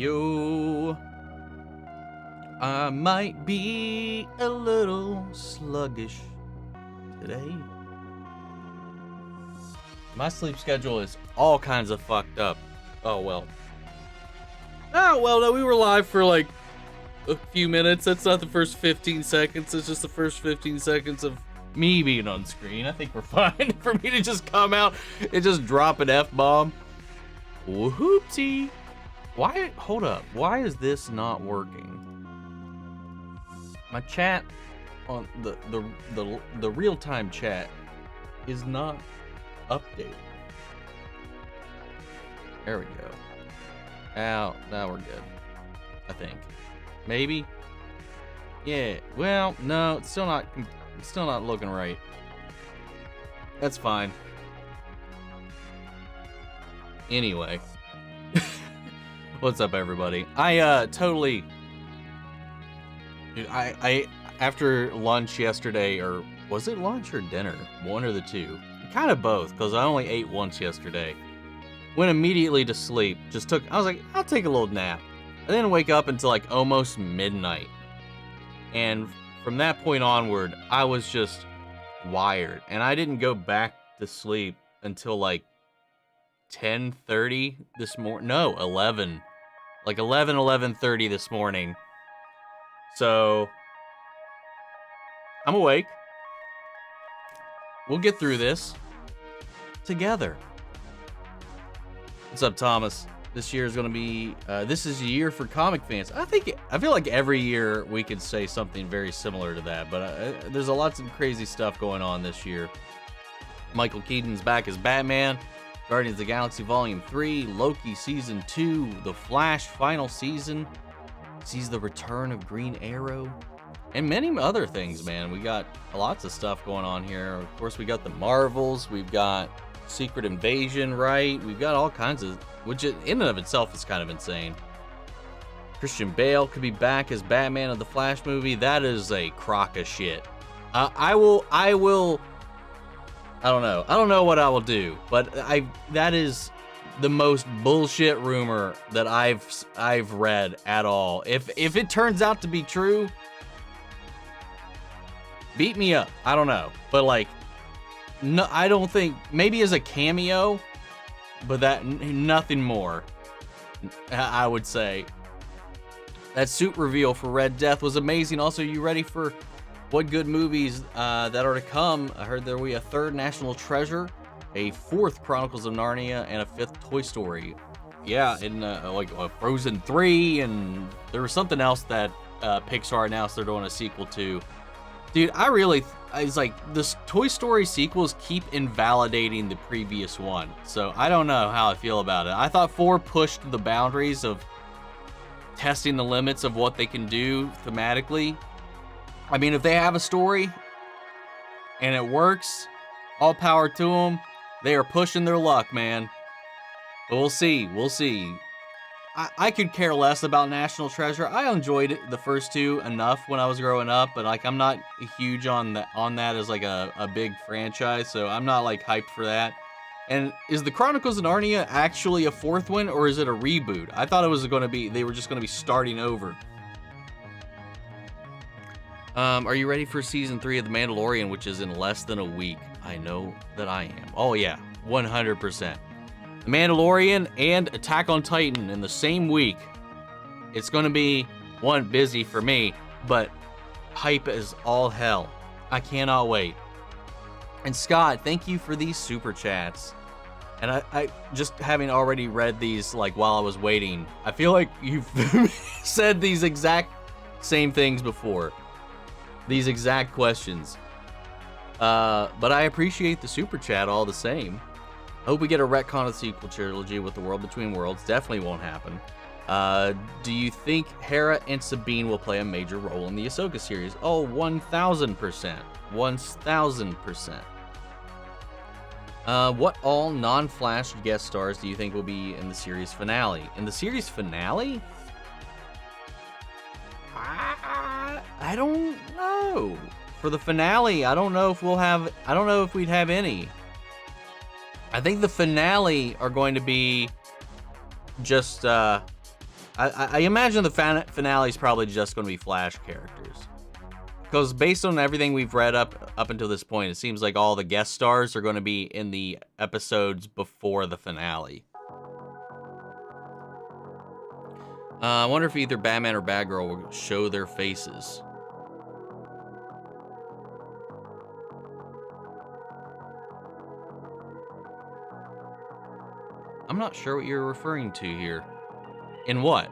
you. I might be a little sluggish today. My sleep schedule is all kinds of fucked up. Oh, well, no, we were live for like a few minutes. That's not the first 15 seconds. It's just the first 15 seconds of me being on screen. I think we're fine for me to just come out and just drop an F-bomb. Whoopsie. Why? Hold up. Why is this not working? My chat on the real-time chat is not updated. There we go. Now we're good. I think. Maybe. Yeah. Well, no, it's still not looking right. That's fine. Anyway. What's up, everybody? Dude, I after lunch yesterday, or was it lunch or dinner? One or the two. Kind of both, because I only ate once yesterday. Went immediately to sleep. I was like, I'll take a little nap. I didn't wake up until like almost midnight. And from that point onward, I was just wired. And I didn't go back to sleep until like 10:30 this morning. No, 11. Like 11:30 this morning. So, I'm awake. We'll get through this together. What's up, Thomas? This year is going to be, this is a year for comic fans. I feel like every year we could say something very similar to that, but there's a lots of crazy stuff going on this year. Michael Keaton's back as Batman. Guardians of the Galaxy Volume 3, Loki Season 2, The Flash Final Season, sees the return of Green Arrow, and many other things, man. We got lots of stuff going on here. Of course, we got the Marvels, we've got Secret Invasion, right? We've got all kinds of, which in and of itself is kind of insane. Christian Bale could be back as Batman of the Flash movie. That is a crock of shit. I don't know what I will do, but that is the most bullshit rumor that I've read at all. If it turns out to be true, beat me up. I don't know, but like, no, I don't think, maybe as a cameo, but nothing more. I would say that suit reveal for Red Death was amazing. Also, you ready for what good movies that are to come? I heard there will be a third National Treasure, a fourth Chronicles of Narnia, and a fifth Toy Story. Yeah, and like Frozen 3, and there was something else that Pixar announced they're doing a sequel to. Dude, it's like, this Toy Story sequels keep invalidating the previous one. So I don't know how I feel about it. I thought 4 pushed the boundaries of testing the limits of what they can do thematically. I mean, if they have a story and it works, all power to them. They are pushing their luck, man. But we'll see. I could care less about National Treasure. I enjoyed the first 2 enough when I was growing up, but like, I'm not huge on that as like a big franchise, so I'm not like hyped for that. And is the Chronicles of Narnia actually a 4th one, or is it a reboot? I thought it was going to be, they were just going to be starting over. Are you ready for season 3 of The Mandalorian, which is in less than a week? I know that I am. Oh yeah, 100%. The Mandalorian and Attack on Titan in the same week. It's going to be, one, busy for me, but hype as all hell. I cannot wait. And Scott, thank you for these super chats. And I just having already read these like while I was waiting, I feel like you've said these exact same things before. These exact questions. But I appreciate the super chat all the same. I hope we get a retcon of the sequel trilogy with the World Between Worlds. Definitely won't happen. Do you think Hera and Sabine will play a major role in the Ahsoka series? Oh, 1,000%. 1,000%. What all non-Flash guest stars do you think will be in the series finale? In the series finale? I don't know. For the finale, I don't know if we'd have any. I think the finale are going to be just I imagine the finale is probably just going to be Flash characters. Because based on everything we've read up until this point, it seems like all the guest stars are going to be in the episodes before the finale. I wonder if either Batman or Batgirl will show their faces. I'm not sure what you're referring to here. In what?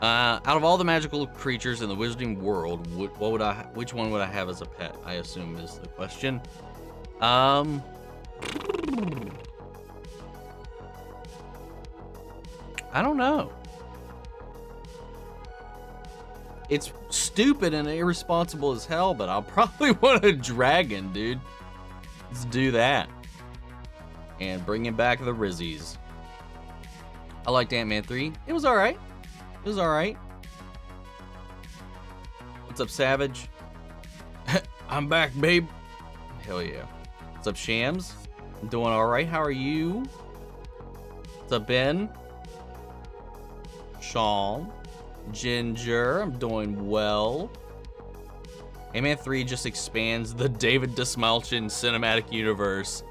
Out of all the magical creatures in the wizarding world, which one would I have as a pet? I assume is the question. I don't know. It's stupid and irresponsible as hell, but I'll probably want a dragon, dude. Let's do that. And bringing back the Rizzies. I liked Ant-Man 3. It was alright. It was alright. What's up, Savage? I'm back, babe. Hell yeah. What's up, Shams? I'm doing alright. How are you? What's up, Ben? Sean? Ginger? I'm doing well. Ant-Man 3 just expands the David Dastmalchian cinematic universe.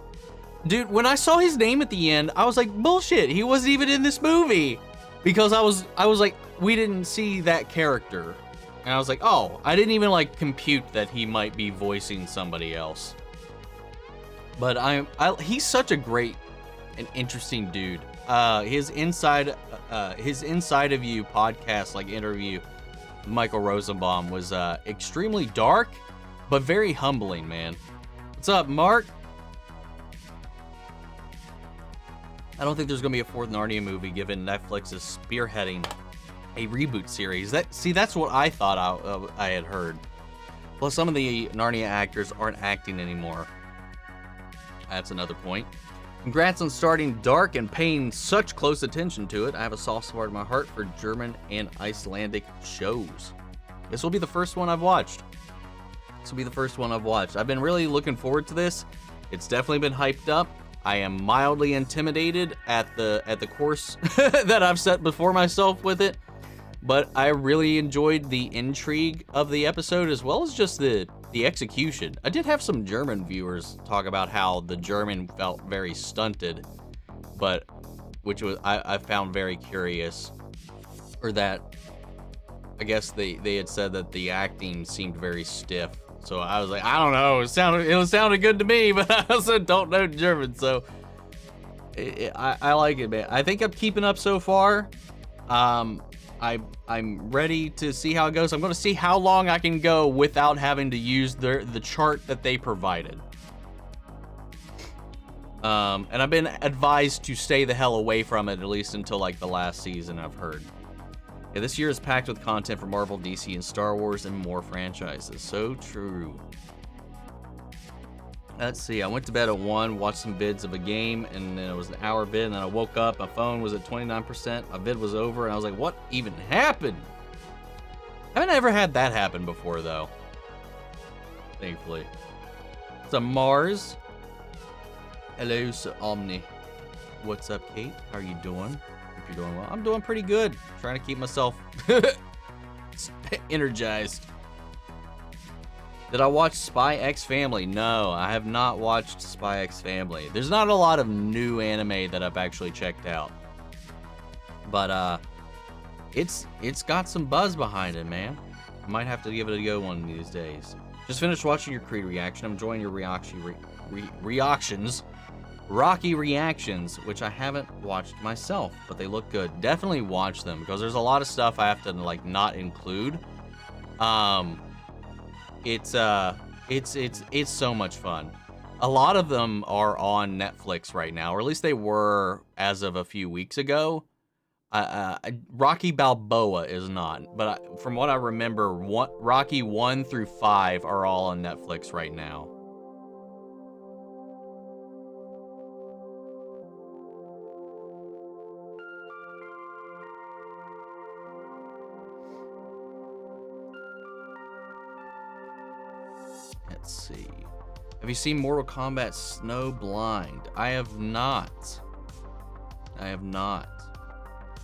Dude, when I saw his name at the end, I was like, bullshit, he wasn't even in this movie. Because I was like, we didn't see that character. And I was like, oh, I didn't even like compute that he might be voicing somebody else. But he's such a great and interesting dude. His Inside of You podcast, like interview, Michael Rosenbaum was extremely dark, but very humbling, man. What's up, Mark? I don't think there's gonna be a fourth Narnia movie, given Netflix is spearheading a reboot series. That's what I thought I had heard. Plus, some of the Narnia actors aren't acting anymore. That's another point. Congrats on starting Dark and paying such close attention to it. I have a soft spot in my heart for German and Icelandic shows. This will be the first one I've watched. I've been really looking forward to this. It's definitely been hyped up. I am mildly intimidated at the course that I've set before myself with it, but I really enjoyed the intrigue of the episode as well as just the execution. I did have some German viewers talk about how the German felt very stunted, but which was I found very curious, or that I guess they had said that the acting seemed very stiff. So I was like, I don't know. It sounded good to me, but I also don't know German, so I like it, man. I think I'm keeping up so far. I'm ready to see how it goes. I'm going to see how long I can go without having to use the chart that they provided. And I've been advised to stay the hell away from it, at least until like the last season, I've heard. Yeah, this year is packed with content for Marvel, DC, and Star Wars, and more franchises. So true. Let's see, I went to bed at 1, watched some vids of a game, and then it was an hour vid, and then I woke up, my phone was at 29%, my vid was over, and I was like, what even happened? I haven't ever had that happen before, though. Thankfully. It's a Mars. Hello, Sir Omni. What's up, Kate? How are you doing? Hope you're doing well. I'm doing pretty good. Trying to keep myself energized. Did I watch Spy X Family? No, I have not watched Spy X Family. There's not a lot of new anime that I've actually checked out. But it's got some buzz behind it, man. I might have to give it a go one of these days. Just finished watching your Creed reaction. I'm enjoying your reactions. Rocky reactions, which I haven't watched myself, but they look good. Definitely watch them, because there's a lot of stuff I have to like not include. It's so much fun. A lot of them are on Netflix right now, or at least they were as of a few weeks ago. Rocky Balboa is not, but from what I remember, Rocky 1 through 5 are all on Netflix right now. Let's see. Have you seen Mortal Kombat Snowblind? I have not.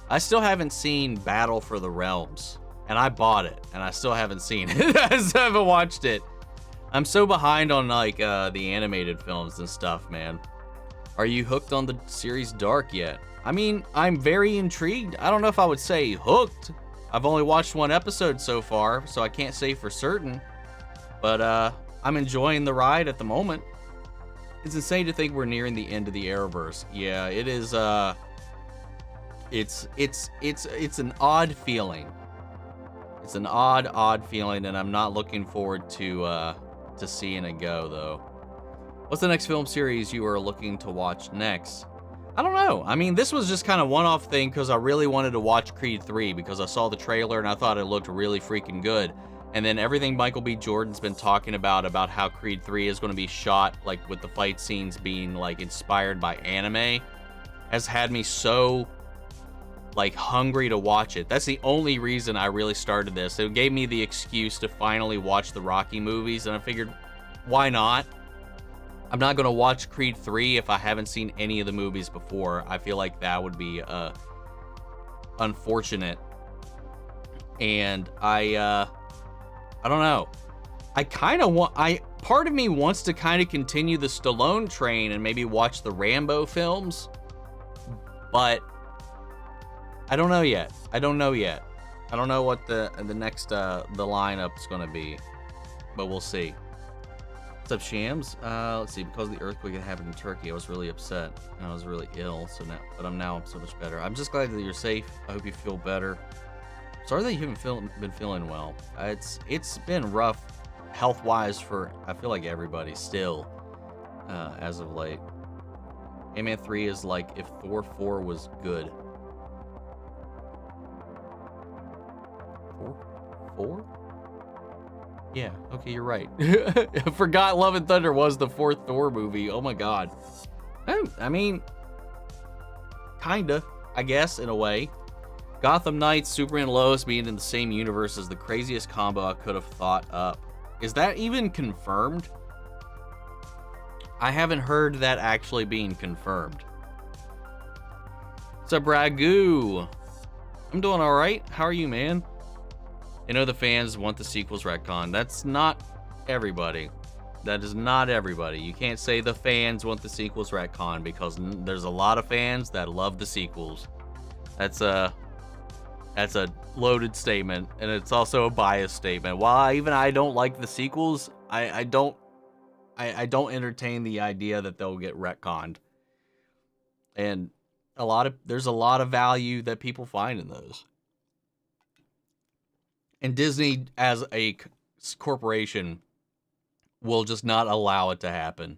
I still haven't seen Battle for the Realms, and I bought it, and I still haven't seen it. I still haven't watched it. I'm so behind on like the animated films and stuff, man. Are you hooked on the series Dark yet? I mean, I'm very intrigued. I don't know if I would say hooked. I've only watched one episode so far, so I can't say for certain. But I'm enjoying the ride at the moment. It's insane to think we're nearing the end of the Arrowverse. Yeah, it is. It's an odd feeling. It's an odd feeling, and I'm not looking forward to seeing it go though. What's the next film series you are looking to watch next? I don't know. I mean, this was just kind of one-off thing because I really wanted to watch Creed 3 because I saw the trailer and I thought it looked really freaking good. And then everything Michael B. Jordan's been talking about how Creed 3 is going to be shot, like with the fight scenes being like inspired by anime, has had me so like hungry to watch it. That's the only reason I really started this. It gave me the excuse to finally watch the Rocky movies, and I figured, why not? I'm not going to watch Creed 3 if I haven't seen any of the movies before. I feel like that would be unfortunate. And I don't know. Part of me wants to kind of continue the Stallone train and maybe watch the Rambo films, but I don't know yet. I don't know what the next the lineup's going to be, but we'll see. What's up, Shams? Let's see. Because of the earthquake that happened in Turkey, I was really upset. And I was really ill. But I'm now so much better. I'm just glad that you're safe. I hope you feel better. Sorry that you haven't been feeling well. It's been rough, health-wise, for I feel like everybody still, as of late. Ant-Man 3 is like if Thor 4 was good. Four? Yeah, okay, you're right. I forgot Love and Thunder was the fourth Thor movie. Oh my god. I mean, kinda, I guess, in a way. Gotham Knights, Superman and Lois being in the same universe is the craziest combo I could have thought up. Is that even confirmed? I haven't heard that actually being confirmed. What's up, Ragu? I'm doing alright. How are you, man? I know the fans want the sequels retcon. That's not everybody. That is not everybody. You can't say the fans want the sequels retcon because there's a lot of fans that love the sequels. That's a loaded statement, and it's also a biased statement. While I don't like the sequels, I don't entertain the idea that they'll get retconned. And there's a lot of value that people find in those. And Disney, as a corporation, will just not allow it to happen.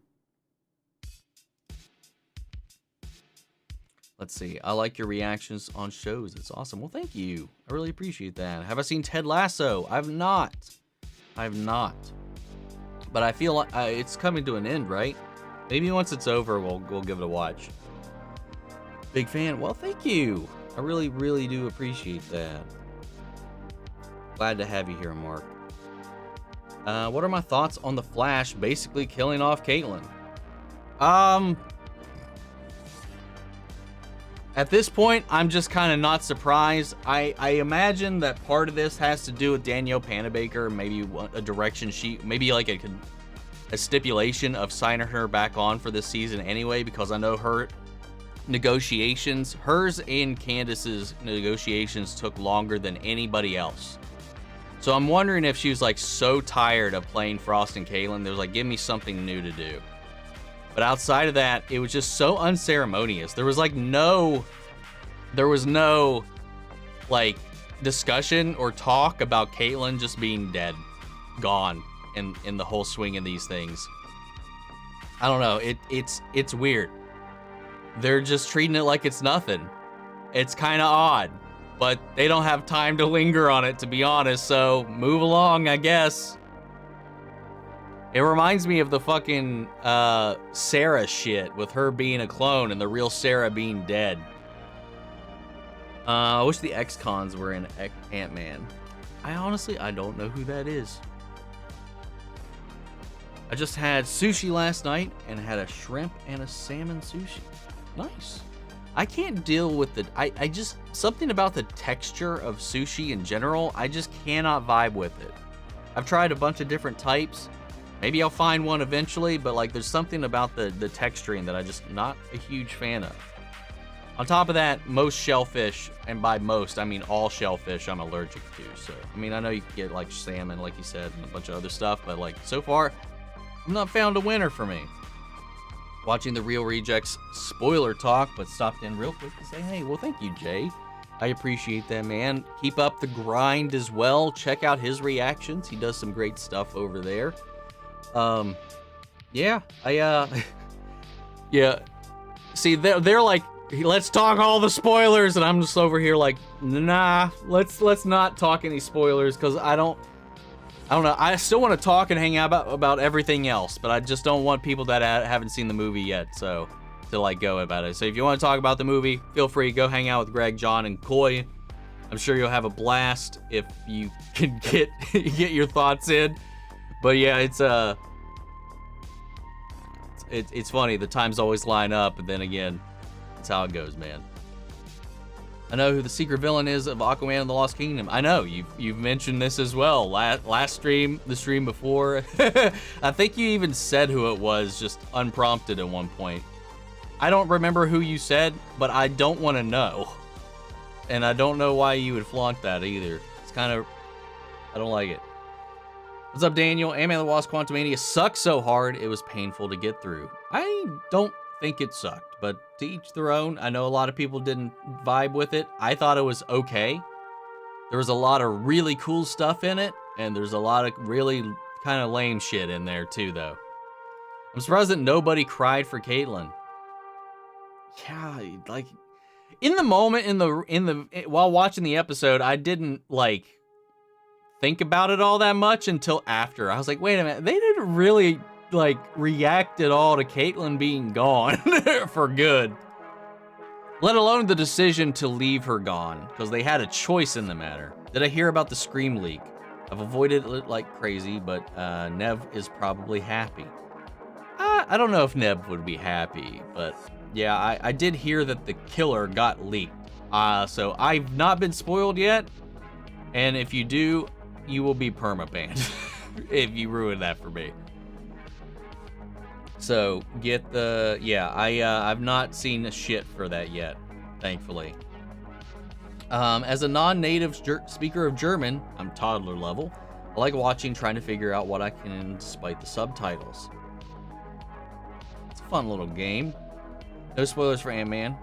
Let's see. I like your reactions on shows. It's awesome. Well, thank you. I really appreciate that. Have I seen Ted Lasso? I've not. But I feel like it's coming to an end, right? Maybe once it's over, we'll give it a watch. Big fan. Well, thank you. I really, really do appreciate that. Glad to have you here, Mark. What are my thoughts on the Flash basically killing off Caitlyn? At this point, I'm just kind of not surprised. I imagine that part of this has to do with Danielle Panabaker, maybe a direction sheet, maybe like a stipulation of signing her back on for this season anyway, because I know her negotiations, hers and Candace's negotiations took longer than anybody else. So I'm wondering if she was like so tired of playing Frost and Caitlyn, there was like, give me something new to do. But outside of that, it was just so unceremonious. There was no like discussion or talk about Caitlyn just being dead, gone in the whole swing of these things. I don't know. It's weird. They're just treating it like it's nothing. It's kind of odd, but they don't have time to linger on it, to be honest. So move along, I guess. It reminds me of the fucking Sarah shit with her being a clone and the real Sarah being dead. I wish the ex-cons were in Ant-Man. I don't know who that is. I just had sushi last night and had a shrimp and a salmon sushi. Nice. I can't deal with I just, something about the texture of sushi in general, I just cannot vibe with it. I've tried a bunch of different types. Maybe I'll find one eventually, but like there's something about the texturing that I just not a huge fan of. On top of that, most shellfish, and by most, I mean all shellfish, I'm allergic to. So, I mean, I know you can get like salmon, like you said, and a bunch of other stuff, but like so far, I've not found a winner for me. Watching the Real Rejects spoiler talk, but stopped in real quick to say, hey, well, thank you, Jay. I appreciate that, man. Keep up the grind as well. Check out his reactions. He does some great stuff over there. Yeah, yeah. See, they're like, let's talk all the spoilers, and I'm just over here like, nah, let's not talk any spoilers, because I don't know. I still want to talk and hang out about everything else, but I just don't want people that haven't seen the movie yet, so to like go about it. So if you want to talk about the movie, feel free, go hang out with Greg, John, and Coy. I'm sure you'll have a blast if you can get your thoughts in. But yeah, it's funny. The times always line up, and then again, that's how it goes, man. I know who the secret villain is of Aquaman and the Lost Kingdom. I know, you've mentioned this as well. Last stream, the stream before. I think you even said who it was, just unprompted at one point. I don't remember who you said, but I don't want to know. And I don't know why you would flaunt that either. It's kind of, I don't like it. What's up, Daniel? Ant-Man and the Wasp Quantumania sucked so hard, it was painful to get through. I don't think it sucked, but to each their own. I know a lot of people didn't vibe with it. I thought it was okay. There was a lot of really cool stuff in it, and there's a lot of really kind of lame shit in there too, though. I'm surprised that nobody cried for Caitlyn. Yeah, like in the moment, while watching the episode, I didn't like think about it all that much until after. I was like, wait a minute, they didn't really like react at all to Caitlyn being gone for good, let alone the decision to leave her gone, because they had a choice in the matter. Did I hear about the Scream leak? I've avoided it like crazy, but Nev is probably happy. I don't know if Nev would be happy, but yeah, I did hear that the killer got leaked. So I've not been spoiled yet, and if you do, you will be perma-banned if you ruin that for me. So get the, yeah, I've not seen a shit for that yet, thankfully. As a non-native speaker of German, I'm toddler level. I like watching, trying to figure out what I can despite the subtitles. It's a fun little game. No spoilers for Ant-Man.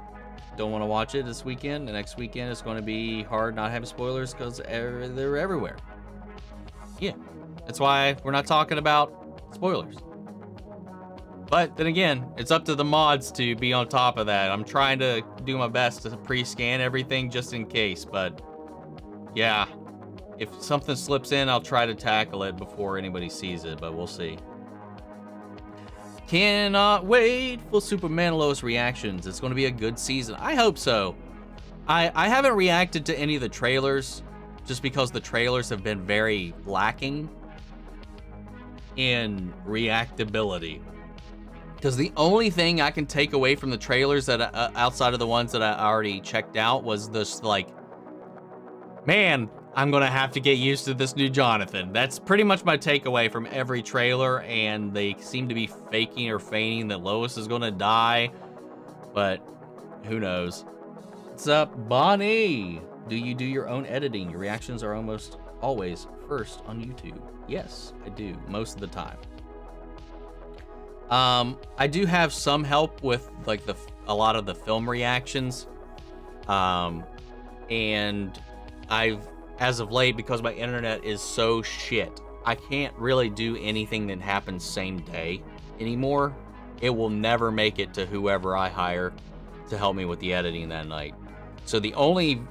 Don't want to watch it this weekend. The next weekend it's going to be hard not having spoilers because they're everywhere. Yeah, that's why we're not talking about spoilers. But then again, it's up to the mods to be on top of that. I'm trying to do my best to pre-scan everything just in case, but yeah, if something slips in, I'll try to tackle it before anybody sees it, but we'll see. Cannot wait for Superman and Lois reactions. It's going to be a good season. I hope so. I haven't reacted to any of the trailers just because the trailers have been very lacking in reactability. Because the only thing I can take away from the trailers that outside of the ones that I already checked out was this, like, man, I'm gonna have to get used to this new Jonathan. That's pretty much my takeaway from every trailer, and they seem to be faking or feigning that Lois is gonna die, but who knows. What's up, Bonnie? Do you do your own editing? Your reactions are almost always first on YouTube. Yes, I do, most of the time. I do have some help with like a lot of the film reactions. And I've, as of late, because my internet is so shit, I can't really do anything that happens same day anymore. It will never make it to whoever I hire to help me with the editing that night. So the only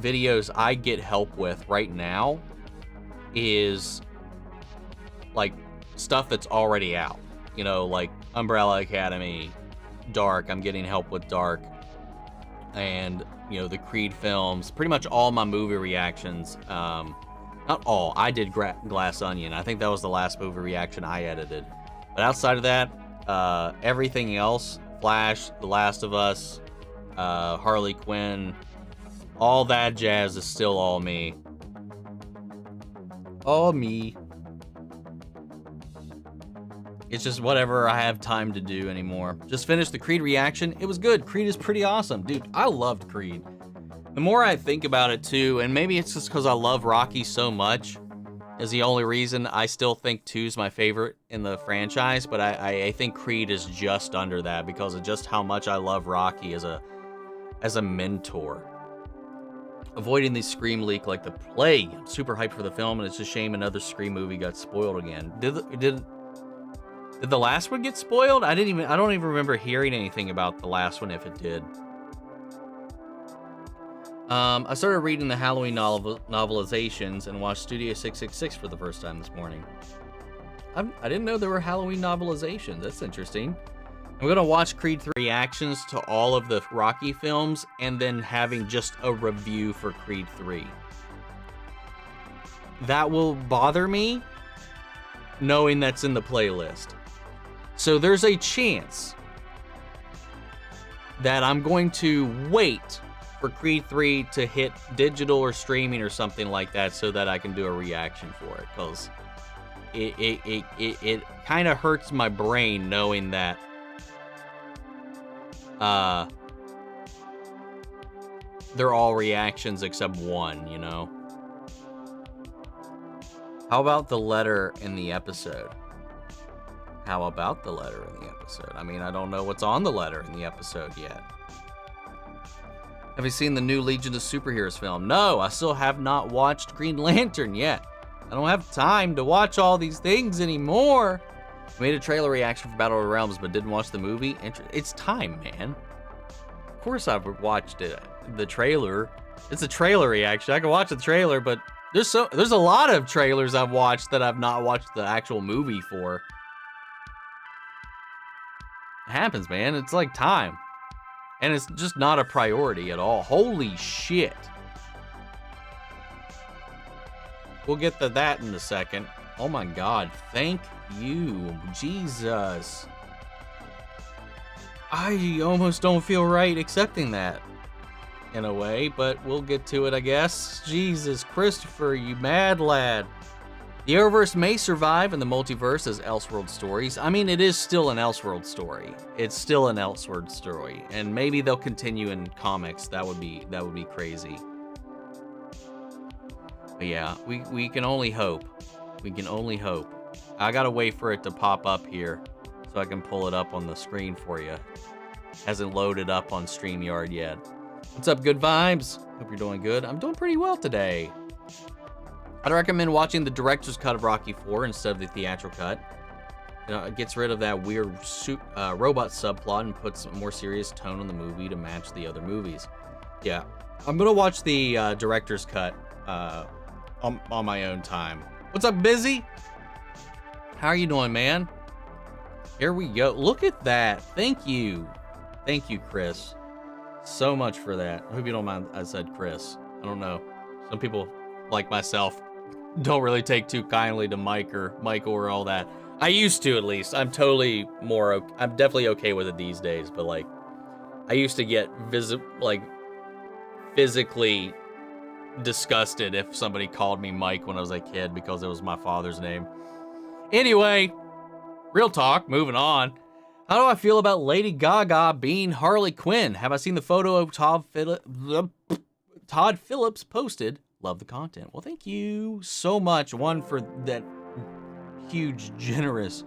videos I get help with right now is like stuff that's already out. You know, like Umbrella Academy, Dark, I'm getting help with Dark, and, you know, the Creed films, pretty much all my movie reactions, not all, I did Glass Onion, I think that was the last movie reaction I edited, but outside of that, everything else, Flash, The Last of Us, Harley Quinn, all that jazz is still all me. All me. It's just whatever I have time to do anymore. Just finished the Creed reaction. It was good. Creed is pretty awesome. Dude, I loved Creed. The more I think about it too, and maybe it's just because I love Rocky so much, is the only reason I still think 2's my favorite in the franchise, but I think Creed is just under that because of just how much I love Rocky as a mentor. Avoiding the Scream leak like the plague. I'm super hyped for the film, and it's a shame another Scream movie got spoiled again. Did the last one get spoiled? I don't even remember hearing anything about the last one if it did. I started reading the Halloween novelizations and watched Studio 666 for the first time this morning. I didn't know there were Halloween novelizations. That's interesting. I'm going to watch Creed 3 reactions to all of the Rocky films and then having just a review for Creed 3. That will bother me knowing that's in the playlist. So there's a chance that I'm going to wait for Creed 3 to hit digital or streaming or something like that so that I can do a reaction for it, because it kind of hurts my brain knowing that they're all reactions except one, you know? How about the letter in the episode? How about the letter in the episode? I mean, I don't know what's on the letter in the episode yet. Have you seen the new Legion of Superheroes film? No, I still have not watched Green Lantern yet. I don't have time to watch all these things anymore. I made a trailer reaction for Battle of the Realms, but didn't watch the movie. It's time, man. Of course I've watched it. The trailer. It's a trailer reaction. I can watch the trailer, but there's a lot of trailers I've watched that I've not watched the actual movie for. It happens, man. It's like time. And it's just not a priority at all. Holy shit. We'll get to that in a second. Oh my God. Thank you. Jesus. I almost don't feel right accepting that in a way, but we'll get to it, I guess. Jesus, Christopher, you mad lad. The Arrowverse may survive in the multiverse as Elseworld stories. I mean, it is still an Elseworld story. It's still an Elseworld story, and maybe they'll continue in comics. That would be crazy. But yeah, we can only hope. We can only hope. I gotta wait for it to pop up here so I can pull it up on the screen for you. Hasn't loaded up on StreamYard yet. What's up, good vibes? Hope you're doing good. I'm doing pretty well today. I'd recommend watching the director's cut of Rocky IV instead of the theatrical cut. You know, it gets rid of that weird robot subplot and puts a more serious tone on the movie to match the other movies. Yeah, I'm gonna watch the director's cut on my own time. What's up, Busy? How are you doing, man? Here we go. Look at that. Thank you. Thank you, Chris. So much for that. I hope you don't mind I said Chris. I don't know. Some people, like myself, don't really take too kindly to Michael or all that. I used to, at least. I'm definitely okay with it these days, but like, I used to get physically disgusted if somebody called me Mike when I was a kid because it was my father's name. Anyway, real talk, moving on. How do I feel about Lady Gaga being Harley Quinn? Have I seen the photo of Todd Phillips posted? Love the content. Well, thank you so much, one, for that huge, generous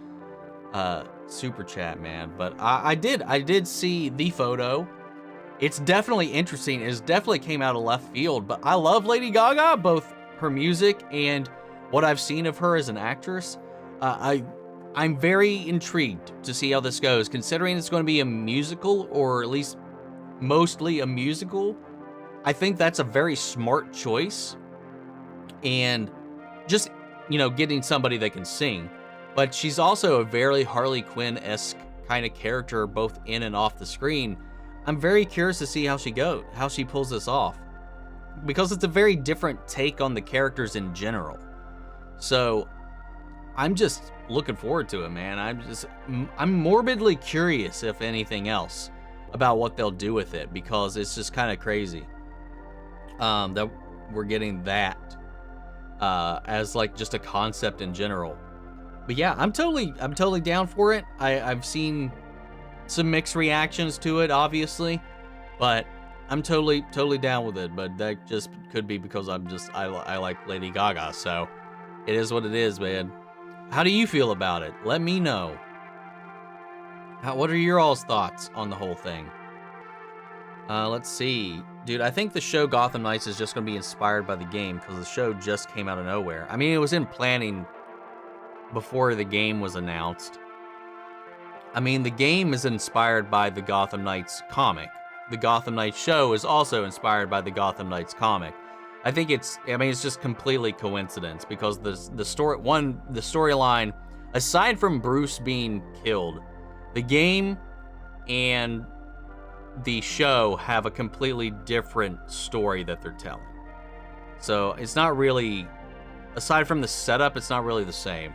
super chat, man. But I did see the photo. It's definitely interesting. It definitely came out of left field, but I love Lady Gaga, both her music and what I've seen of her as an actress. I'm very intrigued to see how this goes, considering it's going to be a musical, or at least mostly a musical. I think that's a very smart choice, and just, you know, getting somebody that can sing. But she's also a very Harley Quinn-esque kind of character, both in and off the screen. I'm very curious to see how she pulls this off, because it's a very different take on the characters in general. So I'm just looking forward to it, man. I'm morbidly curious, if anything else, about what they'll do with it, because it's just kind of crazy that we're getting that as like just a concept in general. But yeah, I'm totally down for it. I've seen some mixed reactions to it, obviously, but I'm totally down with it. But that just could be because I like Lady Gaga, so it is what it is, man. How do you feel about it? Let me know. What are your all's thoughts on the whole thing? Let's see. Dude, I think the show Gotham Knights is just going to be inspired by the game, because the show just came out of nowhere. I mean, it was in planning before the game was announced. I mean, the game is inspired by the Gotham Knights comic. The Gotham Knights show is also inspired by the Gotham Knights comic. I think it's just completely coincidence, because the storyline, aside from Bruce being killed, the game and the show have a completely different story that they're telling. So it's not really, aside from the setup, it's not really the same.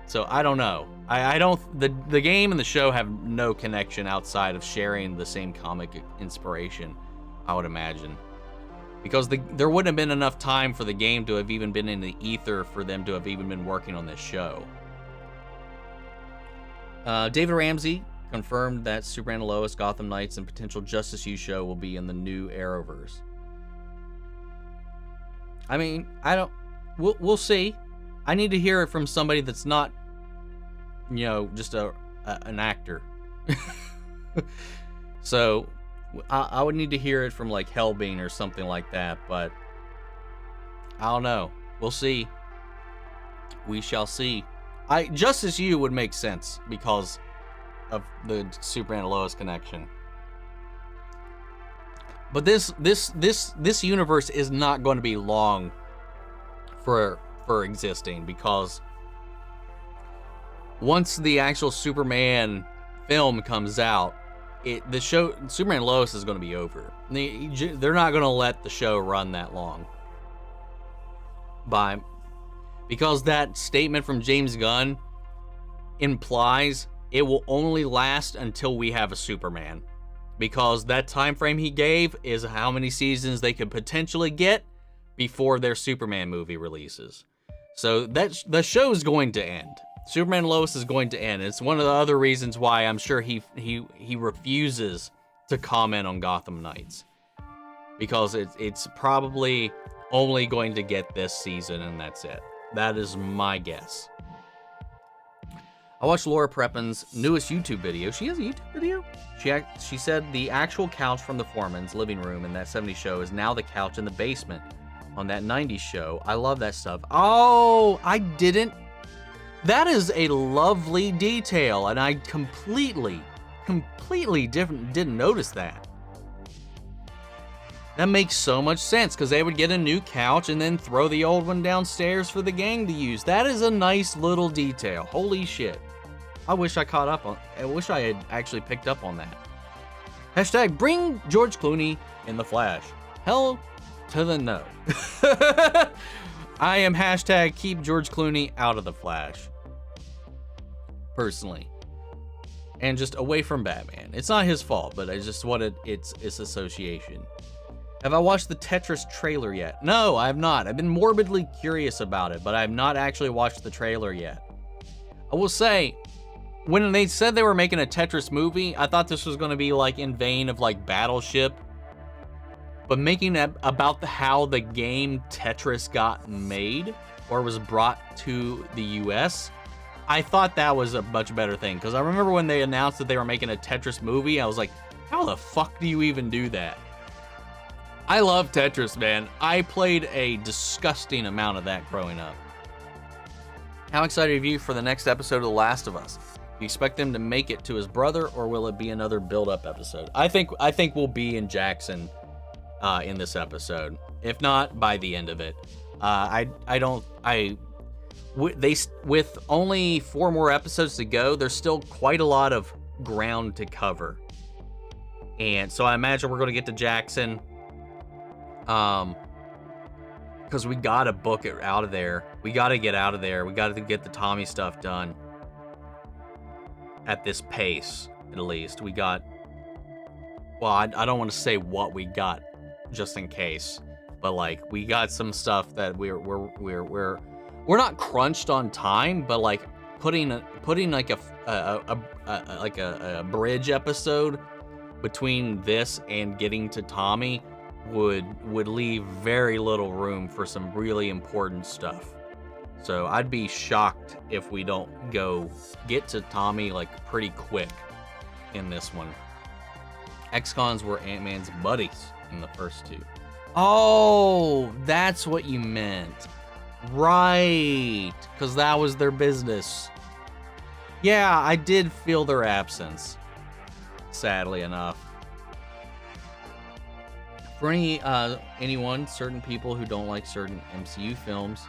So I don't know. The game and the show have no connection outside of sharing the same comic inspiration, I would imagine. Because there wouldn't have been enough time for the game to have even been in the ether for them to have even been working on this show. David Ramsey confirmed that Superman and Lois, Gotham Knights, and potential Justice U show will be in the new Arrowverse. I mean, we'll see. I need to hear it from somebody that's not, just an actor. So I would need to hear it from like Hellbean or something like that, but I don't know. We'll see. We shall see. Justice U would make sense because of the Superman and Lois connection. But this universe is not going to be long for existing, because once the actual Superman film comes out, the show Superman and Lois is going to be over. They're not going to let the show run that long. Because that statement from James Gunn implies it will only last until we have a Superman, because that time frame he gave is how many seasons they could potentially get before their Superman movie releases. So the show is going to end. Superman and Lois is going to end. It's one of the other reasons why I'm sure he refuses to comment on Gotham Knights, because it's probably only going to get this season and that's it. That is my guess. I watched Laura Preppen's newest YouTube video. She has a YouTube video? She said the actual couch from the foreman's living room in that 70s show is now the couch in the basement on that 90s show. I love that stuff. Oh, I didn't. That is a lovely detail, and I completely didn't notice that. That makes so much sense, because they would get a new couch and then throw the old one downstairs for the gang to use. That is a nice little detail. Holy shit. I wish I had actually picked up on that. Hashtag bring George Clooney in the Flash. Hell to the no. I am hashtag keep George Clooney out of the Flash. Personally. And just away from Batman. It's not his fault, but it's just what it's association. Have I watched the Tetris trailer yet? No, I have not. I've been morbidly curious about it, but I have not actually watched the trailer yet. I will say, when they said they were making a Tetris movie, I thought this was going to be like in vein of like Battleship, but making it about how the game Tetris got made or was brought to the US, I thought that was a much better thing. Because I remember when they announced that they were making a Tetris movie, I was like, how the fuck do you even do that? I love Tetris, man. I played a disgusting amount of that growing up. How excited are you for the next episode of The Last of Us? Do you expect them to make it to his brother, or will it be another build-up episode? I think we'll be in Jackson in this episode. If not, by the end of it. With only 4 more episodes to go, there's still quite a lot of ground to cover. And so I imagine we're going to get to Jackson. Because we gotta book it out of there. We gotta get out of there. We gotta get the Tommy stuff done. At this pace, at least. We got well, I don't want to say what we got just in case, but like we got some stuff that we're not crunched on time, but like putting like a bridge episode between this and getting to Tommy would leave very little room for some really important stuff. So I'd be shocked if we don't get to Tommy like pretty quick in this one. Ex-cons were Ant-Man's buddies in the first two. Oh, that's what you meant. Right, because that was their business. Yeah, I did feel their absence, sadly enough. For anyone, certain people who don't like certain MCU films,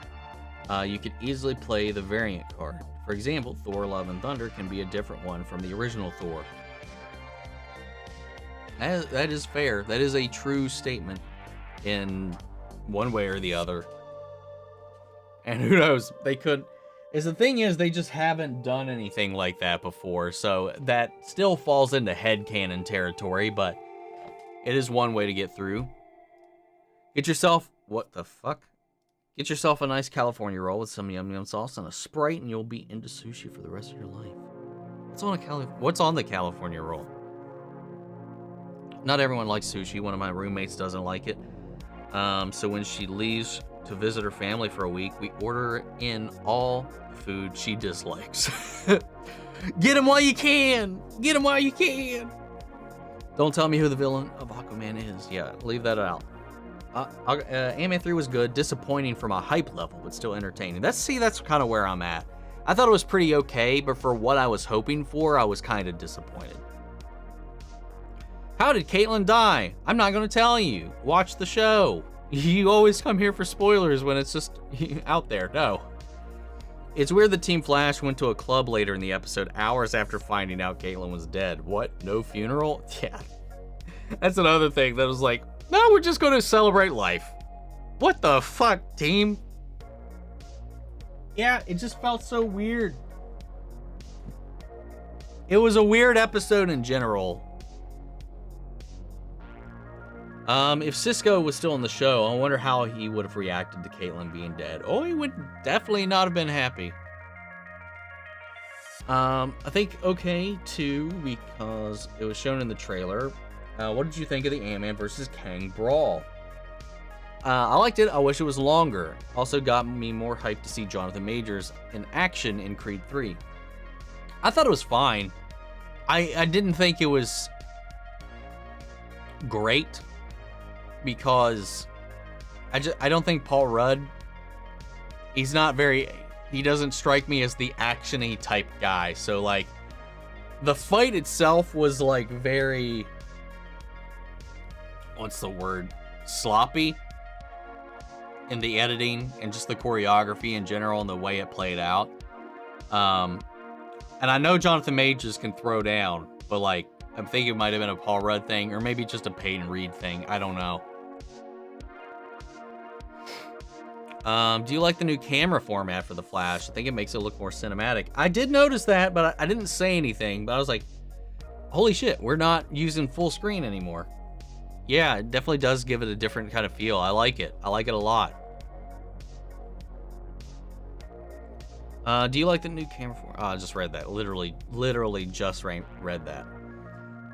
you could easily play the variant card. For example, Thor: Love and Thunder can be a different one from the original Thor. That is fair. That is a true statement in one way or the other. And who knows, they could... The thing is, they just haven't done anything like that before, so that still falls into headcanon territory, but it is one way to get through. Get yourself... What the fuck? Get yourself a nice California roll with some yum yum sauce and a Sprite, and you'll be into sushi for the rest of your life. What's on the California roll? Not everyone likes sushi. One of my roommates doesn't like it. So when she leaves to visit her family for a week, we order in all food she dislikes. Get him while you can! Get him while you can! Don't tell me who the villain of Aquaman is. Yeah, leave that out. Ant-Man 3 was good, disappointing from a hype level, but still entertaining. That's kind of where I'm at. I thought it was pretty okay, but for what I was hoping for, I was kind of disappointed. How did Caitlyn die? I'm not going to tell you. Watch the show. You always come here for spoilers when it's just out there. No. It's weird that Team Flash went to a club later in the episode, hours after finding out Caitlyn was dead. What? No funeral? Yeah. That's another thing that was like, no, we're just going to celebrate life. What the fuck, team? Yeah, it just felt so weird. It was a weird episode in general. If Cisco was still on the show, I wonder how he would have reacted to Caitlyn being dead. Oh, he would definitely not have been happy. I think okay, too, because it was shown in the trailer. What did you think of the Ant-Man versus Kang brawl? I liked it. I wish it was longer. Also got me more hyped to see Jonathan Majors in action in Creed 3. I thought it was fine. I didn't think it was great, because I don't think Paul Rudd, he doesn't strike me as the action-y type guy. So like the fight itself was like very, what's the word, sloppy in the editing and just the choreography in general and the way it played out. And I know Jonathan Majors can throw down, but like I'm thinking it might have been a Paul Rudd thing, or maybe just a Peyton Reed thing. I don't know. Do you like the new camera format for The Flash? I think it makes it look more cinematic. I did notice that, but I didn't say anything. But I was like, holy shit, we're not using full screen anymore. Yeah, it definitely does give it a different kind of feel. I like it. I like it a lot. Do you like the new camera format? Oh, I just read that. Literally just read that.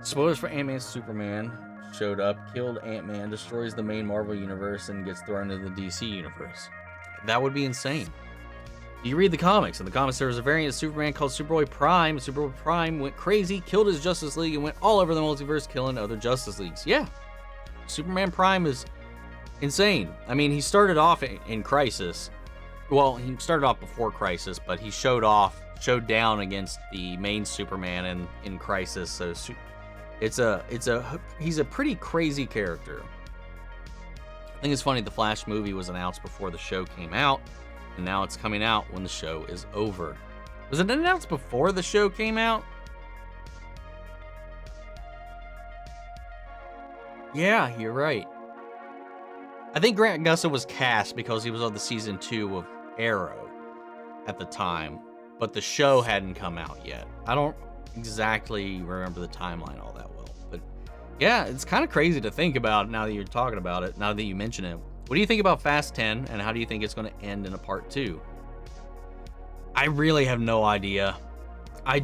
Spoilers for Ant-Man's Superman. Showed up, killed Ant-Man, destroys the main Marvel universe, and gets thrown into the DC universe. That would be insane. You read the comics. In the comics, there was a variant of Superman called Superboy Prime. Superboy Prime went crazy, killed his Justice League, and went all over the multiverse, killing other Justice Leagues. Yeah. Superman Prime is insane. I mean, he started off in Crisis. Well, he started off before Crisis, but he showed down against the main Superman in Crisis, so he's a pretty crazy character. I think it's funny, the Flash movie was announced before the show came out, and now it's coming out when the show is over. Was it announced before the show came out? Yeah, you're right. I think Grant Gustin was cast because he was on the season 2 of Arrow at the time, but the show hadn't come out yet. I don't exactly remember the timeline all that well, but Yeah, it's kind of crazy to think about now that you're talking about it, now that you mention it. What do you think about Fast 10, and how do you think it's going to end in a part 2? I really have no idea. I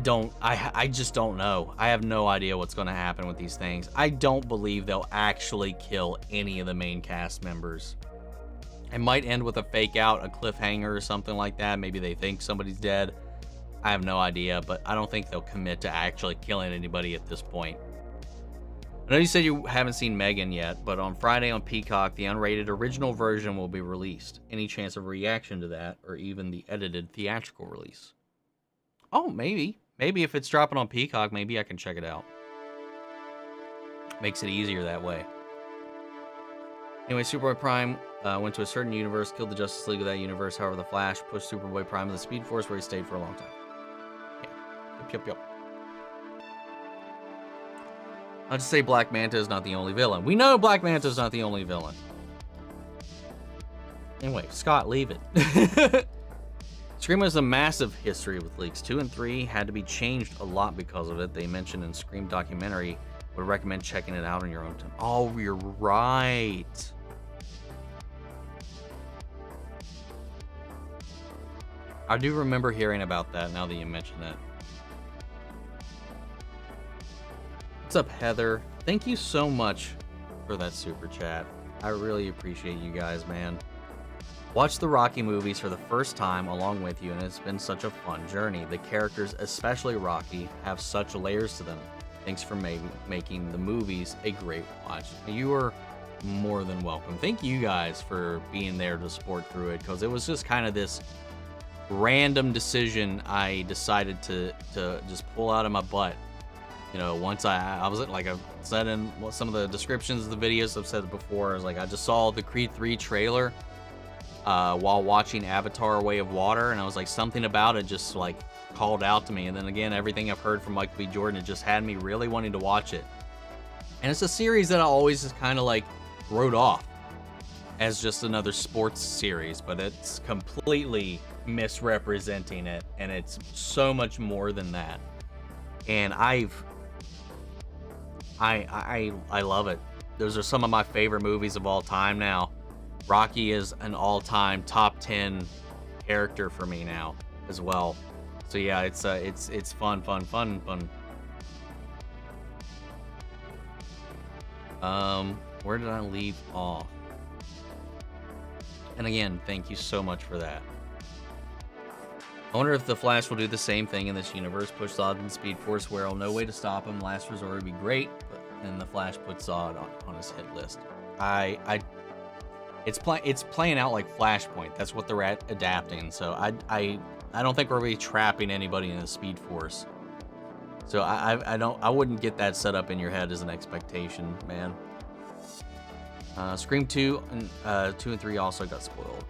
just don't know. I have no idea what's going to happen with these things. I don't believe they'll actually kill any of the main cast members. It might end with a fake out, a cliffhanger or something like that. Maybe they think somebody's dead. I have no idea, but I don't think they'll commit to actually killing anybody at this point. I know you said you haven't seen Megan yet, but on Friday on Peacock, the unrated original version will be released. Any chance of reaction to that, or even the edited theatrical release? Oh, maybe. Maybe if it's dropping on Peacock, maybe I can check it out. Makes it easier that way. Anyway, Superboy Prime went to a certain universe, killed the Justice League of that universe. However, the Flash pushed Superboy Prime to the Speed Force, where he stayed for a long time. Yeah. Yep. I'll just say Black Manta is not the only villain. We know Black Manta is not the only villain. Anyway, Scott, leave it. Scream has a massive history with leaks. 2 and 3 had to be changed a lot because of it. They mentioned in Scream documentary. Would recommend checking it out on your own time. Oh, you're right. I do remember hearing about that now that you mention it. What's up, Heather? Thank you so much for that super chat. I really appreciate you guys, man. Watched the Rocky movies for the first time along with you, and it's been such a fun journey. The characters, especially Rocky, have such layers to them. Thanks for making the movies a great watch. You are more than welcome. Thank you guys for being there to support through it, because it was just kind of this random decision I decided to just pull out of my butt. You know, once I was like I've said in some of the descriptions of the videos I've said it before, is like I just saw the Creed 3 trailer while watching Avatar: Way of Water, and I was like, something about it just like called out to me. And then again, everything I've heard from Michael B. Jordan, it just had me really wanting to watch it. And it's a series that I always just kind of like wrote off as just another sports series, but it's completely misrepresenting it, and it's so much more than that. And I love it. Those are some of my favorite movies of all time now. Rocky is an all-time top 10 character for me now as well. So yeah, it's fun. Where did I leave off? And again, thank you so much for that. I wonder if the Flash will do the same thing in this universe. Push Zod in Speed Force, where no way to stop him. Last Resort would be great, but then the Flash puts Zod on his hit list. It's playing out like Flashpoint. That's what they're adapting. So I don't think we're really trapping anybody in the Speed Force. So I wouldn't get that set up in your head as an expectation, man. Scream 2 and 2 and 3 also got spoiled.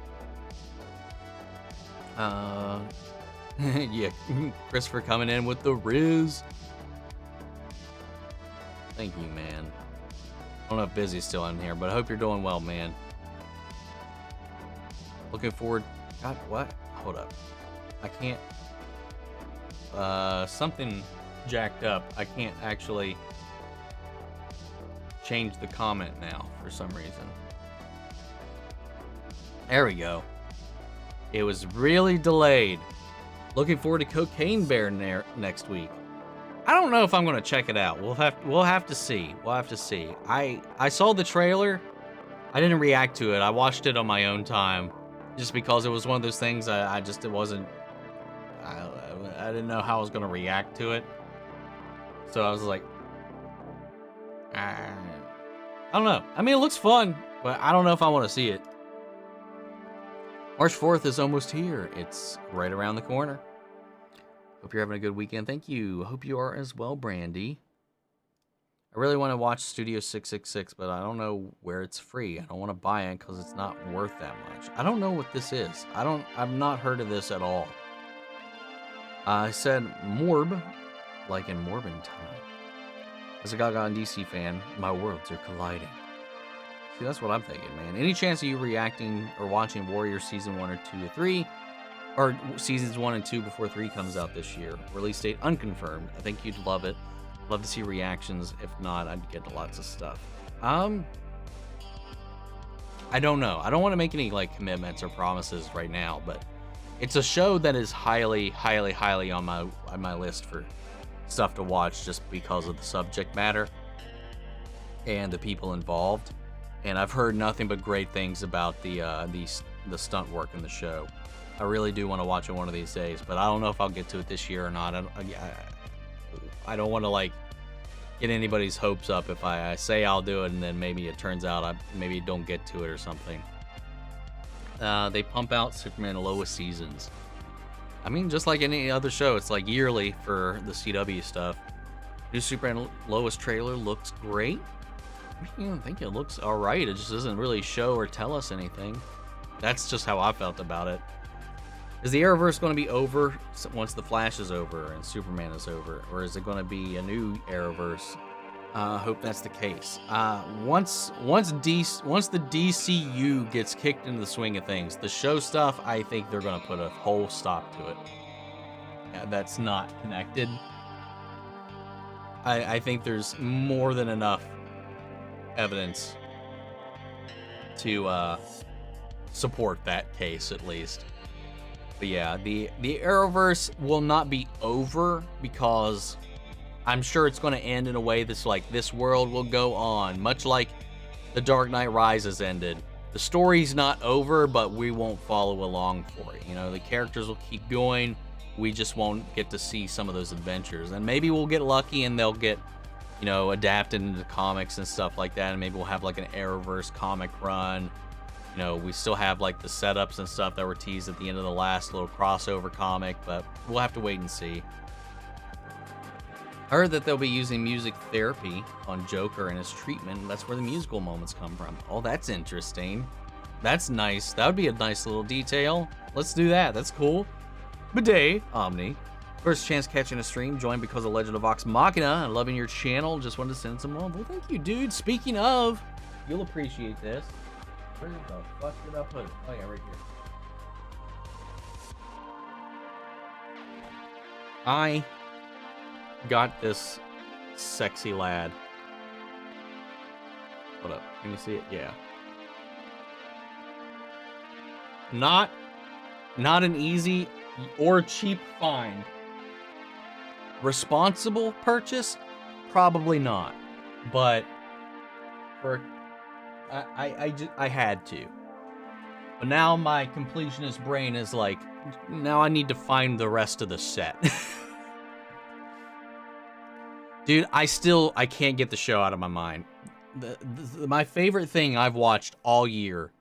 Yeah, Christopher coming in with the Riz. Thank you, man. I don't know if Busy's still in here, but I hope you're doing well, man. Looking forward. God, what? Hold up. I can't. Something jacked up. I can't actually change the comment now for some reason. There we go. It was really delayed. Looking forward to Cocaine Bear next week. I don't know if I'm going to check it out. We'll have to see. We'll have to see. I saw the trailer. I didn't react to it. I watched it on my own time, just because it was one of those things. I didn't know how I was going to react to it. So I was like, I don't know. I mean, it looks fun, but I don't know if I want to see it. March 4th is almost here. It's right around the corner. Hope you're having a good weekend. Thank you. Hope you are as well, Brandy. I really want to watch Studio 666, but I don't know where it's free. I don't want to buy it because it's not worth that much. I don't know what this is. I've not heard of this at all. I said Morb, like in Morbin time. As a Gaga and DC fan, my worlds are colliding. See, that's what I'm thinking, man. Any chance of you reacting or watching Warrior Season 1 or 2 or 3? Or Seasons 1 and 2 before 3 comes out this year? Release date unconfirmed. I think you'd love it. Love to see reactions. If not, I'd get lots of stuff. I don't know. I don't want to make any like commitments or promises right now, but it's a show that is highly, highly, highly on my list for stuff to watch just because of the subject matter and the people involved. And I've heard nothing but great things about the stunt work in the show. I really do want to watch it one of these days, but I don't know if I'll get to it this year or not. I don't want to like get anybody's hopes up if I say I'll do it and then maybe it turns out I maybe don't get to it or something. They pump out Superman Lois seasons. I mean, just like any other show, it's like yearly for the CW stuff. New Superman Lois trailer looks great. I don't think it looks alright. It just doesn't really show or tell us anything. That's just how I felt about it. Is the Arrowverse going to be over once the Flash is over and Superman is over, or is it going to be a new Arrowverse? I hope that's the case. Once the DCU gets kicked into the swing of things, the show stuff, I think they're going to put a whole stop to it. That's not connected. I think there's more than enough evidence to support that case, at least. But yeah, the Arrowverse will not be over because I'm sure it's going to end in a way that's like this world will go on, much like The Dark Knight Rises ended. The story's not over, but we won't follow along for it. You know, the characters will keep going. We just won't get to see some of those adventures. And maybe we'll get lucky and they'll get, you know, adapted into comics and stuff like that. And maybe we'll have like an Arrowverse comic run. You know, we still have like the setups and stuff that were teased at the end of the last little crossover comic, but we'll have to wait and see. I heard that they'll be using music therapy on Joker and his treatment. That's where the musical moments come from. Oh, that's interesting. That's nice. That would be a nice little detail. Let's do that. That's cool. Bidet, Omni. First chance catching a stream, joined because of Legend of Vox Machina. I'm loving your channel. Just wanted to send some love. Well, thank you, dude. Speaking of, you'll appreciate this. Where the fuck did I put it? Oh yeah, right here. I got this sexy lad. Hold up, can you see it? Yeah. Not an easy or cheap find. Responsible purchase? Probably not. But for I had to. But now my completionist brain is like, now I need to find the rest of the set. Dude, I can't get the show out of my mind. My favorite thing I've watched all year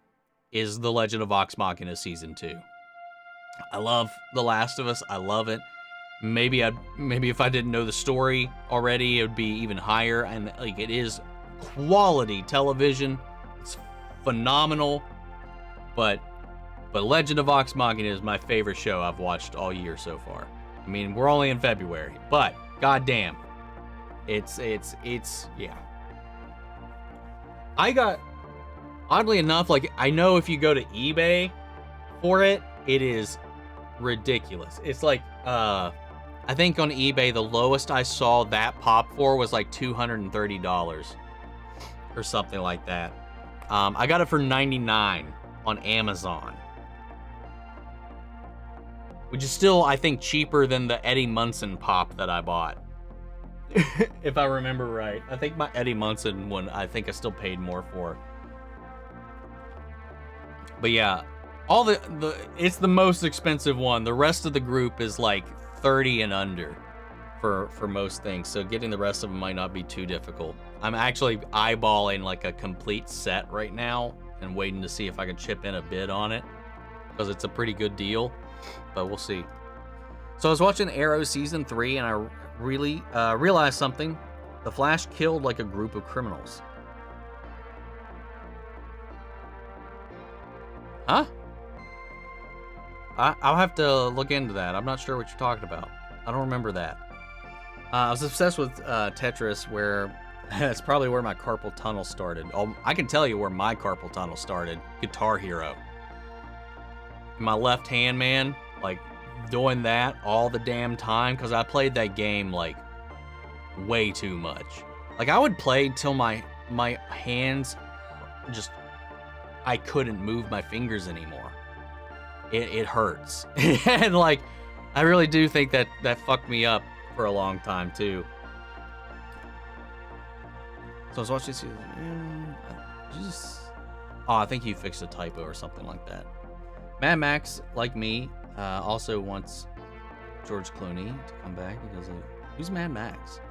is The Legend of Vox Machina Season 2. I love The Last of Us. I love it. Maybe if I didn't know the story already, it would be even higher. And like, it is quality television. It's phenomenal. But Legend of Vox Machina is my favorite show I've watched all year so far. I mean, we're only in February, but goddamn, it's yeah. I got, oddly enough, like, I know if you go to eBay for it, it is ridiculous. It's like, I think on eBay, the lowest I saw that pop for was like $230 or something like that. I got it for $99 on Amazon, which is still, I think, cheaper than the Eddie Munson pop that I bought. If I remember right. I think my Eddie Munson one, I think I still paid more for. But yeah, all it's the most expensive one. The rest of the group is like 30 and under for most things. So getting the rest of them might not be too difficult. I'm actually eyeballing like a complete set right now and waiting to see if I can chip in a bid on it, because it's a pretty good deal, but we'll see. So I was watching Arrow Season 3 and I really realized something. The Flash killed like a group of criminals. Huh? I'll have to look into that. I'm not sure what you're talking about. I don't remember that. I was obsessed with Tetris, where it's probably where my carpal tunnel started. I can tell you where my carpal tunnel started. Guitar Hero. My left hand, man, like doing that all the damn time, because I played that game like way too much. Like, I would play till my hands just, I couldn't move my fingers anymore. It hurts. And like, I really do think that fucked me up for a long time too. So I was watching this. Oh, I think he fixed a typo or something like that. Mad Max, like me, also wants George Clooney to come back because who's Mad Max?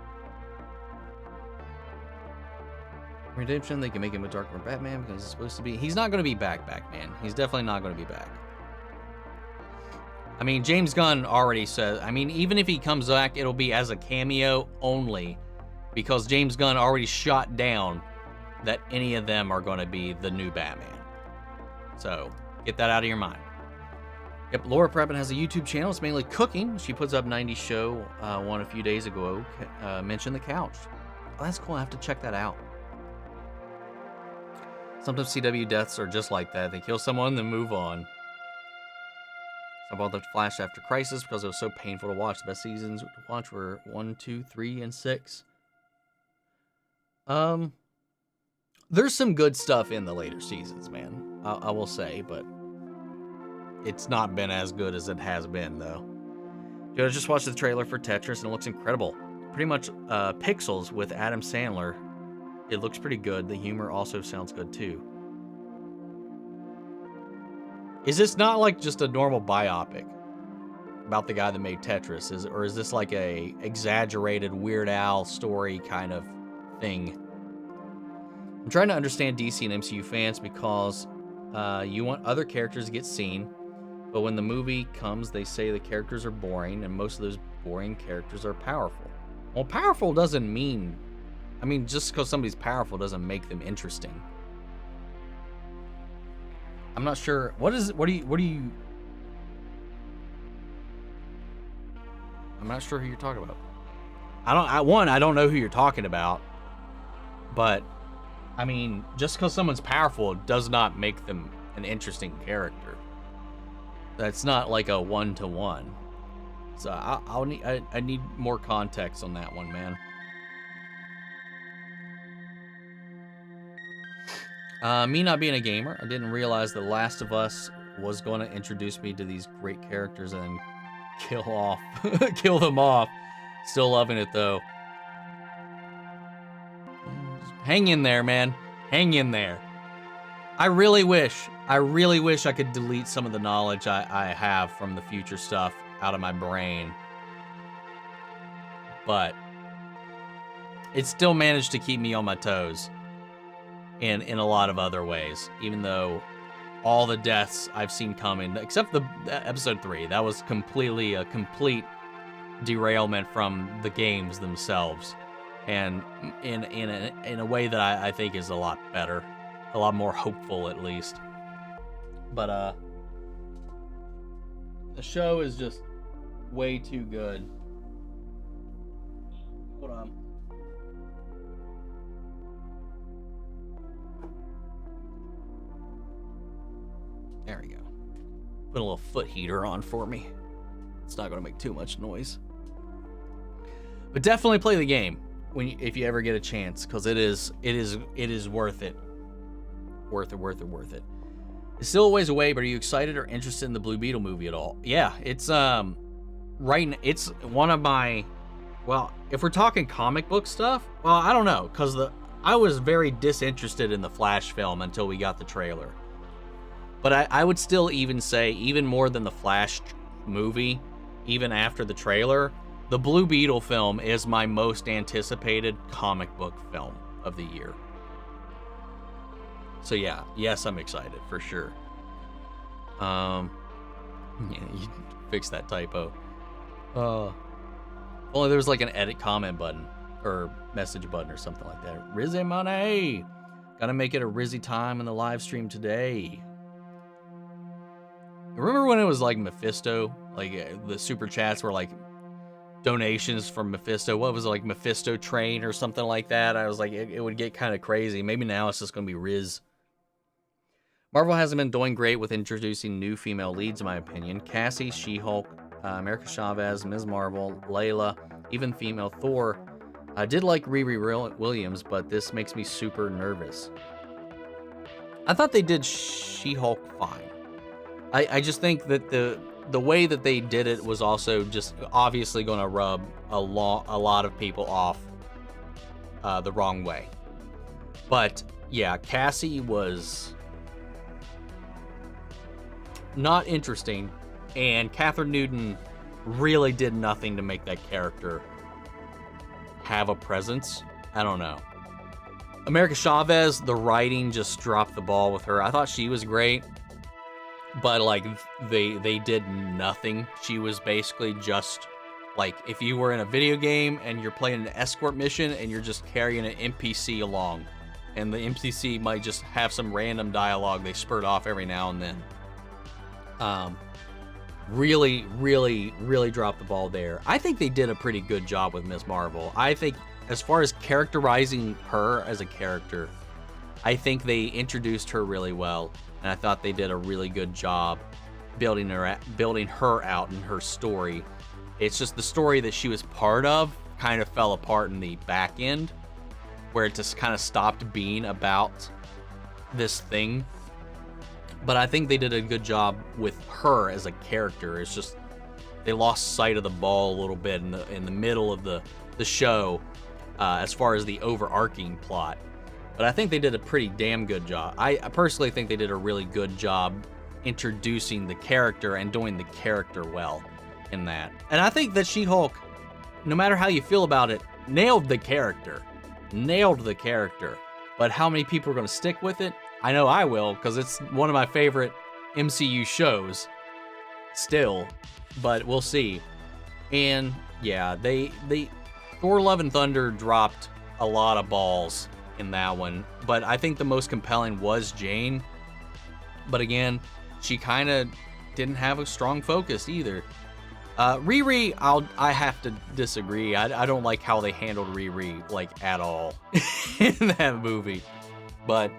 Redemption, they can make him a darker Batman because he's supposed to be. He's not going to be back, man. He's definitely not going to be back. I mean, James Gunn already said, I mean, even if he comes back, it'll be as a cameo only because James Gunn already shot down that any of them are going to be the new Batman. So, get that out of your mind. Yep, Laura Prepin has a YouTube channel. It's mainly cooking. She puts up 90s show one a few days ago. Mentioned the couch. Oh, that's cool. I have to check that out. Sometimes CW deaths are just like that. They kill someone, then move on. So I bought the Flash after Crisis because it was so painful to watch. The best seasons to watch were 1, 2, 3, and 6. There's some good stuff in the later seasons, man. I will say, but it's not been as good as it has been, though. Dude, I just watched the trailer for Tetris, and it looks incredible. Pretty much Pixels with Adam Sandler. It looks pretty good. The humor also sounds good, too. Is this not like just a normal biopic about the guy that made Tetris? Or is this like a exaggerated Weird Al story kind of thing? I'm trying to understand DC and MCU fans because you want other characters to get seen, but when the movie comes, they say the characters are boring, and most of those boring characters are powerful. Well, powerful doesn't mean... I mean, just because somebody's powerful doesn't make them interesting. I'm not sure. What do you... I'm not sure who you're talking about. I don't know who you're talking about. But, I mean, just because someone's powerful does not make them an interesting character. That's not like a one-to-one. So I need more context on that one, man. Me not being a gamer, I didn't realize The Last of Us was going to introduce me to these great characters and kill them off. Still loving it though. Hang in there, man. Hang in there. I really wish I could delete some of the knowledge I have from the future stuff out of my brain. But it still managed to keep me on my toes. In a lot of other ways, even though all the deaths I've seen coming, except the episode 3, that was completely a complete derailment from the games themselves, and in a way that I think is a lot better, a lot more hopeful at least. But the show is just way too good. Hold on. There we go. Put a little foot heater on for me. It's not going to make too much noise. But definitely play the game if you ever get a chance, because it is worth it. Worth it. It's still a ways away, but are you excited or interested in the Blue Beetle movie at all? Yeah, it's it's one of my, well, if we're talking comic book stuff, well, I don't know, because I was very disinterested in the Flash film until we got the trailer. But I would still even say, even more than the Flash movie, even after the trailer, the Blue Beetle film is my most anticipated comic book film of the year. So yeah, yes, I'm excited for sure. Yeah, you fix that typo. Only there was like an edit comment button or message button or something like that. Rizzy money, gotta make it a Rizzy time in the live stream today. Remember when it was like Mephisto? Like the super chats were like donations from Mephisto. What was it, like Mephisto Train or something like that? I was like, it would get kind of crazy. Maybe now it's just going to be Riz. Marvel hasn't been doing great with introducing new female leads, in my opinion. Cassie, She-Hulk, America Chavez, Ms. Marvel, Layla, even female Thor I did like Riri Williams, but this makes me super nervous. I thought they did She-Hulk fine. I just think that the way that they did it was also just obviously going to rub a lot of people off the wrong way. But yeah, Cassie was not interesting, and Catherine Newton really did nothing to make that character have a presence. I don't know. America Chavez, the writing just dropped the ball with her. I thought she was great, but like they did nothing. She was basically just like if you were in a video game and you're playing an escort mission and you're just carrying an NPC along, and the NPC might just have some random dialogue they spurt off every now and then. Really dropped the ball there. I think they did a pretty good job with Ms. Marvel. I think as far as characterizing her as a character, I think they introduced her really well, and I thought they did a really good job building her out in her story. It's just the story that she was part of kind of fell apart in the back end, where it just kind of stopped being about this thing. But I think they did a good job with her as a character. It's just they lost sight of the ball a little bit in the middle of the show as far as the overarching plot. But I think they did a pretty damn good job. I personally think they did a really good job introducing the character and doing the character well in that. And I think that She-Hulk, no matter how you feel about it, nailed the character. But how many people are going to stick with it? I know I will, because it's one of my favorite MCU shows still, but we'll see. And yeah, they Thor Love and Thunder dropped a lot of balls in that one, but I think the most compelling was Jane. But again, she kind of didn't have a strong focus either. Riri, I have to disagree. I don't like how they handled Riri, like, at all in that movie. But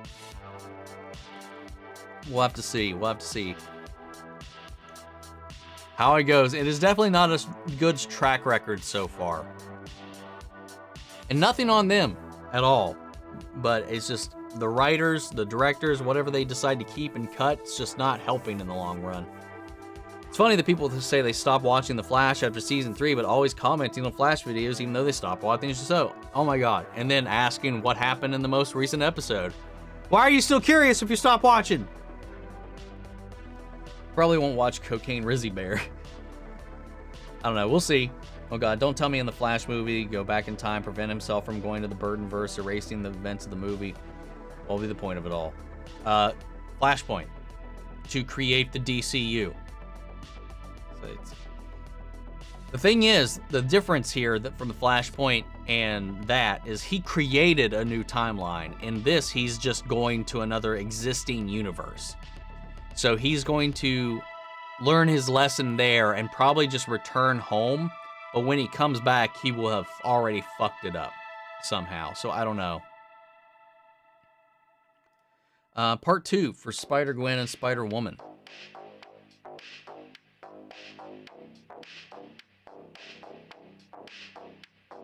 we'll have to see. How it goes. It is definitely not a good track record so far. And nothing on them at all. But it's just the writers, the directors, whatever they decide to keep and cut, it's just not helping in the long run. It's funny that people say they stopped watching The Flash after season 3, but always commenting on Flash videos even though they stopped watching the show. Oh my god. And then asking what happened in the most recent episode. Why are you still curious if you stop watching? Probably won't watch Cocaine Rizzy Bear. I don't know. We'll see. Oh god, don't tell me in the Flash movie, go back in time, prevent himself from going to the Burtonverse, erasing the events of the movie. What will be the point of it all? Flashpoint. To create the DCU. The thing is, the difference here from the Flashpoint and that is he created a new timeline. In this, he's just going to another existing universe. So he's going to learn his lesson there and probably just return home. But when he comes back, he will have already fucked it up somehow. So I don't know. Part 2 for Spider-Gwen and Spider-Woman.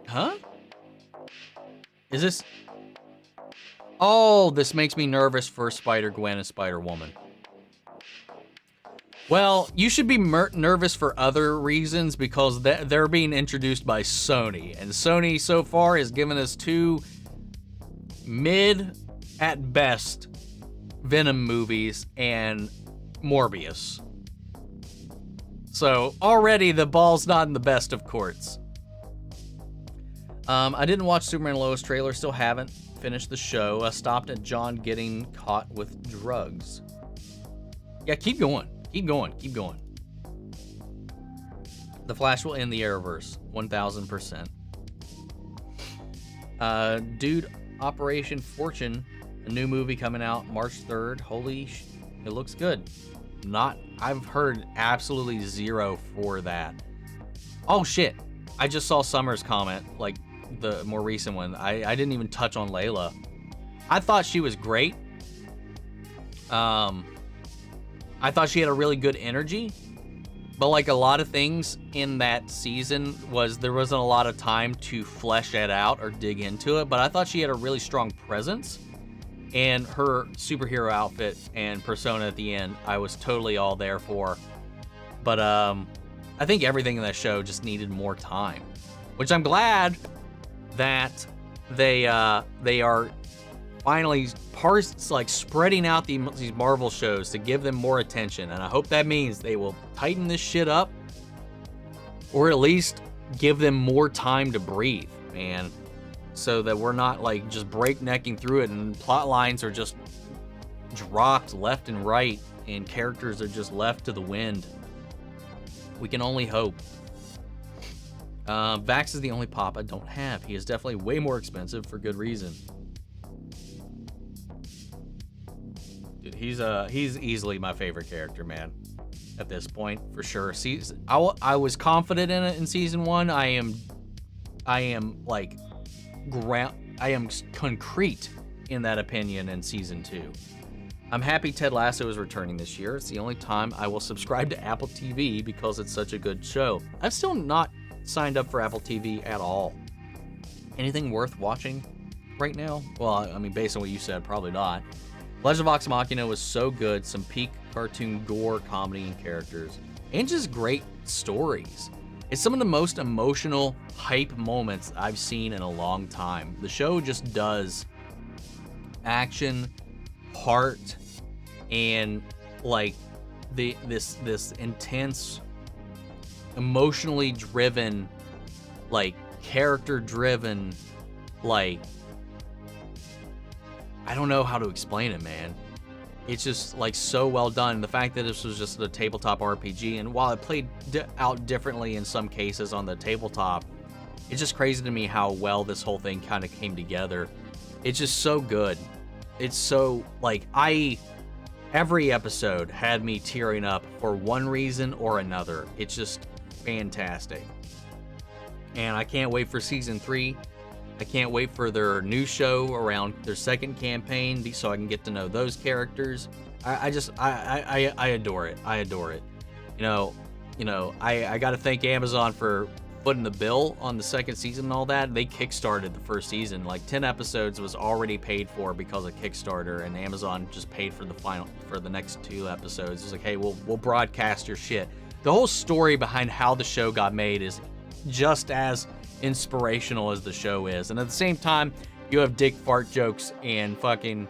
Huh? Is this... Oh, this makes me nervous for Spider-Gwen and Spider-Woman. Well, you should be nervous for other reasons because they're being introduced by Sony. And Sony so far has given us 2 mid, at best, Venom movies and Morbius. So already the ball's not in the best of courts. I didn't watch Superman Lois trailer, still haven't finished the show. I stopped at John getting caught with drugs. Yeah, keep going. Keep going. The Flash will end the Arrowverse, 1000%. Dude, Operation Fortune, a new movie coming out March 3rd. It looks good. I've heard absolutely zero for that. Oh shit, I just saw Summer's comment, like the more recent one. I didn't even touch on Layla. I thought she was great. I thought she had a really good energy, But like a lot of things in that season there wasn't a lot of time to flesh it out or dig into it, but I thought she had a really strong presence, and her superhero outfit and persona at the end, I was totally all there for. But I think everything in that show just needed more time, which I'm glad that they are finally spreading out these Marvel shows to give them more attention, and I hope that means they will tighten this shit up, or at least give them more time to breathe, man, so that we're not like just breaknecking through it and plot lines are just dropped left and right and characters are just left to the wind. We can only hope. Vax is the only pop I don't have. He is definitely way more expensive for good reason. Dude, he's easily my favorite character, man. At this point, for sure. I was confident in it in season 1. I am concrete in that opinion in season 2. I'm happy Ted Lasso is returning this year. It's the only time I will subscribe to Apple TV because it's such a good show. I've still not signed up for Apple TV at all. Anything worth watching right now? Well, I mean, based on what you said, probably not. Legend of Vox Machina was so good. Some peak cartoon gore, comedy, and characters. And just great stories. It's some of the most emotional, hype moments I've seen in a long time. The show just does action, heart, and like this intense, emotionally driven, like character driven, like, I don't know how to explain it, man. It's just like so well done. The fact that this was just a tabletop RPG, and while it played out differently in some cases on the tabletop, it's just crazy to me how well this whole thing kind of came together. It's just so good. It's so, like, every episode had me tearing up for one reason or another. It's just fantastic. And I can't wait for season 3. I can't wait for their new show around their second campaign so I can get to know those characters. I adore it. I adore it. I got to thank Amazon for footing the bill on the second season and all that. They kickstarted the first season. Like 10 episodes was already paid for because of Kickstarter, and Amazon just paid for the next 2 episodes. It was like, hey, we'll broadcast your shit. The whole story behind how the show got made is just as inspirational as the show is, and at the same time you have dick fart jokes and fucking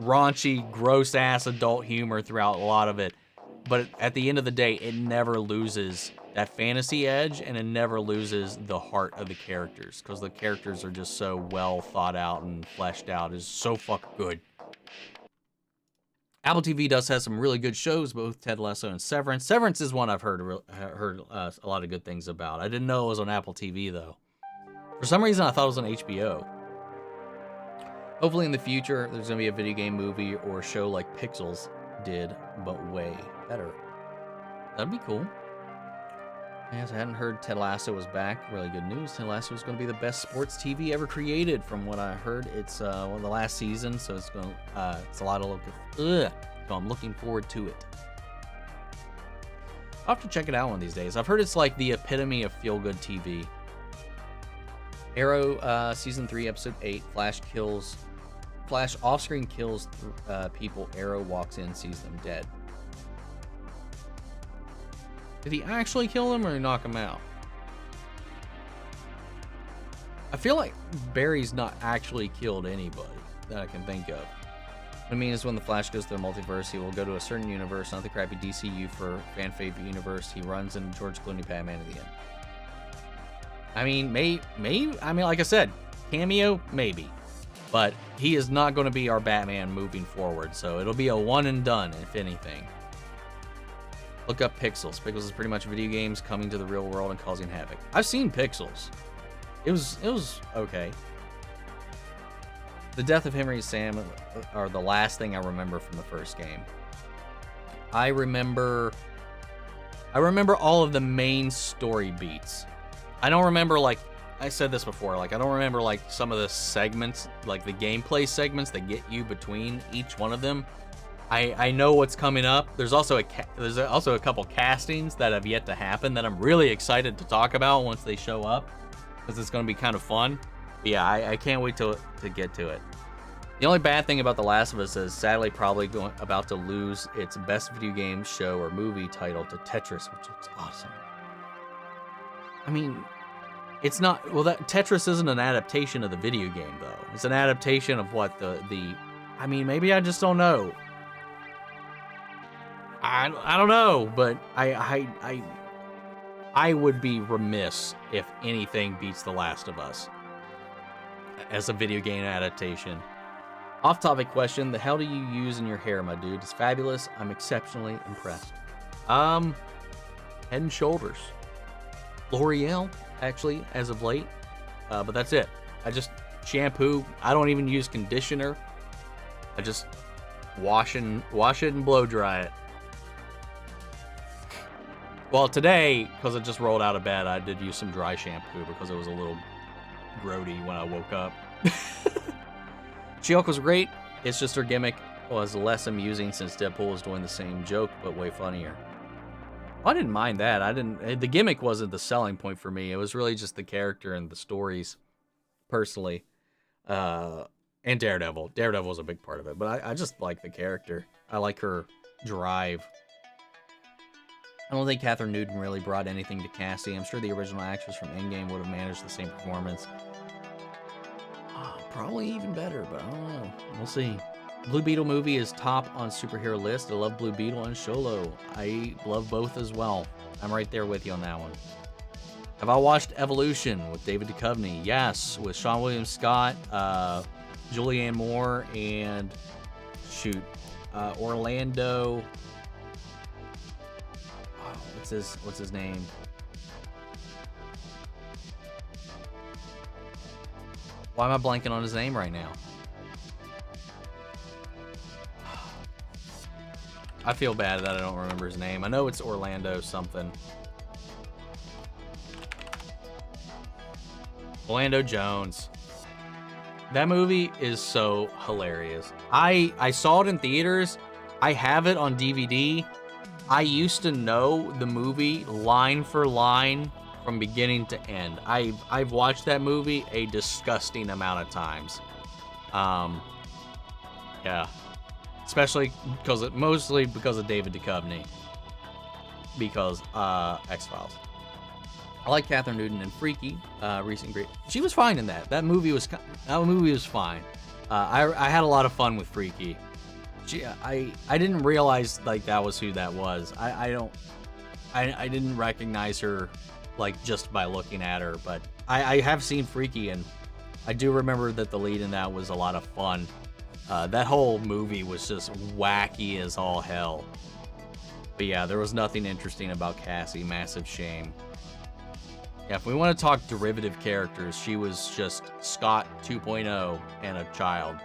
raunchy, gross ass adult humor throughout a lot of it, but at the end of the day it never loses that fantasy edge, and it never loses the heart of the characters, because the characters are just so well thought out and fleshed out. It's so fucking good. Apple TV does have some really good shows, both Ted Lasso and Severance. Severance is one I've heard a lot of good things about. I didn't know it was on Apple TV, though. For some reason, I thought it was on HBO. Hopefully in the future, there's going to be a video game movie or show like Pixels did, but way better. That'd be cool. Yes, I hadn't heard Ted Lasso was back. Really good news. Ted Lasso is going to be the best sports TV ever created, from what I heard. It's the last season, so it's going. It's a lot of so I'm looking forward to it. I'll have to check it out one of these days. I've heard it's like the epitome of feel-good TV. Arrow season 3, episode 8. Flash off-screen kills people. Arrow walks in, sees them dead. Did he actually kill them, or knock them out? I feel like Barry's not actually killed anybody that I can think of. What I mean is, when the Flash goes to the multiverse, he will go to a certain universe, not the crappy DCU for fan favorite universe. He runs into George Clooney Batman at the end. I mean, maybe. I mean, like I said, cameo, maybe. But he is not going to be our Batman moving forward, so it'll be a one and done, if anything. Look up Pixels. Pixels is pretty much video games coming to the real world and causing havoc. I've seen Pixels. It was okay. The death of Henry and Sam are the last thing I remember from the first game. I remember all of the main story beats. I don't remember, like, I said this before, like, I don't remember, like, some of the segments, like the gameplay segments that get you between each one of them. I know what's coming up. There's also a couple castings that have yet to happen that I'm really excited to talk about once they show up, because it's going to be kind of fun. But yeah, I can't wait to get to it. The only bad thing about The Last of Us is sadly probably about to lose its best video game show or movie title to Tetris, which is awesome. I mean, it's not, well, that Tetris isn't an adaptation of the video game though. It's an adaptation of what I mean, maybe I just don't know. I don't know, but I would be remiss if anything beats The Last of Us as a video game adaptation. Off-topic question: the hell do you use in your hair, my dude? It's fabulous. I'm exceptionally impressed. Head and Shoulders, L'Oreal, actually, as of late. But that's it. I just shampoo. I don't even use conditioner. I just wash it and blow dry it. Well, today, because I just rolled out of bed, I did use some dry shampoo because it was a little grody when I woke up. She-Hulk was great. It's just her gimmick was less amusing since Deadpool was doing the same joke, but way funnier. I didn't mind that. The gimmick wasn't the selling point for me. It was really just the character and the stories, personally. And Daredevil. Daredevil was a big part of it, but I just like the character. I like her drive. I don't think Catherine Newton really brought anything to Cassie. I'm sure the original actress from Endgame would have managed the same performance. Probably even better, but I don't know. We'll see. Blue Beetle movie is top on superhero list. I love Blue Beetle and Sholo. I love both as well. I'm right there with you on that one. Have I watched Evolution with David Duchovny? Yes, with Sean William Scott, Julianne Moore, and Orlando. What's his name? Why am I blanking on his name right now? I feel bad that I don't remember his name. I know it's Orlando something. Orlando Jones. That movie is so hilarious. I saw it in theaters. I have it on DVD. I used to know the movie line for line from beginning to end. I've watched that movie a disgusting amount of times. Yeah. Especially mostly because of David Duchovny. Because X-Files. I like Catherine Newton and Freaky, recent great. She was fine in that. That movie was fine. I had a lot of fun with Freaky. I didn't realize like that was who that was. I didn't recognize her like just by looking at her, but I have seen Freaky, and I do remember that the lead in that was a lot of fun. That whole movie was just wacky as all hell. But yeah, there was nothing interesting about Cassie. Massive shame. Yeah, if we want to talk derivative characters, she was just Scott 2.0 and a child.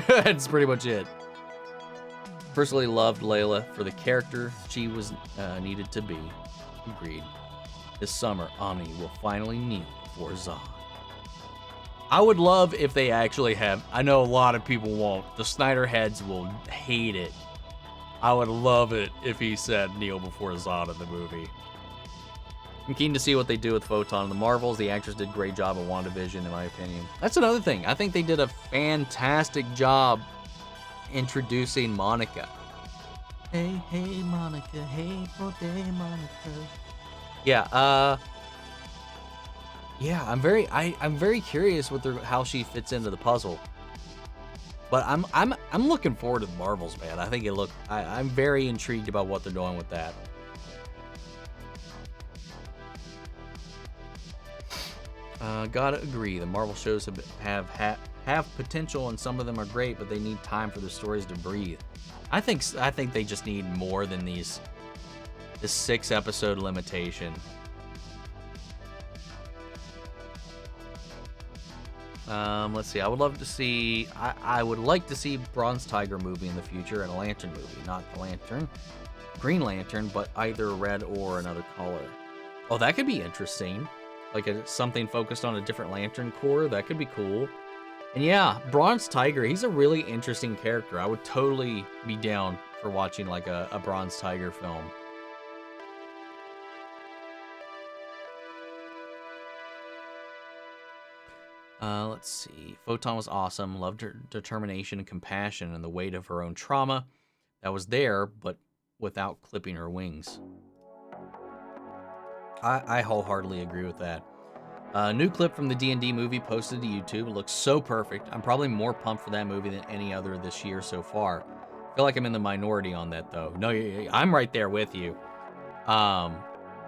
That's pretty much it. Personally loved Layla for the character she was needed to be. Agreed. This summer, Omni will finally kneel before Zod. I would love if they actually have. I know a lot of people won't. The Snyder heads will hate it. I would love it if he said kneel before Zod in the movie. I'm keen to see what they do with Photon in the Marvels. The actress did a great job of WandaVision, in my opinion. That's another thing. I think they did a fantastic job introducing Monica. Hey, hey, Monica. Hey, day, Monica. Yeah, yeah, I'm very curious with how she fits into the puzzle. But I'm looking forward to the Marvels, man. I think I'm very intrigued about what they're doing with that. Gotta agree. The Marvel shows have potential, and some of them are great, but they need time for the stories to breathe. I think they just need more than this 6-episode limitation. Let's see. I would love to see. I would like to see Bronze Tiger movie in the future and a Lantern movie, not the Lantern, Green Lantern, but either red or another color. Oh, that could be interesting. Like something focused on a different Lantern Corps. That could be cool. And yeah, Bronze Tiger, he's a really interesting character. I would totally be down for watching like a Bronze Tiger film. Let's see. Photon was awesome. Loved her determination and compassion and the weight of her own trauma that was there, but without clipping her wings. I wholeheartily agree with that. New clip from the D&D movie posted to YouTube. It looks so perfect. I'm probably more pumped for that movie than any other this year so far. I feel like I'm in the minority on that, though. No, I'm right there with you.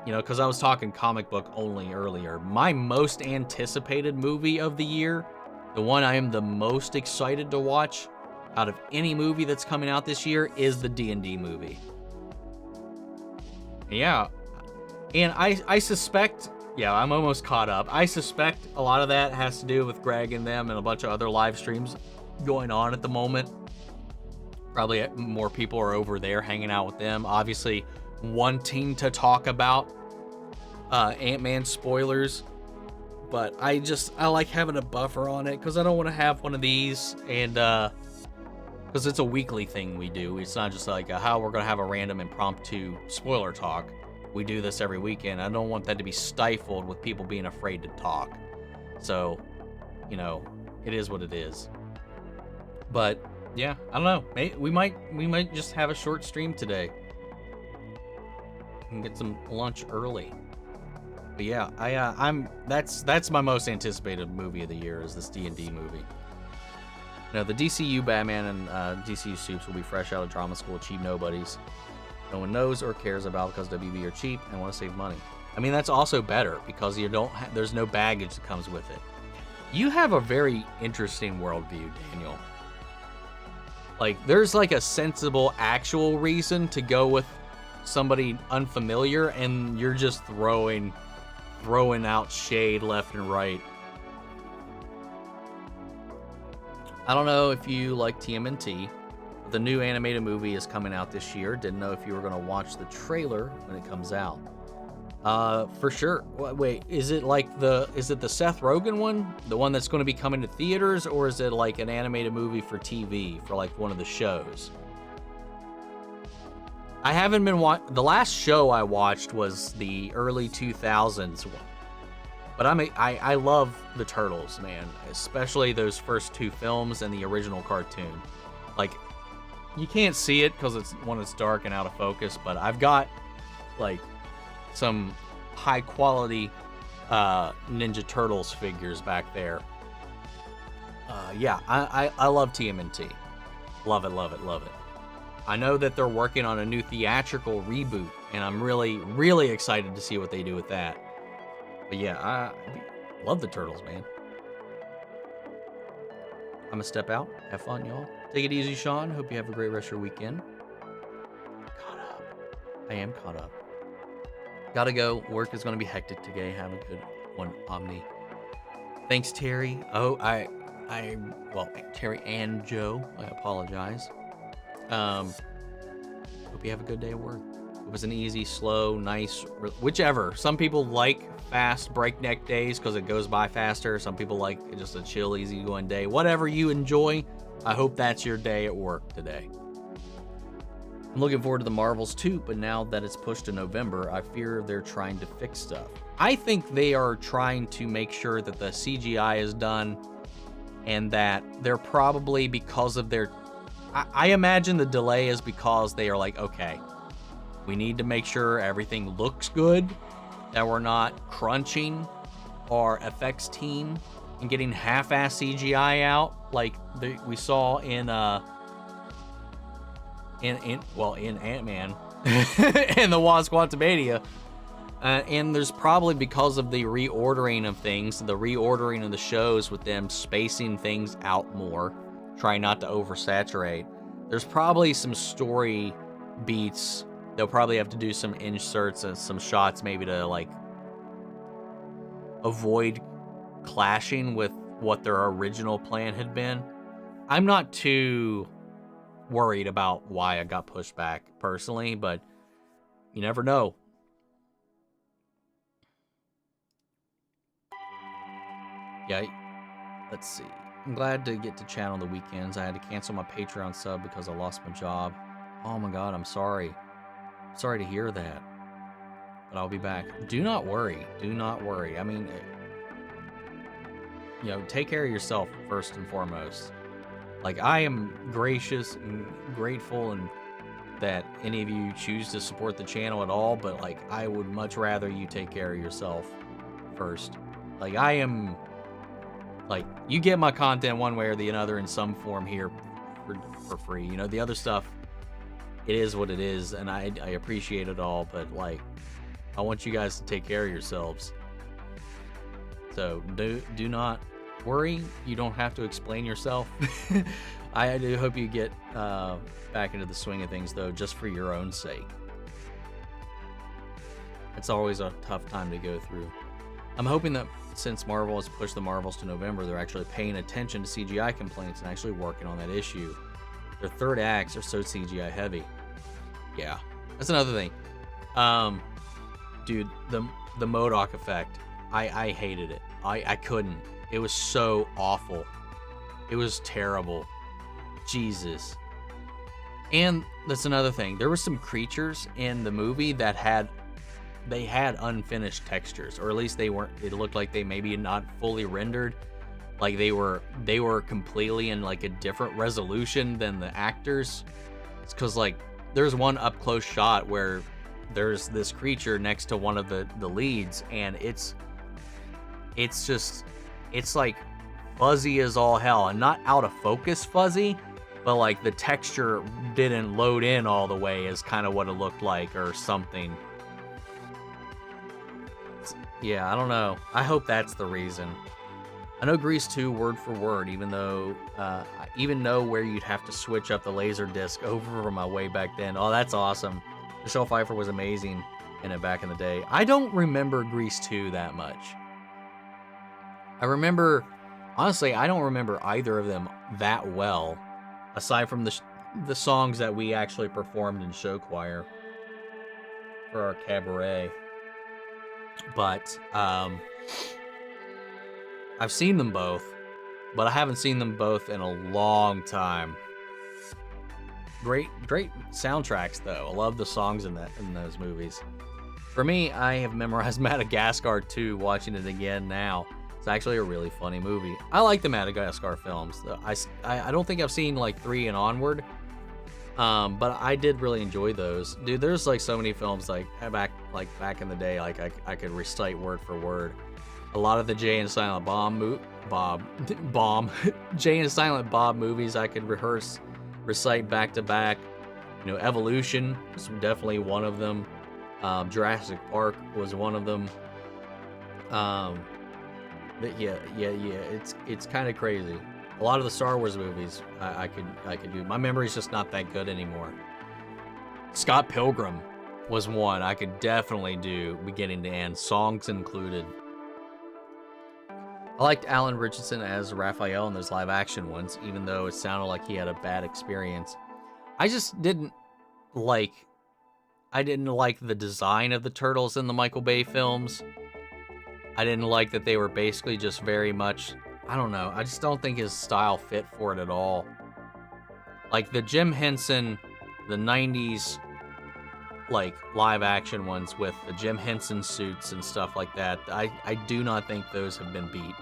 You know, because I was talking comic book only earlier. My most anticipated movie of the year, the one I am the most excited to watch out of any movie that's coming out this year, is the D&D movie. Yeah, and I suspect... Yeah, I'm almost caught up. I suspect a lot of that has to do with Greg and them and a bunch of other live streams going on at the moment. Probably more people are over there hanging out with them, obviously wanting to talk about Ant-Man spoilers. But I like having a buffer on it because I don't want to have one of these, and because it's a weekly thing we do. It's not just like how we're going to have a random impromptu spoiler talk. We do this every weekend. I don't want that to be stifled with people being afraid to talk. So, you know, it is what it is. But yeah, I don't know. We might just have a short stream today and get some lunch early. But yeah, that's my most anticipated movie of the year is this D&D movie. Now the DCU Batman and DCU Supes will be fresh out of drama school, cheap nobodies. No one knows or cares about because WB are cheap and want to save money. I mean, that's also better because you don't there's no baggage that comes with it. You have a very interesting worldview, Daniel. Like, there's like a sensible, actual reason to go with somebody unfamiliar, and you're just throwing out shade left and right. I don't know if you like TMNT. The new animated movie is coming out this year. Didn't know if you were going to watch the trailer when it comes out. For sure. Wait, is it the Seth Rogen one? The one that's going to be coming to theaters? Or is it like an animated movie for TV for like one of the shows? I haven't been the last show I watched was the early 2000s one. But I love the Turtles, man. Especially those first two films and the original cartoon. Like, you can't see it because it's dark and out of focus, but I've got like some high quality Ninja Turtles figures back there. Yeah, I love TMNT. Love it, love it, love it. I know that they're working on a new theatrical reboot, and I'm really, really excited to see what they do with that. But yeah, I love the Turtles, man. I'm gonna step out. Have fun, y'all. Take it easy, Sean. Hope you have a great rest of your weekend. Caught up. I am caught up. Gotta go. Work is gonna be hectic today. Have a good one, Omni. Thanks, Terry. Oh, well, Terry and Joe. I apologize. Hope you have a good day at work. It was an easy, slow, nice, whichever. Some people like fast, breakneck days because it goes by faster. Some people like just a chill, easygoing day. Whatever you enjoy, I hope that's your day at work today. I'm looking forward to the Marvels too, but now that it's pushed to November, I fear they're trying to fix stuff. I think they are trying to make sure that the CGI is done and that they're probably because of their... I imagine the delay is because they are like, okay, we need to make sure everything looks good, that we're not crunching our effects team and getting half-ass CGI out like we saw in Ant-Man and the Wasp Quantumania. And there's probably because of the reordering of things, the reordering of the shows with them spacing things out more, trying not to oversaturate. There's probably some story beats. They'll probably have to do some inserts and some shots maybe to like avoid clashing with what their original plan had been. I'm not too worried about why I got pushed back personally, but you never know. Yeah, let's see. I'm glad to get to chat on the weekends. I had to cancel my Patreon sub because I lost my job. Oh my God, I'm sorry. Sorry to hear that. But I'll be back. Do not worry. Do not worry. I mean, you know, take care of yourself first and foremost. Like, I am gracious and grateful and that any of you choose to support the channel at all, but like, I would much rather you take care of yourself first. Like, I am, like, you get my content one way or the other in some form here for free. You know, the other stuff, it is what it is, and I appreciate it all, but like, I want you guys to take care of yourselves. So do not worry. You don't have to explain yourself. I do hope you get back into the swing of things, though, just for your own sake. It's always a tough time to go through. I'm hoping that since Marvel has pushed the Marvels to November, they're actually paying attention to CGI complaints and actually working on that issue. Their third acts are so CGI heavy. Yeah, that's another thing. Dude, the MODOK effect, I hated it. I couldn't. It was so awful. It was terrible. Jesus. And that's another thing. There were some creatures in the movie that had unfinished textures, or at least they weren't. It looked like they maybe not fully rendered. Like they were completely in like a different resolution than the actors. It's because like there's one up close shot where there's this creature next to one of the leads, and it's like fuzzy as all hell, and not out of focus fuzzy, but like the texture didn't load in all the way is kind of what it looked like or something. Yeah, I don't know. I hope that's the reason. I know Grease 2 word for word, even though I even know where you'd have to switch up the laser disc over from my way back then. Oh, that's awesome. Michelle Pfeiffer was amazing in it back in the day. I don't remember Grease 2 that much. I remember, honestly, I don't remember either of them that well, aside from the songs that we actually performed in show choir for our cabaret. But I've seen them both, but I haven't seen them both in a long time. Great soundtracks though. I love the songs in those movies. For me, I have memorized Madagascar 2 watching it again now. It's actually a really funny movie. I like the Madagascar films. I don't think I've seen like 3 and onward, but I did really enjoy those. Dude, there's like so many films like back in the day, like I could recite word for word. A lot of the Jay and Silent Jay and Silent Bob movies I could recite back to back. You know, Evolution was definitely one of them. Jurassic Park was one of them. Yeah, it's kind of crazy. A lot of the Star Wars movies I could do. My memory's just not that good anymore. Scott Pilgrim was one I could definitely do beginning to end, songs included. I liked Alan Richardson as Raphael in those live action ones, even though it sounded like he had a bad experience. I just didn't like the design of the turtles in the Michael Bay films. I didn't like that they were basically just very much, I don't know, I just don't think his style fit for it at all. Like the Jim Henson, the 90s, like live action ones with the Jim Henson suits and stuff like that, I do not think those have been beat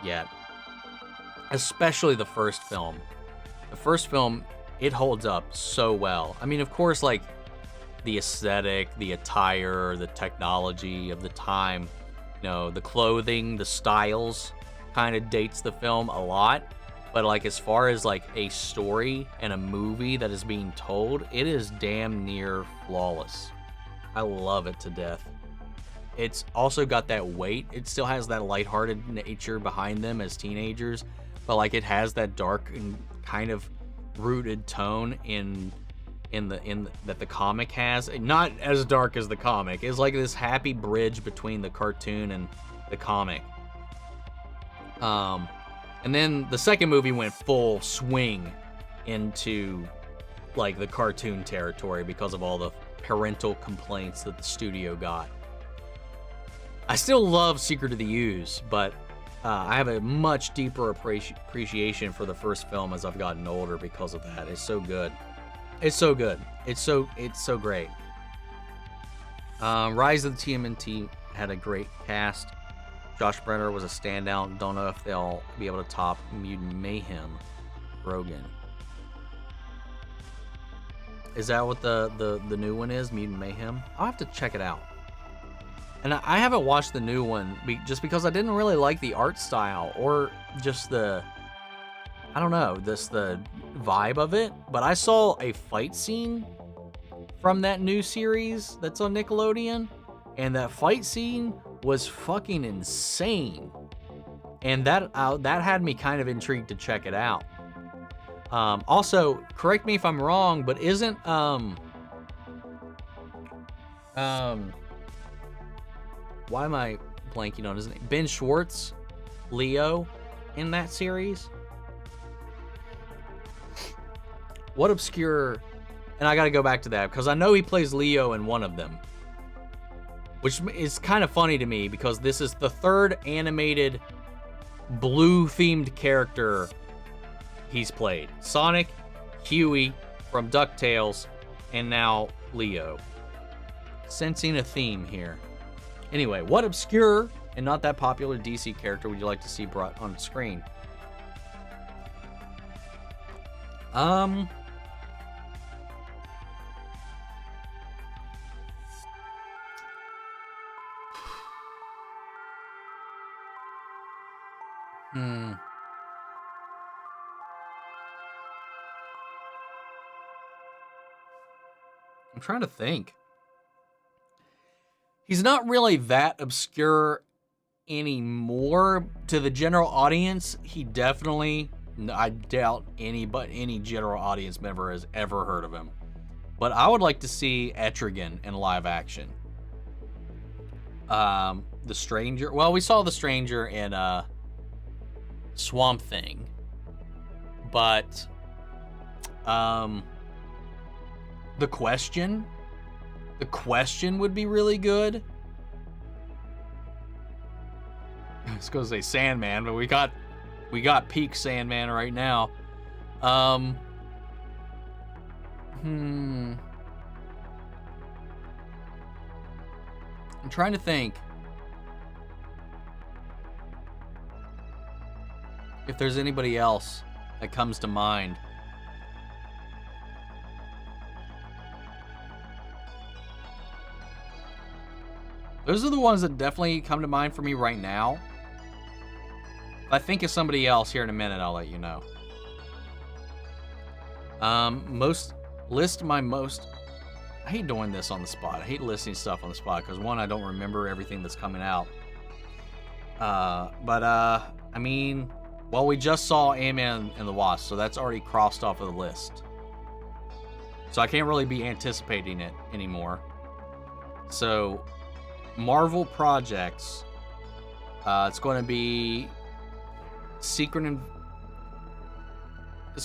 yet. Especially the first film. The first film, it holds up so well. I mean, of course, like the aesthetic, the attire, the technology of the time, you know, the clothing, the styles kind of dates the film a lot. But like as far as like a story and a movie that is being told, it is damn near flawless. I love it to death. It's also got that weight. It still has that lighthearted nature behind them as teenagers, but like it has that dark and kind of rooted tone that the comic has. Not as dark as the comic. It's like this happy bridge between the cartoon and the comic. And then the second movie went full swing into like the cartoon territory because of all the parental complaints that the studio got. I still love Secret of the Ooze, but I have a much deeper appreciation for the first film as I've gotten older because of that. It's so good. It's so good. It's so great. Rise of the TMNT had a great cast. Josh Brenner was a standout. Don't know if they'll be able to top Mutant Mayhem. Rogan. Is that what the new one is? Mutant Mayhem? I'll have to check it out. And I haven't watched the new one just because I didn't really like the art style or just the, I don't know, the vibe of it. But I saw a fight scene from that new series that's on Nickelodeon, and that fight scene was fucking insane. And that had me kind of intrigued to check it out. Also, correct me if I'm wrong, but isn't why am I blanking on his name? Ben Schwartz, Leo, in that series? What obscure... And I gotta go back to that, because I know he plays Leo in one of them. Which is kind of funny to me, because this is the third animated blue-themed character he's played. Sonic, Huey from DuckTales, and now Leo. Sensing a theme here. Anyway, what obscure and not that popular DC character would you like to see brought on screen? I'm trying to think. He's not really that obscure anymore to the general audience. He definitely, I doubt any general audience member has ever heard of him. But I would like to see Etrigan in live action. The Stranger, well, we saw the Stranger in Swamp Thing. But The Question would be really good. I was gonna say Sandman, but we got peak Sandman right now. I'm trying to think if there's anybody else that comes to mind. Those are the ones that definitely come to mind for me right now. If I think of somebody else here in a minute, I'll let you know. I hate doing this on the spot. I hate listing stuff on the spot because, one, I don't remember everything that's coming out. I mean, well, we just saw Ant-Man and the Wasp, so that's already crossed off of the list. So I can't really be anticipating it anymore. So, Marvel projects, it's going to be it's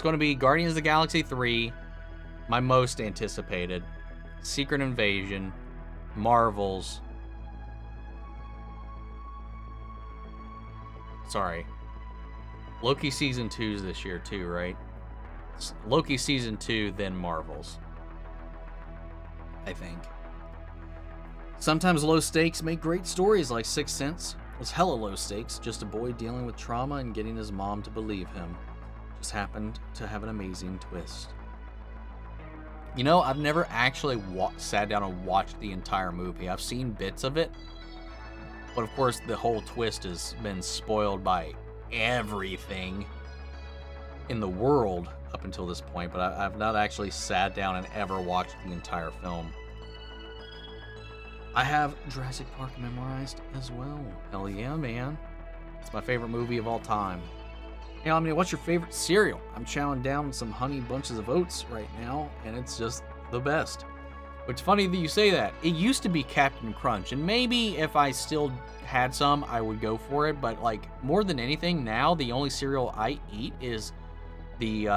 going to be Guardians of the Galaxy 3, my most anticipated. Secret Invasion, Marvels. Sorry. Loki Season 2's this year too, right? Loki Season 2, then Marvels. I think. Sometimes low stakes make great stories, like Sixth Sense. It was hella low stakes, just a boy dealing with trauma and getting his mom to believe him. Just happened to have an amazing twist. You know, I've never actually sat down and watched the entire movie. I've seen bits of it, but of course the whole twist has been spoiled by everything in the world up until this point, but I've not actually sat down and ever watched the entire film. I have Jurassic Park memorized as well. Hell yeah, man. It's my favorite movie of all time. Hey, I mean, what's your favorite cereal? I'm chowing down some Honey Bunches of Oats right now, and it's just the best. It's funny that you say that. It used to be Captain Crunch, and maybe if I still had some, I would go for it, but like, more than anything, now the only cereal I eat is the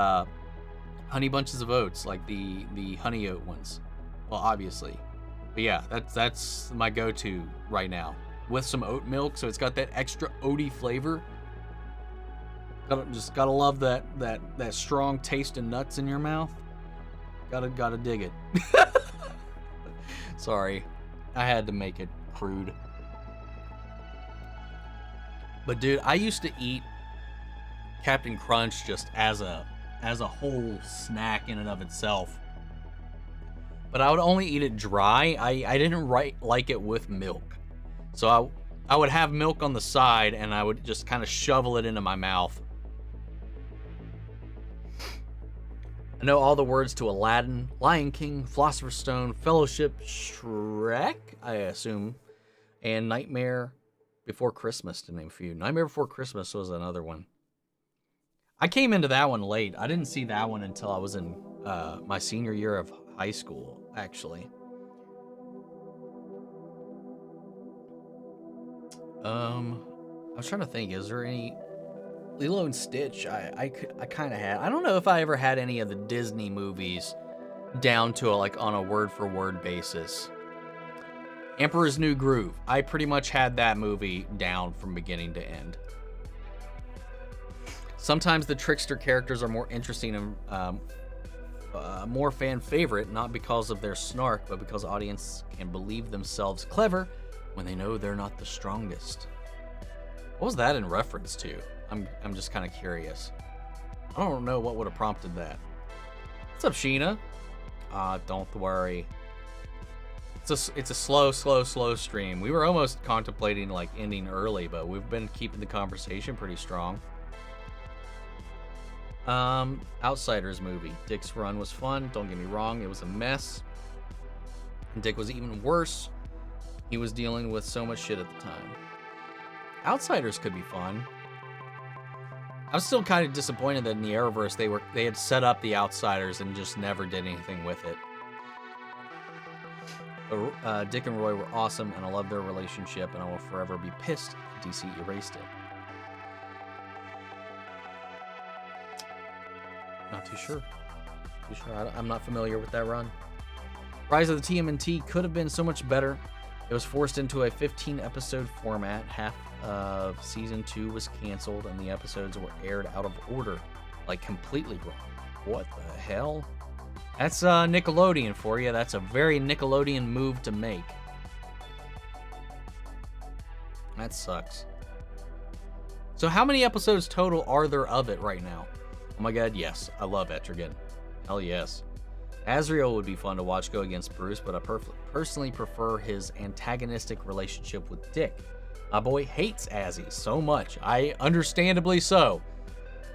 Honey Bunches of Oats, like the Honey Oat ones. Well, obviously. But yeah, that's my go-to right now. with some oat milk, so it's got that extra oaty flavor. Just gotta love that strong taste of nuts in your mouth. Gotta dig it. Sorry, I had to make it crude. But dude, I used to eat Captain Crunch just as a whole snack in and of itself. But I would only eat it dry. I didn't like it with milk. So I would have milk on the side and I would just kind of shovel it into my mouth. I know all the words to Aladdin, Lion King, Philosopher's Stone, Fellowship, Shrek, I assume, and Nightmare Before Christmas, to name a few. Nightmare Before Christmas was another one. I came into that one late. I didn't see that one until I was in my senior year of high school, actually. I was trying to think, is there any... Lilo and Stitch, I kind of had. I don't know if I ever had any of the Disney movies down to on a word-for-word basis. Emperor's New Groove, I pretty much had that movie down from beginning to end. Sometimes the trickster characters are more interesting and more fan favorite, not because of their snark, but because audience can believe themselves clever when they know they're not the strongest. What was that in reference to? I'm just kind of curious. I don't know what would have prompted that. What's up, Sheena? Don't worry. It's a slow stream. We were almost contemplating ending early, but we've been keeping the conversation pretty strong. Outsiders movie. Dick's run was fun. Don't get me wrong, it was a mess. And Dick was even worse. He was dealing with so much shit at the time. Outsiders could be fun. I was still kind of disappointed that in the Arrowverse they had set up the Outsiders and just never did anything with it. But Dick and Roy were awesome, and I love their relationship, and I will forever be pissed if DC erased it. Not too sure. I'm not familiar with that run. Rise of the TMNT could have been so much better. It was forced into a 15-episode format. Half of season 2 was canceled, and the episodes were aired out of order, completely wrong. What the hell? That's Nickelodeon for you. That's a very Nickelodeon move to make. That sucks. So how many episodes total are there of it right now? Oh my god, yes. I love Etrigan. Hell yes. Azrael would be fun to watch go against Bruce, but I personally prefer his antagonistic relationship with Dick. My boy hates Azzy so much. Understandably so.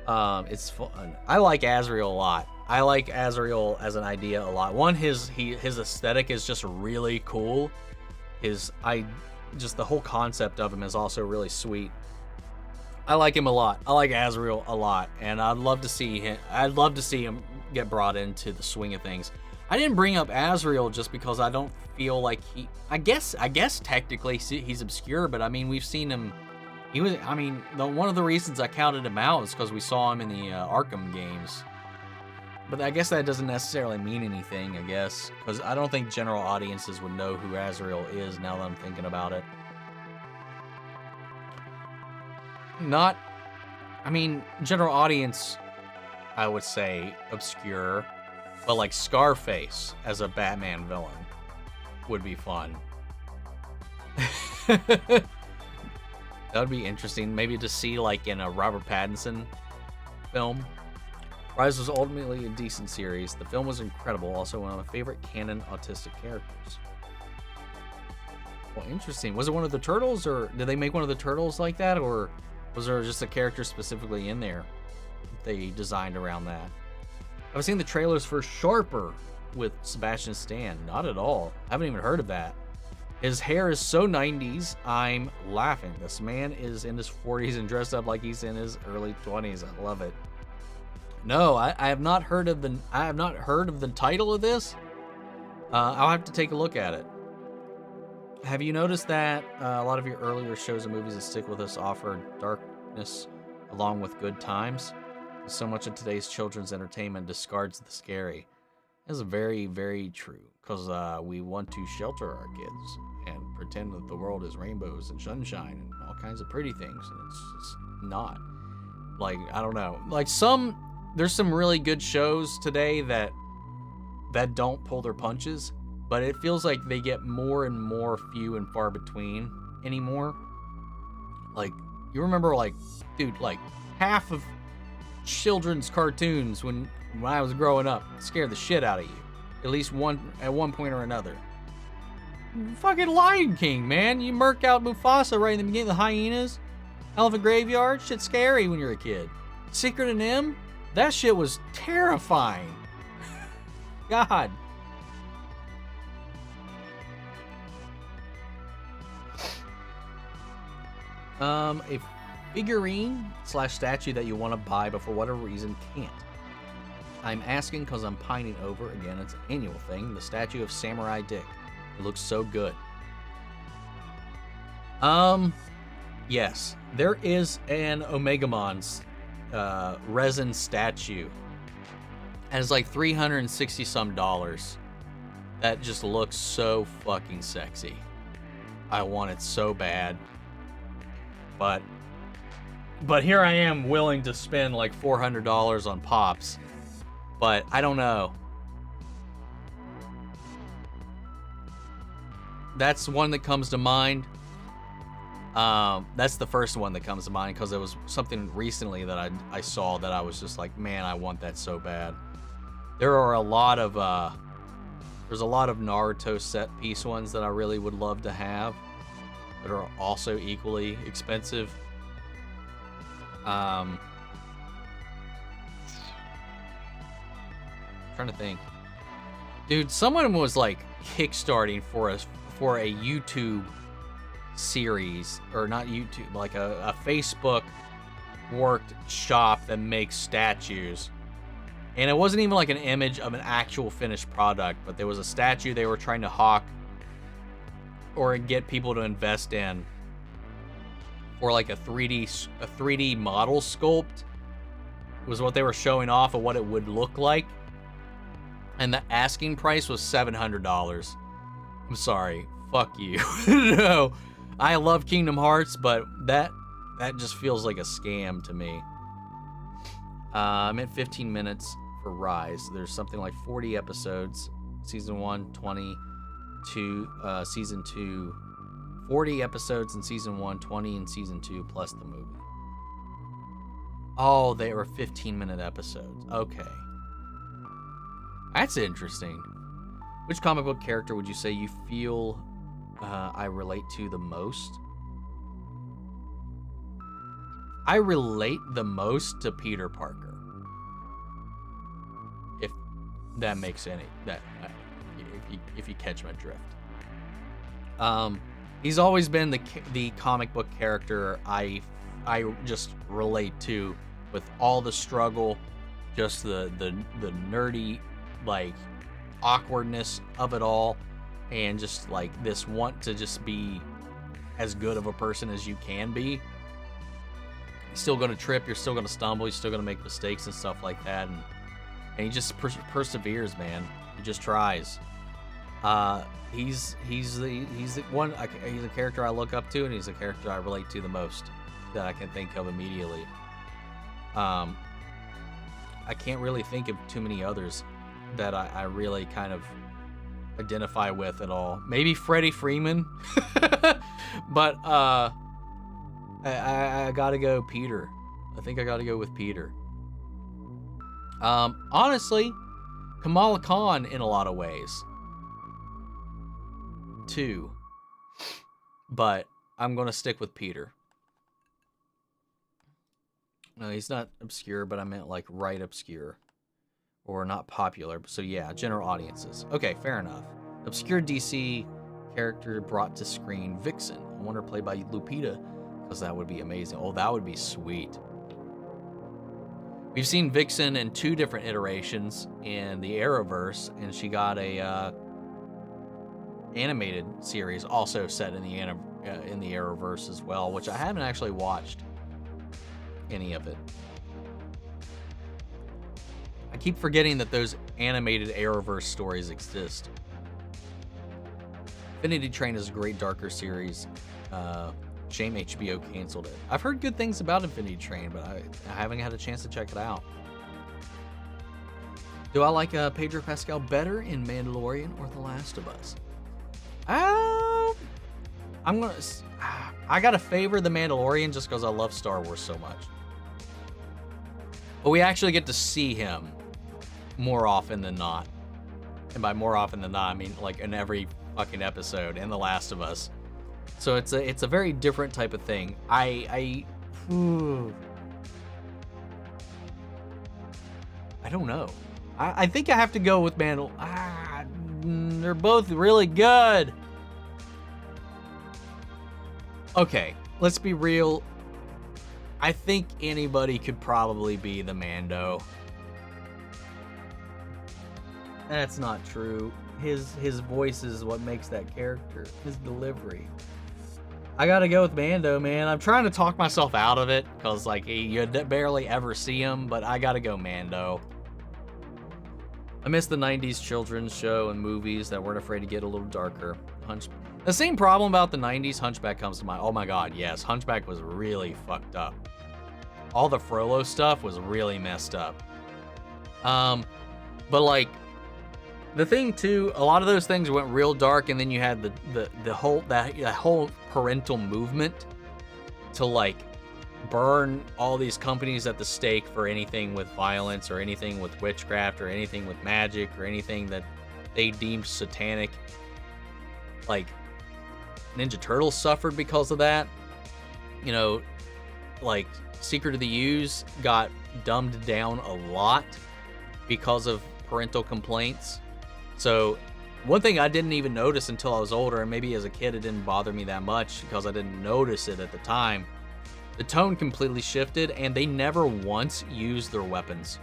It's fun. I like Azrael a lot. I like Azrael as an idea a lot. One, his aesthetic is just really cool. Just the whole concept of him is also really sweet. I like him a lot. I like Azrael a lot, and I'd love to see him get brought into the swing of things. I didn't bring up Azrael just because I don't feel like I guess technically he's obscure, but I mean we've seen him. One of the reasons I counted him out is because we saw him in the Arkham games. But I guess that doesn't necessarily mean anything, I guess, because I don't think general audiences would know who Azrael is now that I'm thinking about it. General audience, I would say obscure, but Scarface as a Batman villain would be fun. That would be interesting, maybe to see in a Robert Pattinson film. Rise was ultimately a decent series. The film was incredible, also one of my favorite canon autistic characters. Well, interesting. Was it one of the Turtles, or did they make one of the Turtles like that, or was there just a character specifically in there they designed around that? I've seen the trailers for Sharper with Sebastian Stan. Not at all. I haven't even heard of that. His hair is so 90s, I'm laughing. This man is in his 40s and dressed up like he's in his early 20s. I love it. No, I have not heard of the title of this. I'll have to take a look at it. Have you noticed that a lot of your earlier shows and movies that stick with us offer darkness along with good times? So much of today's children's entertainment discards the scary. That's very, very true, because we want to shelter our kids and pretend that the world is rainbows and sunshine and all kinds of pretty things, and it's just not. Like, I don't know. Like, there's some really good shows today that don't pull their punches, but it feels like they get more and more few and far between anymore. Like, you remember, like, dude, like, half of children's cartoons when I was growing up scared the shit out of you. At least at one point or another. Fucking Lion King, man. You murk out Mufasa right in the beginning, the hyenas. Elephant Graveyard, shit's scary when you're a kid. Secret of NIMH, that shit was terrifying. God. A figurine / statue that you want to buy but for whatever reason can't. I'm asking because I'm pining over, again, it's an annual thing, the statue of Samurai Dick. It looks so good. Yes, there is an Omegamon's resin statue. And it's like $360 some. That just looks so fucking sexy. I want it so bad. But here I am willing to spend like $400 on Pops. But I don't know. That's one that comes to mind. That's the first one that comes to mind because it was something recently that I saw that I was just like, man, I want that so bad. There are a lot of there's a lot of Naruto set piece ones that I really would love to have that are also equally expensive. Trying to think. Dude, someone was like kickstarting for a YouTube series, or not YouTube, like a Facebook worked shop that makes statues. And it wasn't even like an image of an actual finished product, but there was a statue they were trying to hawk or get people to invest in for like a 3D model sculpt was what they were showing off of what it would look like. And the asking price was $700. I'm sorry. Fuck you. No. I love Kingdom Hearts, but that just feels like a scam to me. I'm at 15 minutes for Rise. There's something like 40 episodes. Season 1, 22, Season 2, 40 episodes in Season 1, 20 in Season 2, plus the movie. Oh, they were 15-minute episodes. Okay. That's interesting. Which comic book character would you say you feel I relate to the most? I relate the most to Peter Parker. If that makes any if you catch my drift. He's always been the comic book character I just relate to, with all the struggle, just the nerdy like awkwardness of it all, and just like this want to just be as good of a person as you can be. You're still gonna trip, you're still gonna stumble, you're still gonna make mistakes and stuff like that, and he just perseveres, man. He just tries. He's the one. He's a character I look up to, and he's a character I relate to the most that I can think of immediately. I can't really think of too many others that I really kind of identify with at all. Maybe Freddie Freeman, but I gotta go Peter. I think I gotta go with Peter. Honestly, Kamala Khan in a lot of ways too, but I'm gonna stick with Peter. No, he's not obscure, but I meant like right obscure. Or not popular. So yeah, general audiences. Okay, fair enough. Obscure DC character brought to screen, Vixen. I wonder played by Lupita, because that would be amazing. Oh, that would be sweet. We've seen Vixen in 2 different iterations in the Arrowverse, and she got a animated series also set in the Arrowverse as well, which I haven't actually watched any of it. I keep forgetting that those animated Arrowverse stories exist. Infinity Train is a great darker series. Shame HBO canceled it. I've heard good things about Infinity Train, but I haven't had a chance to check it out. Do I like Pedro Pascal better in Mandalorian or The Last of Us? I gotta favor The Mandalorian just because I love Star Wars so much. But we actually get to see him more often than not. And by more often than not, I mean like in every fucking episode in The Last of Us. So it's a very different type of thing. I don't know. I think I have to go with they're both really good. Okay, let's be real. I think anybody could probably be the Mando. That's not true. His voice is what makes that character. His delivery. I gotta go with Mando, man. I'm trying to talk myself out of it because like you barely ever see him, but I gotta go Mando. I miss the 90s children's show and movies that weren't afraid to get a little darker. The same problem about the 90s, Hunchback comes to mind. Oh my god, yes. Hunchback was really fucked up. All the Frollo stuff was really messed up. But like, the thing too, a lot of those things went real dark, and then you had the whole parental movement to like burn all these companies at the stake for anything with violence or anything with witchcraft or anything with magic or anything that they deemed satanic. Like Ninja Turtles suffered because of that. You know, like Secret of the Ooze got dumbed down a lot because of parental complaints. So one thing I didn't even notice until I was older, and maybe as a kid it didn't bother me that much because I didn't notice it at the time, the tone completely shifted and they never once used their weapons.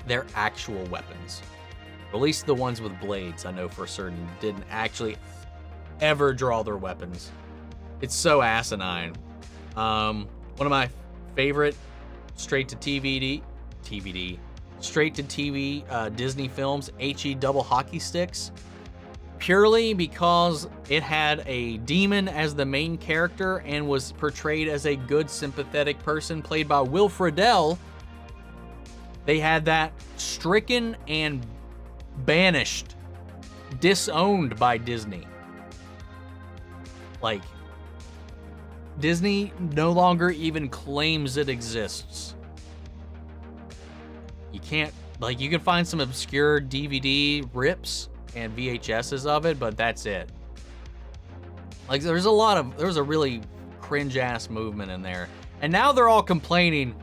Their actual weapons. At least the ones with blades, I know for certain, didn't actually ever draw their weapons. It's so asinine. One of my favorite straight-to-TV Disney films, HE Double Hockey Sticks, purely because it had a demon as the main character and was portrayed as a good, sympathetic person played by Will Friedle. They had that stricken and banished, disowned by Disney. Like, Disney no longer even claims it exists. You can't, like, you can find some obscure DVD rips and VHSs of it, but that's it. Like, there was a really cringe-ass movement in there. And now they're all complaining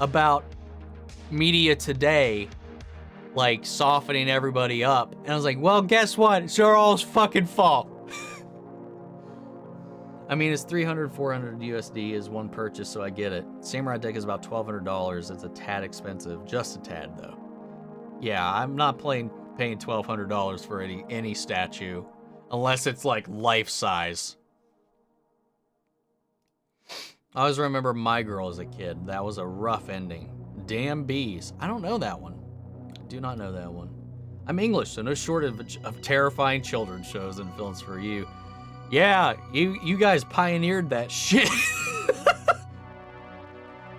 about media today, like, softening everybody up. And I was like, well, guess what? It's your all's fucking fault. I mean, it's 300, 400 USD is one purchase, so I get it. Samurai deck is about $1,200. It's a tad expensive. Just a tad, though. Yeah, I'm not paying $1,200 for any statue. Unless it's, like, life-size. I always remember My Girl as a kid. That was a rough ending. Damn Bees. I don't know that one. I do not know that one. I'm English, so no shortage of terrifying children's shows and films for you. Yeah, you guys pioneered that shit.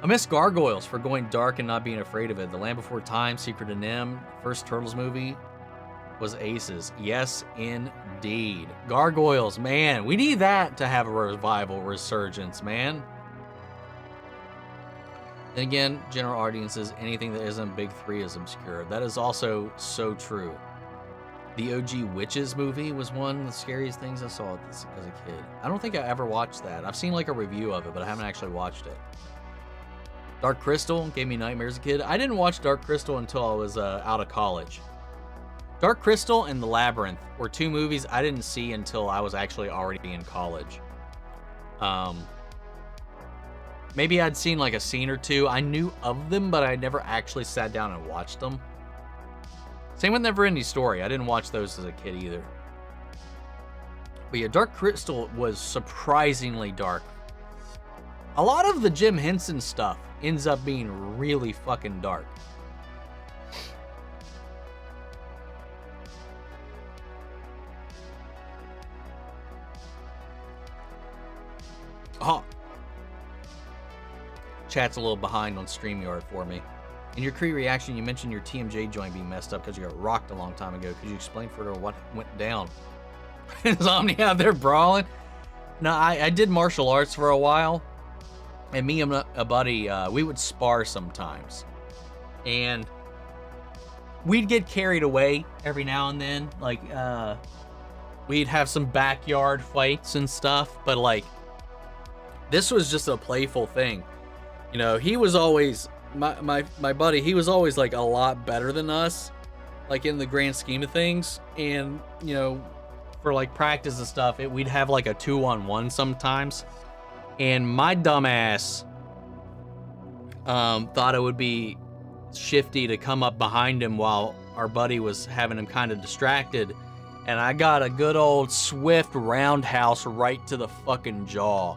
I miss Gargoyles for going dark and not being afraid of it. The Land Before Time, Secret of NIMH, first Turtles movie was aces. Yes, indeed. Gargoyles, man, we need that to have a revival, resurgence, man. And again, general audiences, anything that isn't Big Three is obscure. That is also so true. The OG Witches movie was one of the scariest things I saw as a kid. I don't think I ever watched that. I've seen like a review of it, but I haven't actually watched it. Dark Crystal gave me nightmares as a kid. I didn't watch Dark Crystal until I was out of college. Dark Crystal and The Labyrinth were two movies I didn't see until I was actually already in college. Maybe I'd seen like a scene or two. I knew of them, but I never actually sat down and watched them. Same with Neverending Story. I didn't watch those as a kid either. But yeah, Dark Crystal was surprisingly dark. A lot of the Jim Henson stuff ends up being really fucking dark. chat's a little behind on StreamYard for me. In your Cree reaction, you mentioned your TMJ joint being messed up because you got rocked a long time ago. Could you explain further what went down? Is Omni out there brawling? No, I did martial arts for a while. And me and a buddy, we would spar sometimes. And we'd get carried away every now and then. Like, we'd have some backyard fights and stuff. But, like, this was just a playful thing. You know, he was always... My buddy, he was always like a lot better than us, like in the grand scheme of things. And you know, for like practice and stuff, we'd have like a 2-on-1 sometimes. And my dumbass thought it would be shifty to come up behind him while our buddy was having him kind of distracted. And I got a good old swift roundhouse right to the fucking jaw.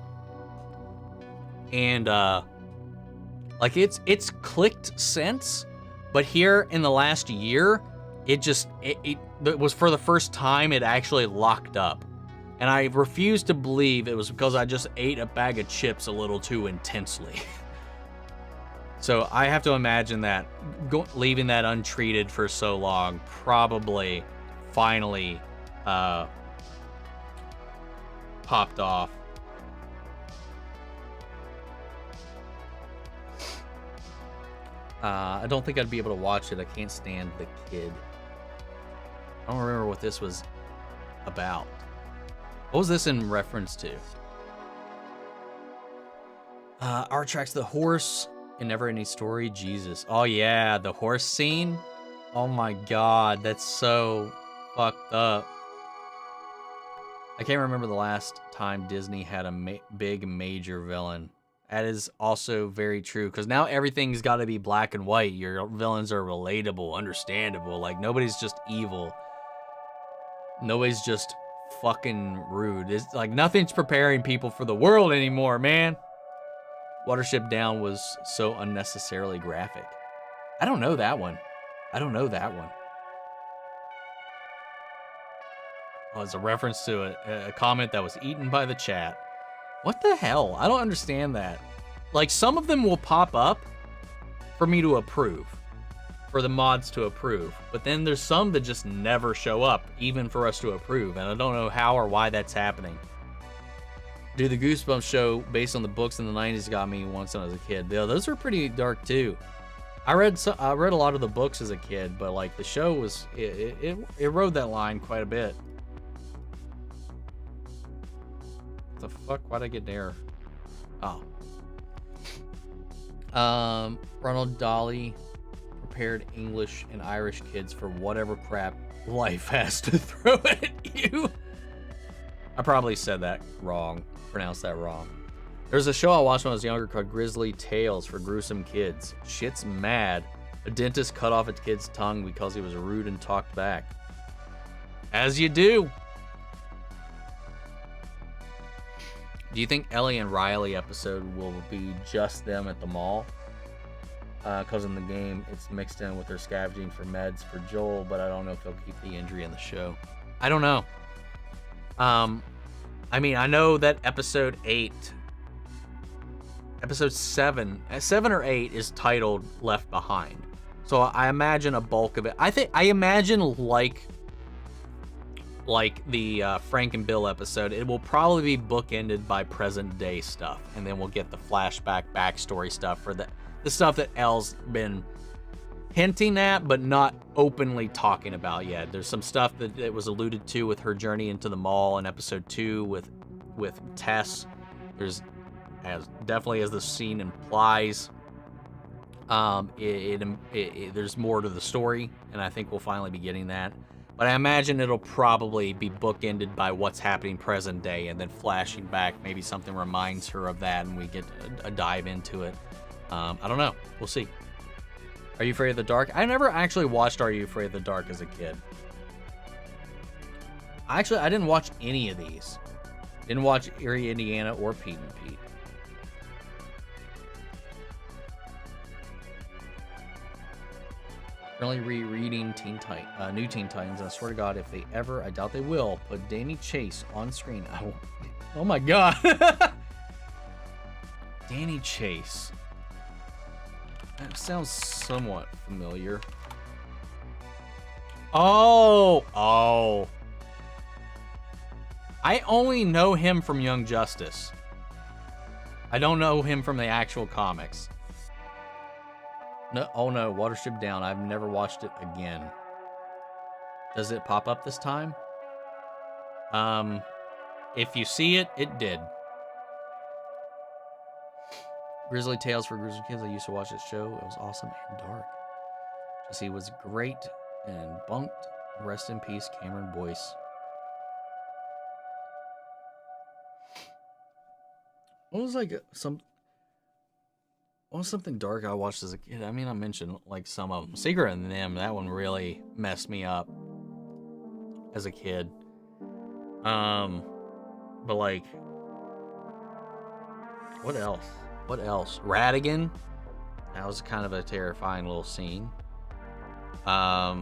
And like it's clicked since, but here in the last year, it was for the first time it actually locked up. And I refuse to believe it was because I just ate a bag of chips a little too intensely. So I have to imagine that leaving that untreated for so long probably finally popped off. I don't think I'd be able to watch it. I can't stand the kid. I don't remember what this was about. What was this in reference to? R-Tracks, the horse in Never Ending Story. Jesus. Oh yeah, the horse scene. Oh my god, that's so fucked up. I can't remember the last time Disney had a big major villain. That is also very true, because now everything's got to be black and white. Your villains are relatable, understandable. Like, nobody's just evil. Nobody's just fucking rude. It's like nothing's preparing people for the world anymore, man. Watership Down was so unnecessarily graphic. I don't know that one. I don't know that one. Oh, it's a reference to a comment that was eaten by the chat. What the hell? I don't understand that. Like, some of them will pop up for me to approve, for the mods to approve, but then there's some that just never show up, even for us to approve, and I don't know how or why that's happening. Dude, the Goosebumps show, based on the books in the 90s, got me once when I was a kid. Those were pretty dark, too. I read a lot of the books as a kid, but, like, the show was... It rode that line quite a bit. The fuck? Why'd I get there? Oh. Ronald Dolly prepared English and Irish kids for whatever crap life has to throw at you. I probably said that wrong. Pronounced that wrong. There's a show I watched when I was younger called Grizzly Tales for Gruesome Kids. Shit's mad. A dentist cut off a kid's tongue because he was rude and talked back. As you do. Do you think Ellie and Riley episode will be just them at the mall? Because in the game, it's mixed in with their scavenging for meds for Joel, but I don't know if they'll keep the injury in the show. I don't know. I mean, I know that episode 7 or 8 is titled Left Behind. So I imagine a bulk of it. I imagine like the Frank and Bill episode, it will probably be bookended by present day stuff, and then we'll get the flashback backstory stuff for the stuff that Elle's been hinting at but not openly talking about yet. There's some stuff that was alluded to with her journey into the mall in episode 2 with Tess. There's definitely, as the scene implies, there's more to the story, and I think we'll finally be getting that. But I imagine it'll probably be bookended by what's happening present day, and then flashing back. Maybe something reminds her of that, and we get a dive into it. I don't know. We'll see. Are You Afraid of the Dark? I never actually watched Are You Afraid of the Dark as a kid. I didn't watch any of these. Didn't watch Erie, Indiana, or Pete and Pete. Currently rereading New Teen Titans, and I swear to God, if they ever, I doubt they will, put Danny Chase on screen, I will... Oh my God! Danny Chase. That sounds somewhat familiar. Oh. I only know him from Young Justice. I don't know him from the actual comics. No, oh no, Watership Down. I've never watched it again. Does it pop up this time? If you see it, it did. Grizzly Tales for Grizzly Kids. I used to watch this show. It was awesome and dark. Jesse was great and bunked. Rest in peace, Cameron Boyce. What was like something dark I watched as a kid? I mean, I mentioned like some of them. Secret and Them, that one really messed me up as a kid. But like, what else? Radigan. That was kind of a terrifying little scene. I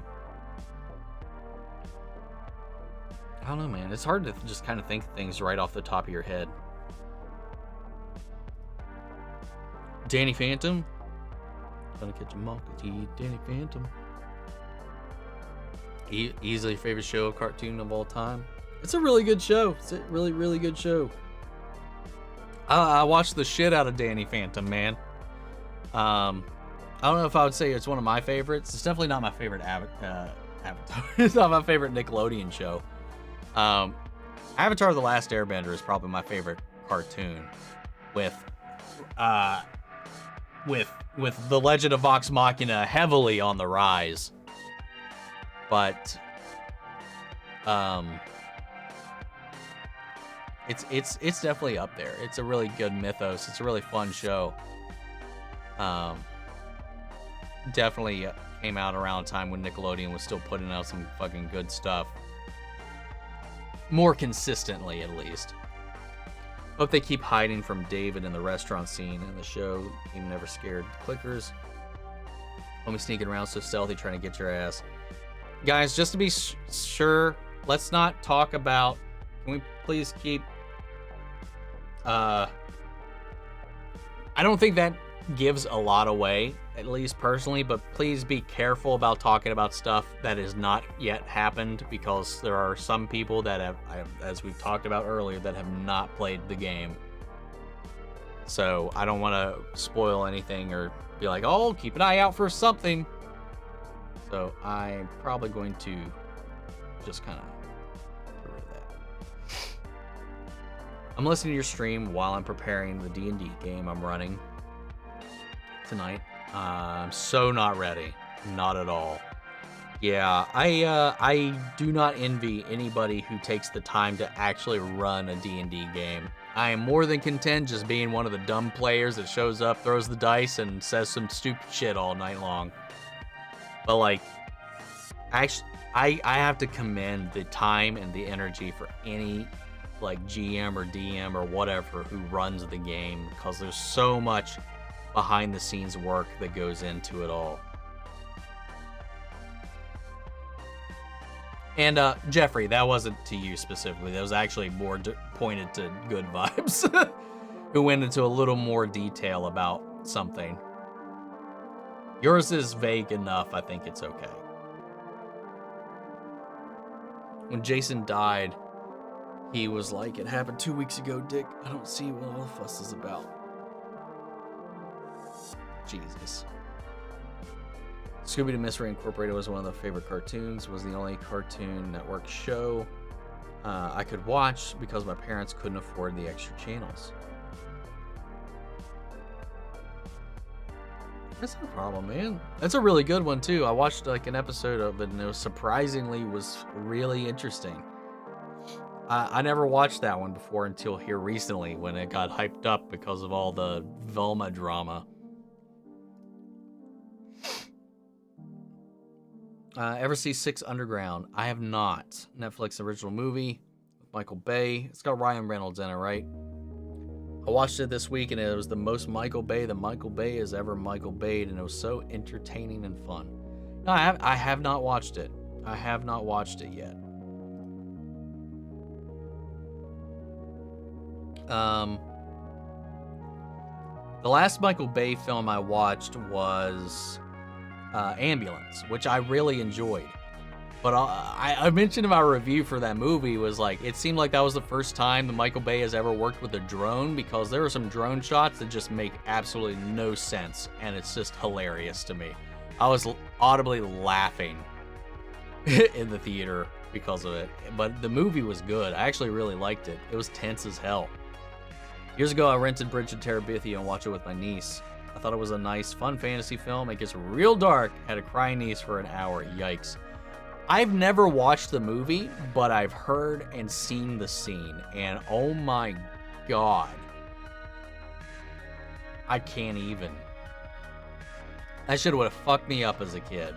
don't know, man. It's hard to just kind of think things right off the top of your head. Danny Phantom. Gonna catch a monkey, Danny Phantom. Easily favorite show, cartoon of all time. It's a really good show. It's a really, really good show. I watched the shit out of Danny Phantom, man. I don't know if I would say it's one of my favorites. It's definitely not my favorite Avatar. It's not my favorite Nickelodeon show. Avatar: The Last Airbender is probably my favorite cartoon, with The Legend of Vox Machina heavily on the rise. But it's definitely up there. It's a really good mythos. It's a really fun show. Definitely came out around a time when Nickelodeon was still putting out some fucking good stuff. More consistently, at least. Hope they keep hiding from David in the restaurant scene in the show. Even never scared clickers. Homie sneaking around so stealthy trying to get your ass. Guys, just to be sure, let's not talk about... Can we please keep... I don't think that gives a lot away, at least personally, but please be careful about talking about stuff that has not yet happened, because there are some people that have, as we've talked about earlier, that have not played the game. So I don't want to spoil anything or be like, oh, keep an eye out for something. So I'm probably going to just kind of get rid of that. I'm listening to your stream while I'm preparing the D&D game I'm running tonight. I'm so not ready. Not at all. Yeah, I do not envy anybody who takes the time to actually run a D&D game. I am more than content just being one of the dumb players that shows up, throws the dice, and says some stupid shit all night long. But like, actually, I have to commend the time and the energy for any like GM or DM or whatever who runs the game, because there's so much behind the scenes work that goes into it all. And Jeffrey, that wasn't to you specifically. That was actually more pointed to Good Vibes, who went into a little more detail about something. Yours is vague enough. I think it's okay. When Jason died, he was like, "It happened 2 weeks ago, Dick. I don't see what all the fuss is about." Jesus. Scooby-Doo Mystery Incorporated was one of the favorite cartoons. Was the only Cartoon Network show I could watch because my parents couldn't afford the extra channels. That's no problem, man. That's a really good one too. I watched like an episode of it, and it surprisingly was really interesting. I never watched that one before until here recently, when it got hyped up because of all the Velma drama. Ever see Six Underground? I have not. Netflix original movie with Michael Bay. It's got Ryan Reynolds in it, right? I watched it this week, and it was the most Michael Bay that Michael Bay has ever Michael Bayed, and it was so entertaining and fun. No, I have not watched it. I have not watched it yet. The last Michael Bay film I watched was Ambulance, which I really enjoyed. But I mentioned in my review for that movie was like, it seemed like that was the first time that Michael Bay has ever worked with a drone, because there were some drone shots that just make absolutely no sense, and it's just hilarious to me. I was audibly laughing in the theater because of it, but the movie was good. I actually really liked it. It was tense as hell. Years ago, I rented Bridge of Terabithia and watched it with my niece. I thought it was a nice, fun fantasy film. It gets real dark. Had a crying niece for an hour. Yikes. I've never watched the movie, but I've heard and seen the scene, and oh my god. I can't even. That shit would have fucked me up as a kid.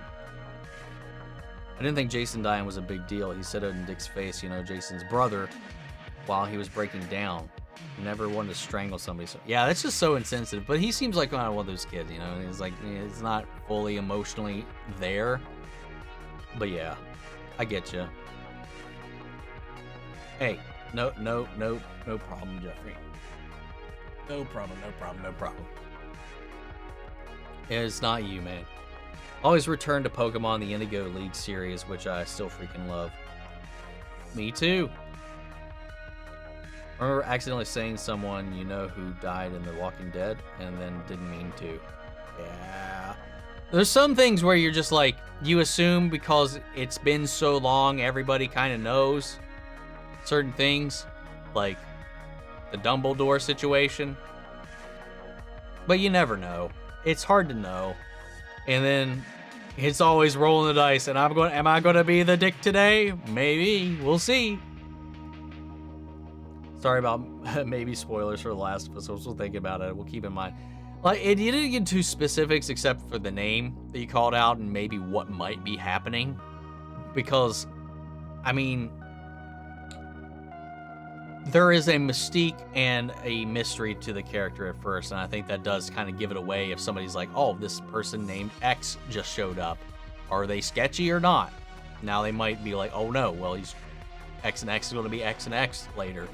I didn't think Jason dying was a big deal. He said it in Dick's face, you know, Jason's brother, while he was breaking down. He never wanted to strangle somebody. So, yeah, that's just so insensitive. But he seems like one of those kids, you know. He's like, he's not fully emotionally there. But yeah, I get you. Hey, no problem, Jeffrey. No problem. It's not you, man. Always return to Pokemon the Indigo League series, which I still freaking love. Me too. I remember accidentally saying someone you know who died in The Walking Dead and then didn't mean to. Yeah. There's some things where you're just like, you assume because it's been so long, everybody kind of knows certain things, like the Dumbledore situation. But you never know. It's hard to know. And then it's always rolling the dice, and am I going to be the dick today? Maybe. We'll see. Sorry about maybe spoilers for The Last of Us. We'll still think about it. We'll keep in mind. Like, you didn't get too specifics except for the name that you called out and maybe what might be happening. Because, I mean, there is a mystique and a mystery to the character at first, and I think that does kind of give it away if somebody's like, oh, this person named X just showed up. Are they sketchy or not? Now they might be like, oh no, well, he's X and X is going to be X and X later.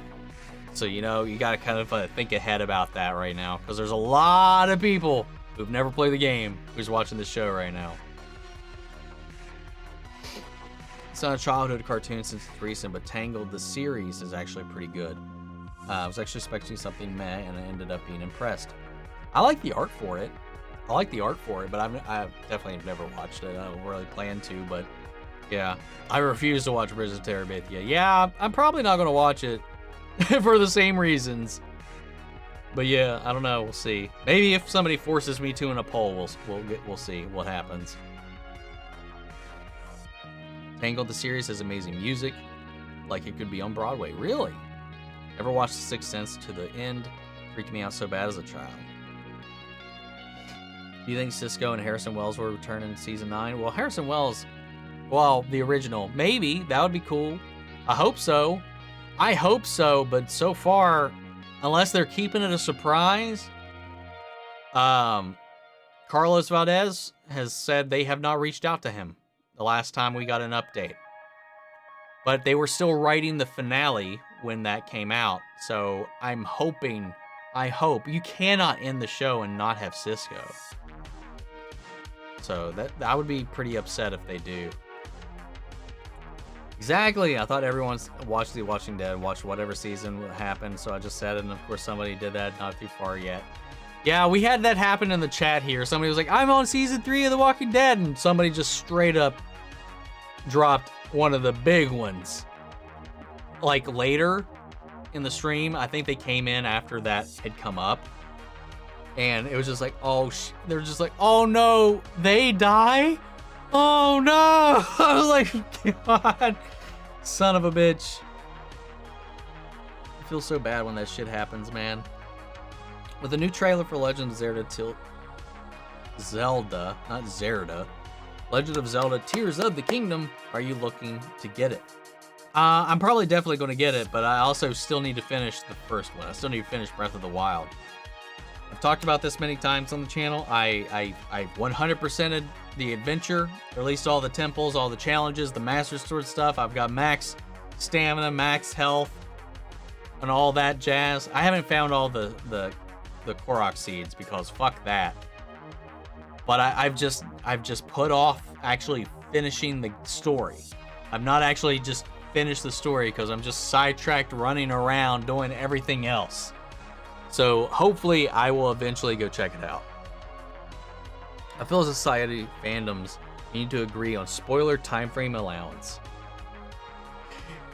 So, you know, you got to kind of think ahead about that right now, because there's a lot of people who've never played the game who's watching this show right now. It's not a childhood cartoon since it's recent, but Tangled, the series, is actually pretty good. I was actually expecting something meh, and I ended up being impressed. I like the art for it. But I definitely have never watched it. I don't really plan to, but yeah. I refuse to watch Bridge of Terabithia. Yeah, I'm probably not going to watch it. For the same reasons. But yeah, I don't know. We'll see. Maybe if somebody forces me to in a poll, we'll see what happens. Tangled, the series, has amazing music. Like it could be on Broadway. Really? Ever watched The Sixth Sense to the end? Freaked me out so bad as a child. Do you think Cisco and Harrison Wells will return in season 9? Well, Harrison Wells, well, the original, maybe. That would be cool. I hope so. But so far, unless they're keeping it a surprise, Carlos Valdez has said they have not reached out to him the last time we got an update. But they were still writing the finale when that came out, so I hope. You cannot end the show and not have Cisco. So that would be pretty upset if they do. Exactly. I thought everyone's watched The Walking Dead, watched whatever season happened, so I just said it, and of course somebody did that not too far yet. Yeah, we had that happen in the chat here. Somebody was like, I'm on season 3 of The Walking Dead, and somebody just straight up dropped one of the big ones. Like later in the stream, I think they came in after that had come up, and it was just like, they're just like, oh no, they die? Oh no! I was like, God, son of a bitch. I feel so bad when that shit happens, man. With the new trailer for Legend of Zelda, not Zelda, Legend of Zelda Tears of the Kingdom, are you looking to get it? I'm probably definitely going to get it, but I also still need to finish the first one. I still need to finish Breath of the Wild. I've talked about this many times on the channel. I 100%ed the adventure, released all the temples, all the challenges, the Master Sword stuff. I've got max stamina, max health, and all that jazz. I haven't found all the the Korok seeds because fuck that. But I've just put off actually finishing the story. I've not actually just finished the story because I'm just sidetracked running around doing everything else. So hopefully I will eventually go check it out. I feel society fandoms need to agree on spoiler time frame allowance.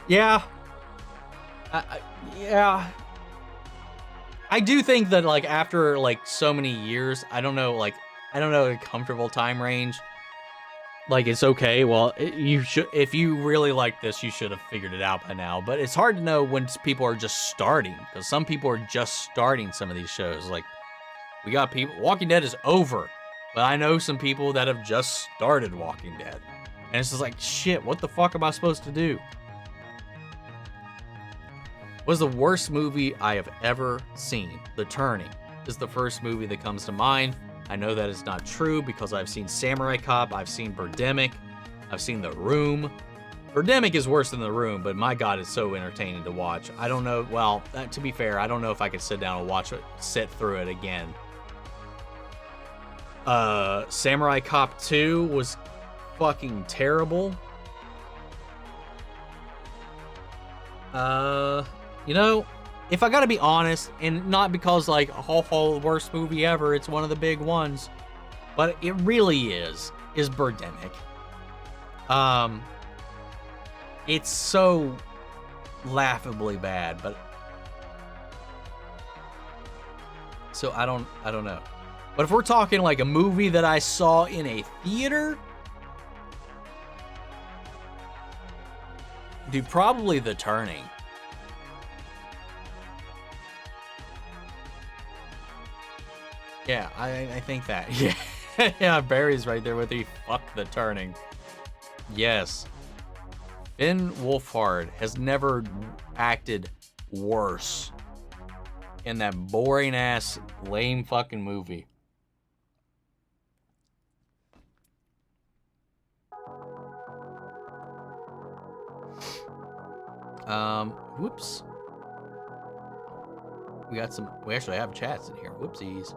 Yeah. Yeah. I do think that like after like so many years, I don't know a comfortable time range. Like it's okay. Well, you should, if you really like this, you should have figured it out by now. But it's hard to know when people are just starting, because some people are just starting some of these shows. Like we got people, Walking Dead is over, but I know some people that have just started Walking Dead, and it's just like, shit, what the fuck am I supposed to do? What's the worst movie I have ever seen? The Turning is the first movie that comes to mind. I know that is not true because I've seen Samurai Cop, I've seen Birdemic, I've seen The Room. Birdemic is worse than The Room, but my God, it's so entertaining to watch. I don't know, well, to be fair, I don't know if I could sit down and watch it, sit through it again. Samurai Cop 2 was fucking terrible. You know, if I gotta be honest, and not because like the worst movie ever, it's one of the big ones, but it really is Birdemic. It's so laughably bad, but so I don't know. But if we're talking like a movie that I saw in a theater, dude, probably The Turning. Yeah, I think that. Yeah, yeah, Barry's right there with you. Fuck The Turning. Yes. Finn Wolfhard has never acted worse in that boring-ass, lame fucking movie. Whoops. We actually have chats in here. Whoopsies.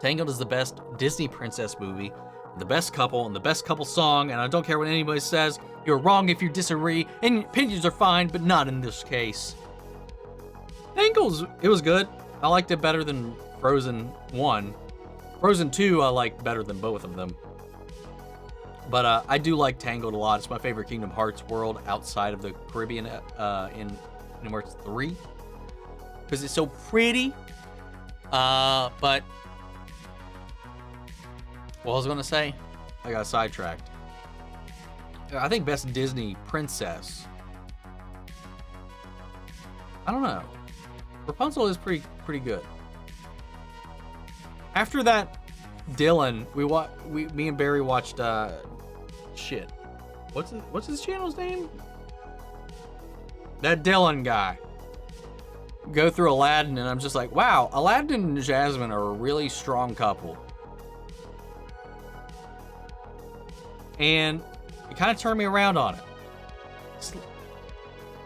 Tangled is the best Disney princess movie, the best couple, and the best couple song, and I don't care what anybody says. You're wrong if you disagree, and opinions are fine, but not in this case. Tangled, it was good. I liked it better than Frozen 1. Frozen 2 I liked better than both of them. But I do like Tangled a lot. It's my favorite Kingdom Hearts world outside of the Caribbean in Kingdom Hearts 3. Because it's so pretty. But what I was gonna say, I got sidetracked. I think best Disney princess. I don't know. Rapunzel is pretty good. After that, Dylan, me and Barry watched shit. What's his channel's name? That Dylan guy. Go through Aladdin, and I'm just like, wow, Aladdin and Jasmine are a really strong couple. And it kind of turned me around on it.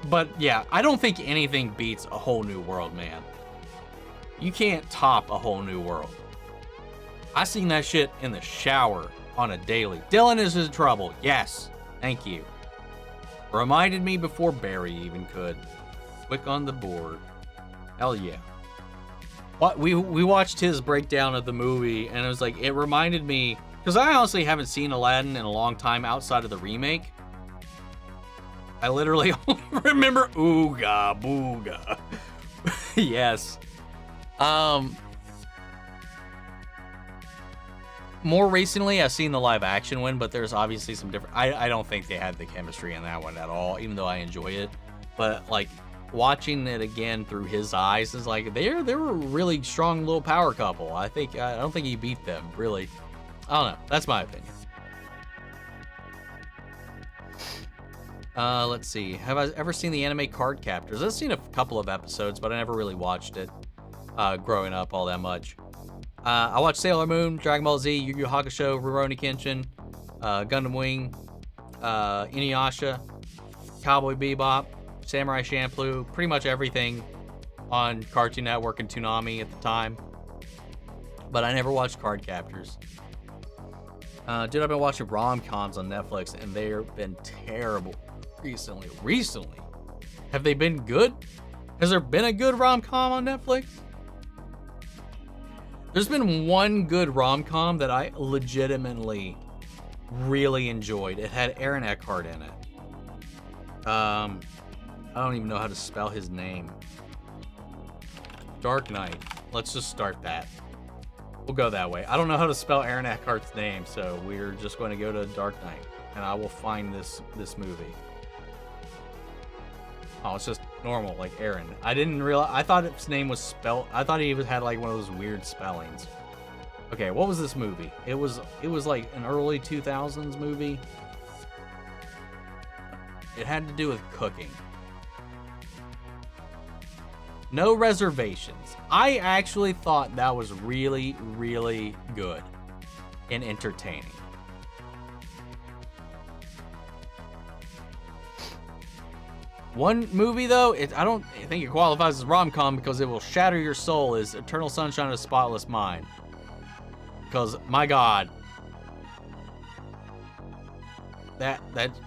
But yeah, I don't think anything beats A Whole New World, man. You can't top A Whole New World. I sing that shit in the shower on a daily. Dylan is in trouble. Yes, thank you. Reminded me before Barry even could. Quick on the board. Hell yeah. We watched his breakdown of the movie, and it was like, it reminded me, because I honestly haven't seen Aladdin in a long time outside of the remake. I literally only remember Ooga Booga. Yes. More recently, I've seen the live action one, but there's obviously some different. I don't think they had the chemistry in that one at all, even though I enjoy it. But like watching it again through his eyes is like they were a really strong little power couple. I don't think he beat them really. I don't know. That's my opinion. Let's see. Have I ever seen the anime Card Captors? I've seen a couple of episodes, but I never really watched it growing up all that much. I watched Sailor Moon, Dragon Ball Z, Yu Yu Hakusho, Rurouni Kenshin, Gundam Wing, Inuyasha, Cowboy Bebop, Samurai Champloo, pretty much everything on Cartoon Network and Toonami at the time. But I never watched Cardcaptors. Dude, I've been watching rom-coms on Netflix, and they've been terrible recently. Have they been good? Has there been a good rom-com on Netflix? There's been one good rom-com that I legitimately really enjoyed. It had Aaron Eckhart in it. I don't even know how to spell his name. Dark Knight. Let's just start that. We'll go that way. I don't know how to spell Aaron Eckhart's name, so we're just going to go to Dark Knight, and I will find this movie. Oh, it's just normal, like Aaron. I didn't realize. I thought his name was spelled. I thought he had like one of those weird spellings. Okay, what was this movie? It was like an early 2000s movie. It had to do with cooking. No Reservations. I actually thought that was really, really good and entertaining. One movie, though, I don't think it qualifies as rom-com because it will shatter your soul, is Eternal Sunshine of the Spotless Mind. Because, my God, that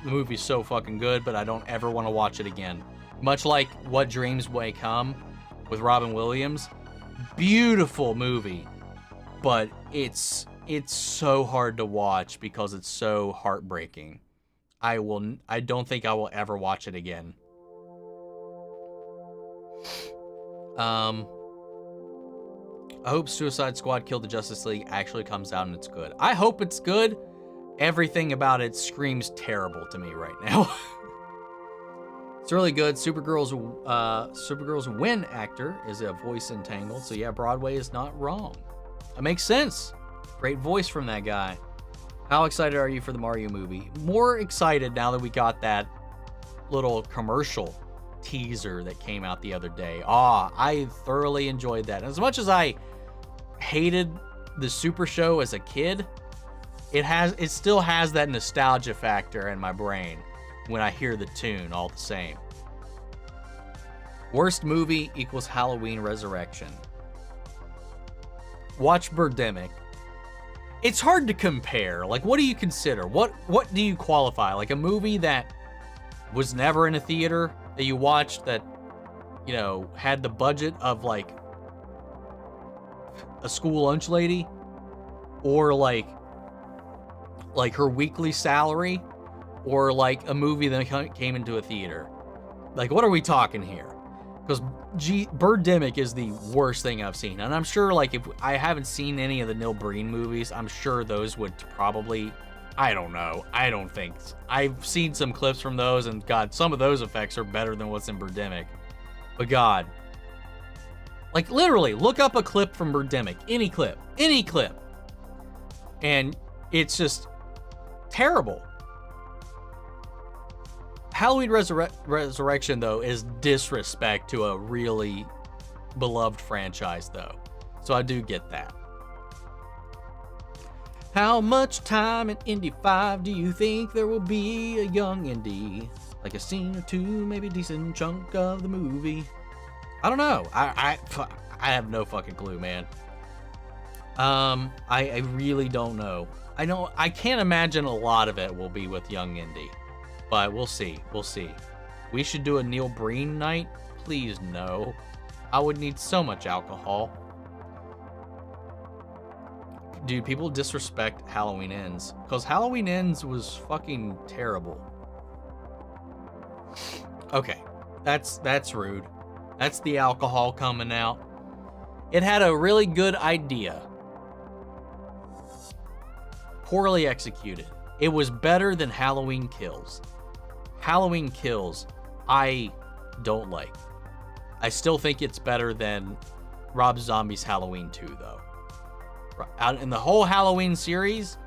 movie's so fucking good, but I don't ever want to watch it again. Much like What Dreams May Come with Robin Williams. Beautiful movie, but it's so hard to watch because it's so heartbreaking. I don't think I will ever watch it again. I hope Suicide Squad Kill the Justice League actually comes out and it's good. I hope it's good. Everything about it screams terrible to me right now. It's really good. Supergirl's Win actor is a voice in Tangled, so yeah, Broadway is not wrong. That makes sense. Great voice from that guy. How excited are you for the Mario movie? More excited now that we got that little commercial teaser that came out the other day. I thoroughly enjoyed that. As much as I hated the Super Show as a kid, it still has that nostalgia factor in my brain when I hear the tune all the same. Worst movie equals Halloween Resurrection. Watch Birdemic. It's hard to compare. Like, what do you consider? What do you qualify? Like a movie that was never in a theater that you watched that, you know, had the budget of like a school lunch lady, or like her weekly salary, or like a movie that came into a theater. Like, what are we talking here? Because Birdemic is the worst thing I've seen. And I'm sure, like, if I haven't seen any of the Neil Breen movies, I'm sure those would probably, I don't know. I don't think. I've seen some clips from those, and God, some of those effects are better than what's in Birdemic. But God, like, literally, look up a clip from Birdemic. Any clip. And it's just terrible. Halloween Resurrection, though, is disrespect to a really beloved franchise, though. So I do get that. How much time in Indy 5 do you think there will be a young Indy? Like a scene or two, maybe a decent chunk of the movie. I don't know. I have no fucking clue, man. I really don't know. I can't imagine a lot of it will be with young Indy. But we'll see. We should do a Neil Breen night? Please, no. I would need so much alcohol. Dude, people disrespect Halloween Ends. Because Halloween Ends was fucking terrible. Okay. That's rude. That's the alcohol coming out. It had a really good idea. Poorly executed. It was better than Halloween Kills. Halloween Kills, I don't like. I still think it's better than Rob Zombie's Halloween 2, though. Out in the whole Halloween series,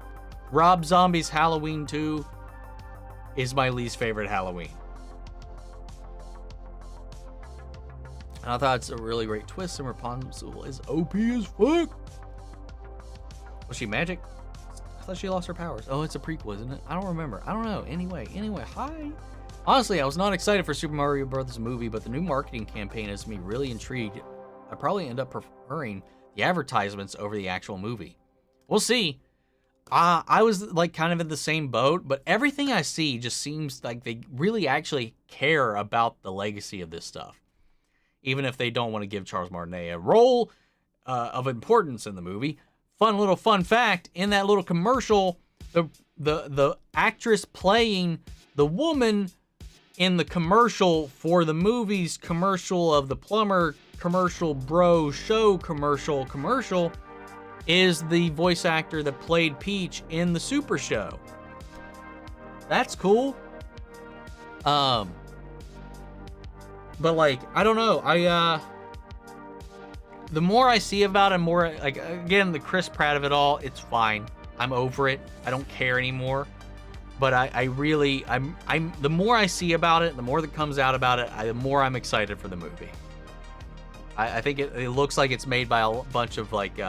Rob Zombie's Halloween 2 is my least favorite Halloween. And I thought it's a really great twist, and Rapunzel is OP as fuck. Was she magic? I thought she lost her powers. Oh, it's a prequel, isn't it? I don't remember. I don't know. Anyway, hi. Honestly, I was not excited for Super Mario Bros. Movie, but the new marketing campaign has me really intrigued. I probably end up preferring the advertisements over the actual movie. We'll see. I was like kind of in the same boat, but everything I see just seems like they really actually care about the legacy of this stuff. Even if they don't want to give Charles Martinet a role of importance in the movie. Fun fact, in that little commercial, the actress playing the woman in the commercial for the movie's commercial of the plumber commercial bro show commercial is the voice actor that played Peach in the Super Show. That's cool. But like, I don't know. The more I see about it, more like, again, the Chris Pratt of it all, it's fine. I'm over it. I don't care anymore. But I'm the more I see about it, the more that comes out about it, the more I'm excited for the movie. I think it looks like it's made by a bunch of like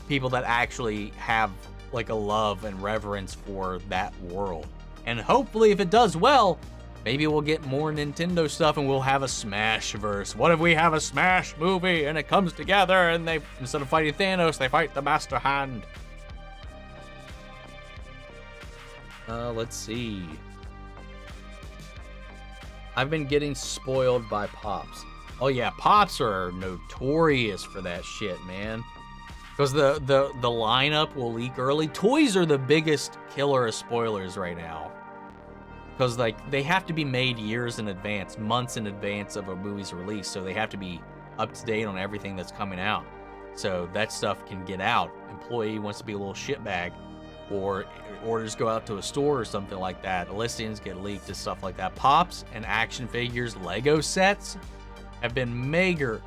people that actually have like a love and reverence for that world. And hopefully if it does well, maybe we'll get more Nintendo stuff and we'll have a Smashverse. What if we have a Smash movie and it comes together and they, instead of fighting Thanos, they fight the Master Hand? Let's see. I've been getting spoiled by Pops. Oh yeah, Pops are notorious for that shit, man. Because the lineup will leak early. Toys are the biggest killer of spoilers right now. Because like they have to be made years in advance, months in advance of a movie's release, so they have to be up to date on everything that's coming out. So that stuff can get out. Employee wants to be a little shitbag, or orders go out to a store or something like that. Listings get leaked and stuff like that. Pops and action figures, Lego sets have been major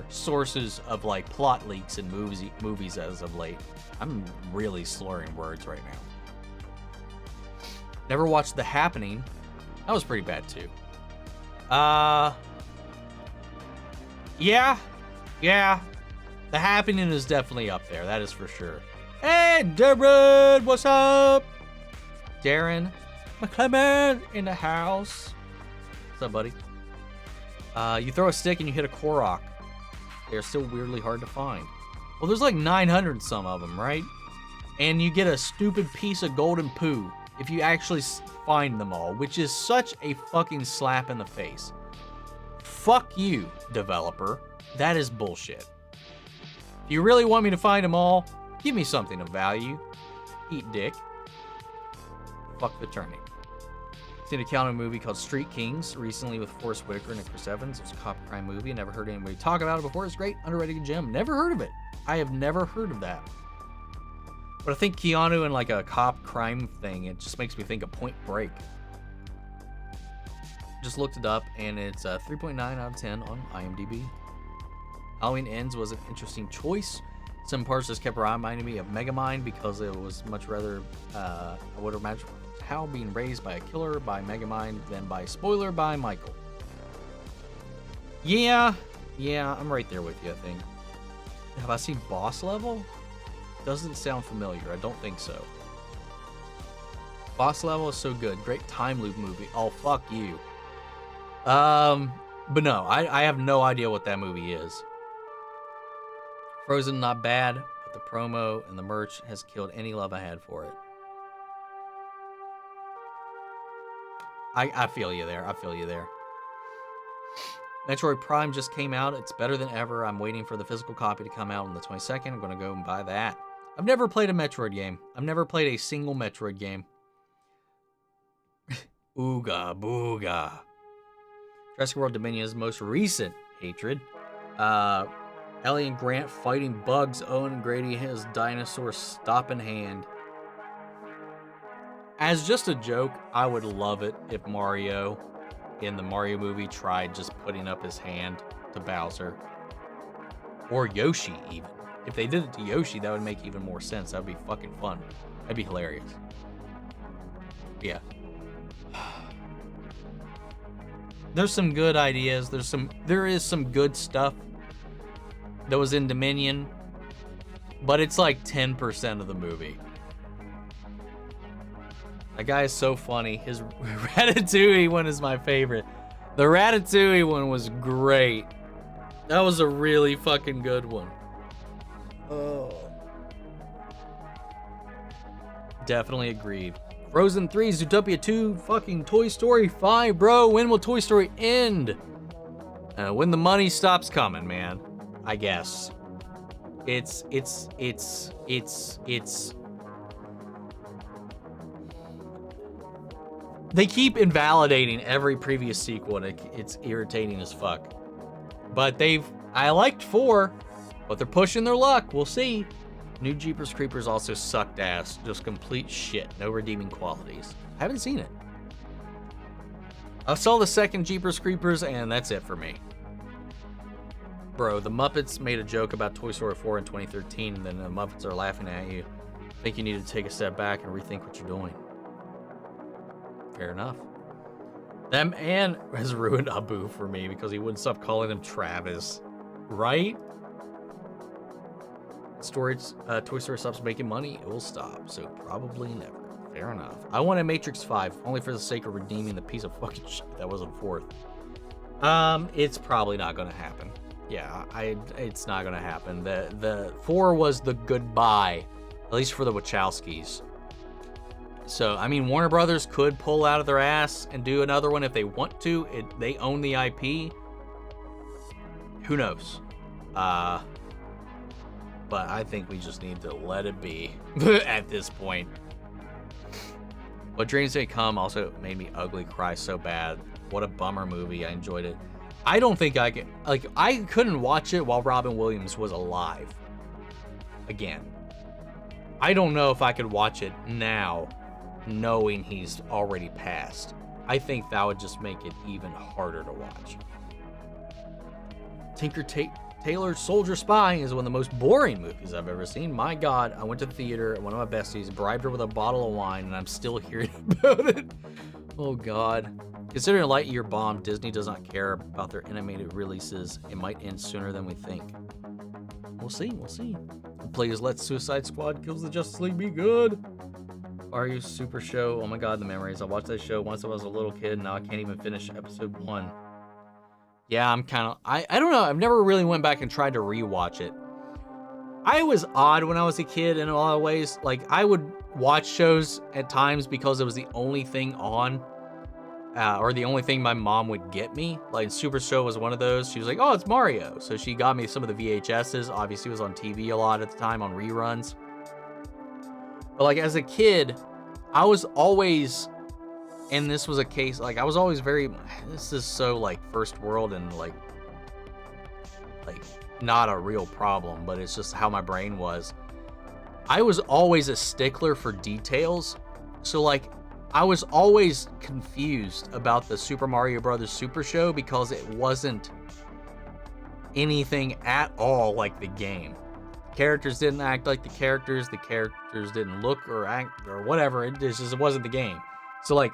sources of like plot leaks in movies as of late. I'm really slurring words right now. Never watched The Happening. That was pretty bad too. Yeah. The Happening is definitely up there. That is for sure. Hey, Darren, what's up? Darren McClement in the house. What's up, buddy? You throw a stick and you hit a Korok. They're still weirdly hard to find. Well, there's like 900 some of them, right? And you get a stupid piece of golden poo if you actually find them all, which is such a fucking slap in the face. Fuck you, developer. That is bullshit. If you really want me to find them all, give me something of value. Eat dick. Fuck the turning. Seen a counter movie called Street Kings recently with Forrest Whitaker and Chris Evans. It was a cop crime movie. Never heard anybody talk about it before. It's great. Underrated gem. Never heard of it. I have never heard of that. But I think Keanu and like a cop crime thing, it just makes me think of Point Break. Just looked it up and it's a 3.9 out of 10 on IMDb. Halloween Ends was an interesting choice. Some parts just kept reminding me of Megamind because it was much rather, I would imagine, Hal being raised by a killer by Megamind than by spoiler by Michael. Yeah, I'm right there with you, I think. Have I seen Boss Level? Doesn't sound familiar. I don't think so. Boss Level is so good. Great time loop movie. Oh, fuck you. But no, I have no idea what that movie is. Frozen, not bad, but the promo and the merch has killed any love I had for it. I feel you there. Metroid Prime just came out. It's better than ever. I'm waiting for the physical copy to come out on the 22nd. I'm going to go and buy that. I've never played a Metroid game. I've never played a single Metroid game. Ooga booga. Jurassic World Dominion's most recent hatred. Ellie and Grant fighting bugs. Owen and Grady has dinosaur stop in hand. As just a joke, I would love it if Mario in the Mario movie tried just putting up his hand to Bowser. Or Yoshi, even. If they did it to Yoshi, that would make even more sense. That would be fucking fun. That'd be hilarious. Yeah. There's some good ideas. There is some good stuff that was in Dominion, but it's like 10% of the movie. That guy is so funny. His Ratatouille one is my favorite. The Ratatouille one was great. That was a really fucking good one. Oh. Definitely agreed. Frozen 3, Zootopia 2, fucking Toy Story 5, bro. When will Toy Story end? When the money stops coming, man. I guess. It's they keep invalidating every previous sequel, and it's irritating as fuck. But I liked 4, but they're pushing their luck. We'll see. New Jeepers Creepers also sucked ass. Just complete shit. No redeeming qualities. I haven't seen it. I saw the second Jeepers Creepers, and that's it for me. Bro, the Muppets made a joke about Toy Story 4 in 2013, and then the Muppets are laughing at you. I think you need to take a step back and rethink what you're doing. Fair enough. That man has ruined Abu for me because he wouldn't stop calling him Travis. Right? Toy Story stops making money, it will stop. So probably never. Fair enough. I wanted Matrix 5, only for the sake of redeeming the piece of fucking shit that wasn't 4th. It's probably not gonna happen. Yeah, it's not gonna happen. The 4 was the goodbye, at least for the Wachowskis. So, I mean, Warner Brothers could pull out of their ass and do another one if they want to. They own the IP. Who knows? But I think we just need to let it be at this point. But Dreams May Come also made me ugly cry so bad. What a bummer movie. I enjoyed it. I don't think I can... Like, I couldn't watch it while Robin Williams was alive. Again. I don't know if I could watch it now, knowing he's already passed. I think that would just make it even harder to watch. Tinker Tailor Soldier Spy is one of the most boring movies I've ever seen. My God, I went to the theater, and one of my besties bribed her with a bottle of wine, and I'm still hearing about it. Oh God. Considering Lightyear bombed, Disney does not care about their animated releases. It might end sooner than we think. We'll see, we'll see. Please let Suicide Squad Kills the Justice League be good. Are You Super Show? Oh my God, the memories. I watched that show once I was a little kid, now I can't even finish episode 1. Yeah, I'm kind of... I don't know. I've never really went back and tried to rewatch it. I was odd when I was a kid in a lot of ways. Like, I would watch shows at times because it was the only thing on, or the only thing my mom would get me. Like, Super Show was one of those. She was like, oh, it's Mario. So she got me some of the VHSs. Obviously, it was on TV a lot at the time, on reruns. But, like, as a kid, I was always... And this was a case, like, I was always very, this is so, like, first world and, like, not a real problem, but it's just how my brain was. I was always a stickler for details. So, like, I was always confused about the Super Mario Brothers Super Show because it wasn't anything at all like the game. Characters didn't act like the characters didn't look or act or whatever. It wasn't the game. So, like,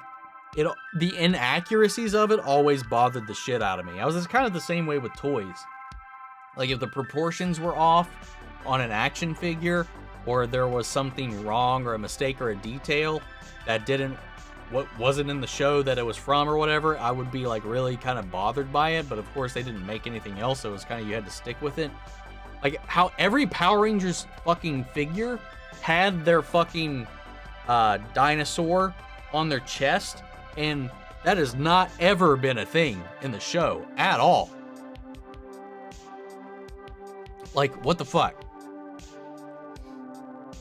the inaccuracies of it always bothered the shit out of me. I was kind of the same way with toys. Like, if the proportions were off on an action figure, or there was something wrong or a mistake or a detail that wasn't in the show that it was from or whatever, I would be, like, really kind of bothered by it. But of course they didn't make anything else, so it was kind of, you had to stick with it. Like, how every Power Rangers fucking figure had their fucking dinosaur on their chest. And that has not ever been a thing in the show at all. Like, what the fuck?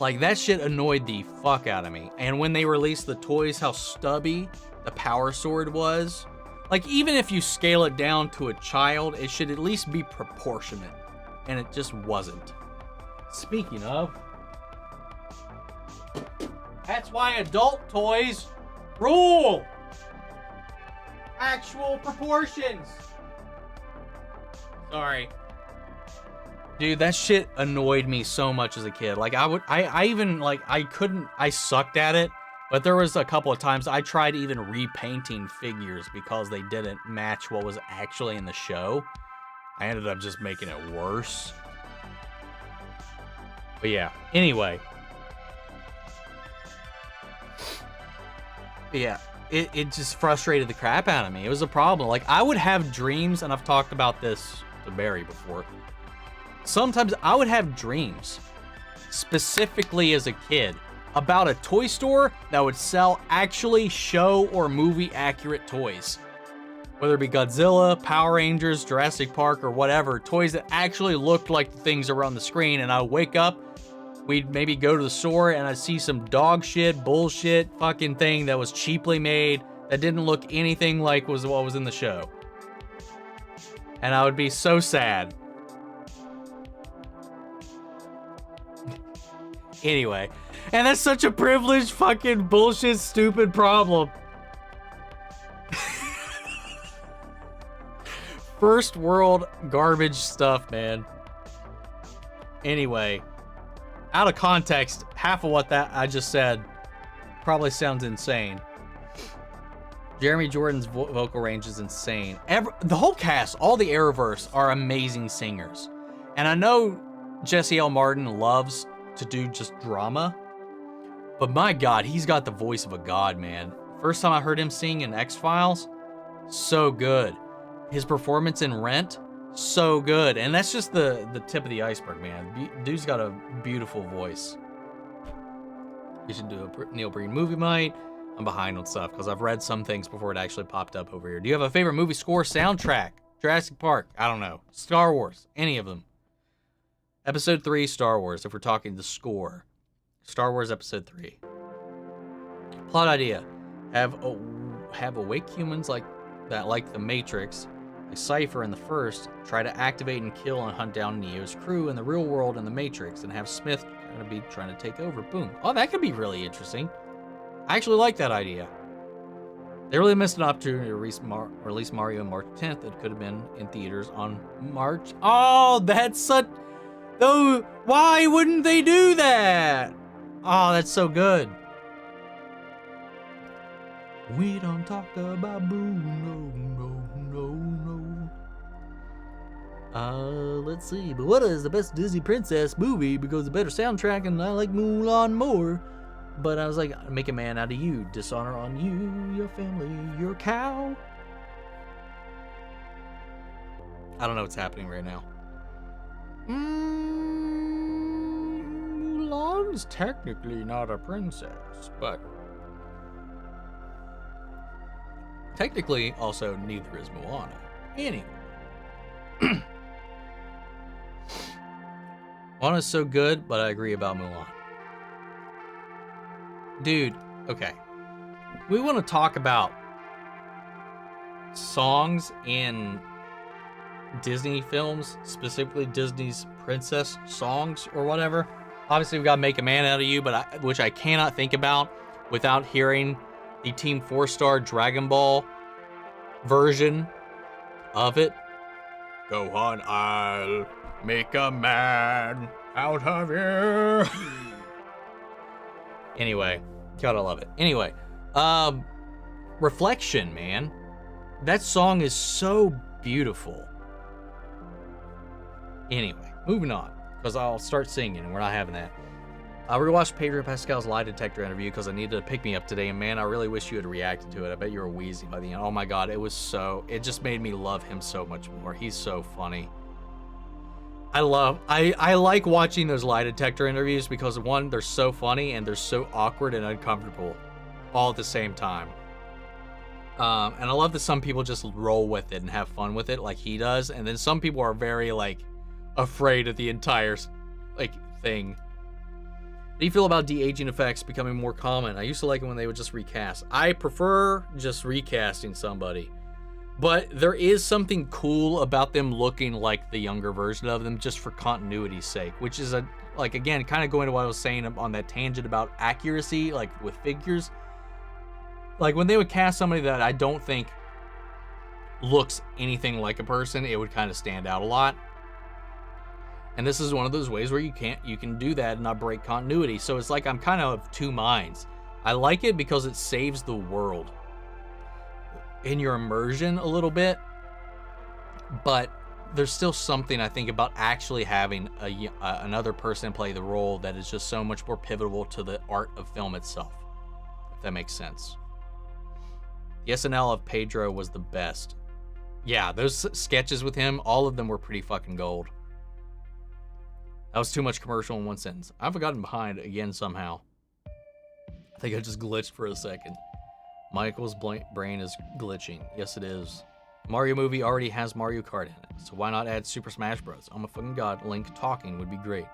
Like, that shit annoyed the fuck out of me. And when they released the toys, how stubby the Power Sword was. Like, even if you scale it down to a child, it should at least be proportionate. And it just wasn't. Speaking of, that's why adult toys rule! Actual proportions. Sorry. Dude, that shit annoyed me so much as a kid. Like, I sucked at it, but there was a couple of times I tried even repainting figures because they didn't match what was actually in the show. I ended up just making it worse. But yeah, anyway. Yeah, it just frustrated the crap out of me. It was a problem. Like, I would have dreams, and I've talked about this to Barry before. Sometimes I would have dreams, specifically as a kid, about a toy store that would sell actually show or movie accurate toys. Whether it be Godzilla, Power Rangers, Jurassic Park, or whatever, toys that actually looked like the things that were on the screen, and I would wake up, we'd maybe go to the store, and I'd see some dog shit, bullshit fucking thing that was cheaply made, that didn't look anything like what was in the show. And I would be so sad. Anyway, and that's such a privileged fucking bullshit stupid problem. First world garbage stuff, man. Anyway, out of context, half of what that I just said probably sounds insane. Jeremy Jordan's vocal range is insane. The whole cast, all the Arrowverse, are amazing singers. And I know Jesse L. Martin loves to do just drama, but my God, he's got the voice of a god, man. First time I heard him sing in X-Files, so good. His performance in Rent, so good. And that's just the tip of the iceberg, man. Dude's got a beautiful voice. You should do a Neil Breen movie night. I'm behind on stuff because I've read some things before it actually popped up over here. Do you have a favorite movie score, soundtrack? Jurassic Park, I don't know. Star Wars, any of them. Episode 3, Star Wars, if we're talking the score. Star Wars Episode 3. Plot idea. Have awake humans like the Matrix, like Cypher in the first, try to activate and kill and hunt down Neo's crew in the real world in the Matrix, and have Smith kind of be trying to take over. Boom. Oh, that could be really interesting. I actually like that idea. They really missed an opportunity to release Mario on March 10th. It could have been in theaters on March. Oh, that's such... Though, why wouldn't they do that? Oh, that's so good. We don't talk about Bruno, no. Let's see. But what is the best Disney princess movie? Because the better soundtrack, and I like Mulan more. But I was like, make a man out of you. Dishonor on you, your family, your cow. I don't know what's happening right now. Mulan's technically not a princess, but technically also neither is Moana. Anyway. Moana's so good, but I agree about Mulan. Dude, okay. We want to talk about songs in Disney films, specifically Disney's princess songs or whatever. Obviously, we've got Make a Man Out of You, but which I cannot think about without hearing the Team 4-Star Dragon Ball version of it. Go on, I'll make a man out of you. Anyway, gotta love it. Anyway, Reflection, man. That song is so beautiful. Anyway, moving on, because I'll start singing, and we're not having that. I rewatched Pedro Pascal's lie detector interview because I needed to pick me up today, and man, I really wish you had reacted to it. I bet you were wheezy by the end. Oh my God, it just made me love him so much more. He's so funny. I like watching those lie detector interviews because, one, they're so funny and they're so awkward and uncomfortable all at the same time. And I love that some people just roll with it and have fun with it like he does, and then some people are very afraid of the entire thing. How do you feel about de-aging effects becoming more common? I used to like it when they would just recast. I prefer just recasting somebody. But there is something cool about them looking like the younger version of them just for continuity's sake, which is again, kind of going to what I was saying on that tangent about accuracy, with figures. When they would cast somebody that I don't think looks anything like a person, it would kind of stand out a lot. And this is one of those ways where you can do that and not break continuity. So it's I'm kind of of two minds. I like it because it saves the world in your immersion a little bit, but there's still something I think about actually having another person play the role that is just so much more pivotal to the art of film itself, if that makes sense. The SNL of Pedro was the best. Yeah, those sketches with him, all of them were pretty fucking gold. That was too much commercial in one sentence. I've gotten behind again somehow. I think I just glitched for a second. Michael's brain is glitching. Yes, it is. Mario movie already has Mario Kart in it, so why not add Super Smash Bros? I'm a fucking god. Link talking would be great.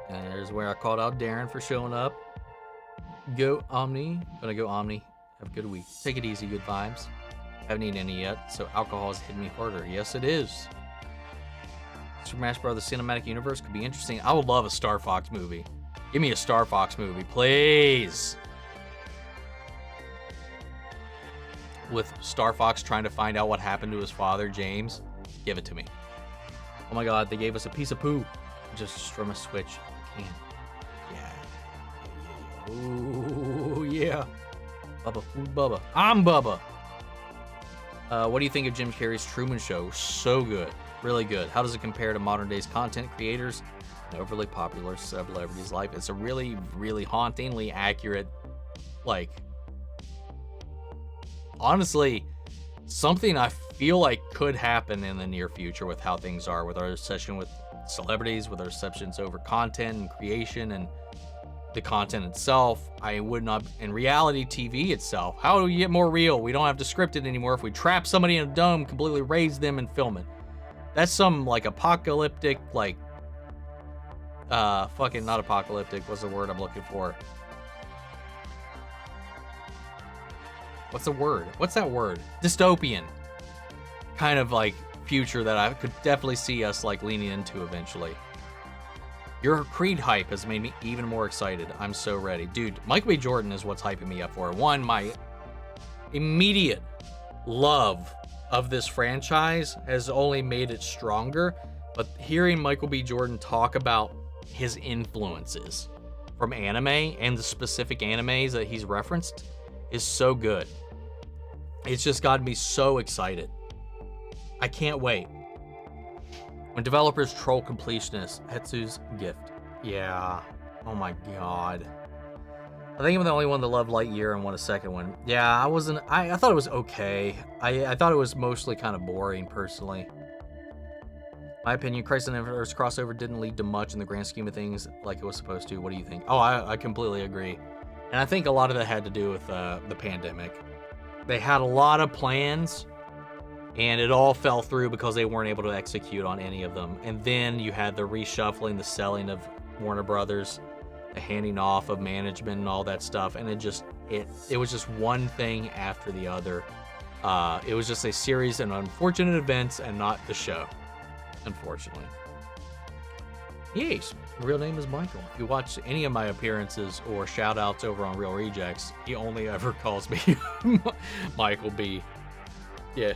And there's where I called out Darren for showing up. Go Omni. Gonna go Omni. Have a good week. Take it easy, good vibes. Haven't eaten any yet, so alcohol is hitting me harder. Yes, it is. Super Smash Bros. Cinematic Universe could be interesting. I would love a Star Fox movie. Give me a Star Fox movie, please. With Star Fox trying to find out what happened to his father, James. Give it to me. Oh my god, they gave us a piece of poo. Just from a Switch. Can. Yeah. Ooh, yeah. Bubba, who's Bubba? I'm Bubba. What do you think of Jim Carrey's Truman Show? So good. Really good. How does it compare to modern day's content creators and overly popular celebrities' life? It's a really, really hauntingly accurate, like, honestly, something I feel like could happen in the near future with how things are, with our obsession with celebrities, with our obsessions over content and creation and the content itself. I would not, in reality TV itself, how do we get more real? We don't have to script it anymore. If we trap somebody in a dome, completely raise them and film it. That's some like apocalyptic, like, fucking not apocalyptic, what's the word I'm looking for? What's the word? What's that word? Dystopian kind of like future that I could definitely see us like leaning into eventually. Your Creed hype has made me even more excited. I'm so ready. Dude, Michael B. Jordan is what's hyping me up for. One, my immediate love of this franchise has only made it stronger, but hearing Michael B. Jordan talk about his influences from anime and the specific animes that he's referenced is so good. It's just gotten me so excited. I can't wait. When developers troll completionists, Hetsu's gift. Yeah. Oh my god. I think I'm the only one that loved Lightyear and won a second one. Yeah, I wasn't. I thought it was okay. I thought it was mostly kind of boring, personally. My opinion, Crisis on Infinite Earths crossover didn't lead to much in the grand scheme of things like it was supposed to. What do you think? Oh, I completely agree. And I think a lot of that had to do with the pandemic. They had a lot of plans, and it all fell through because they weren't able to execute on any of them. And then you had the reshuffling, the selling of Warner Brothers, the handing off of management and all that stuff. And it was just one thing after the other. It was just a series of unfortunate events and not the show, unfortunately. Yes, real name is Michael. If you watch any of my appearances or shout outs over on Real Rejects, he only ever calls me Michael B. Yeah.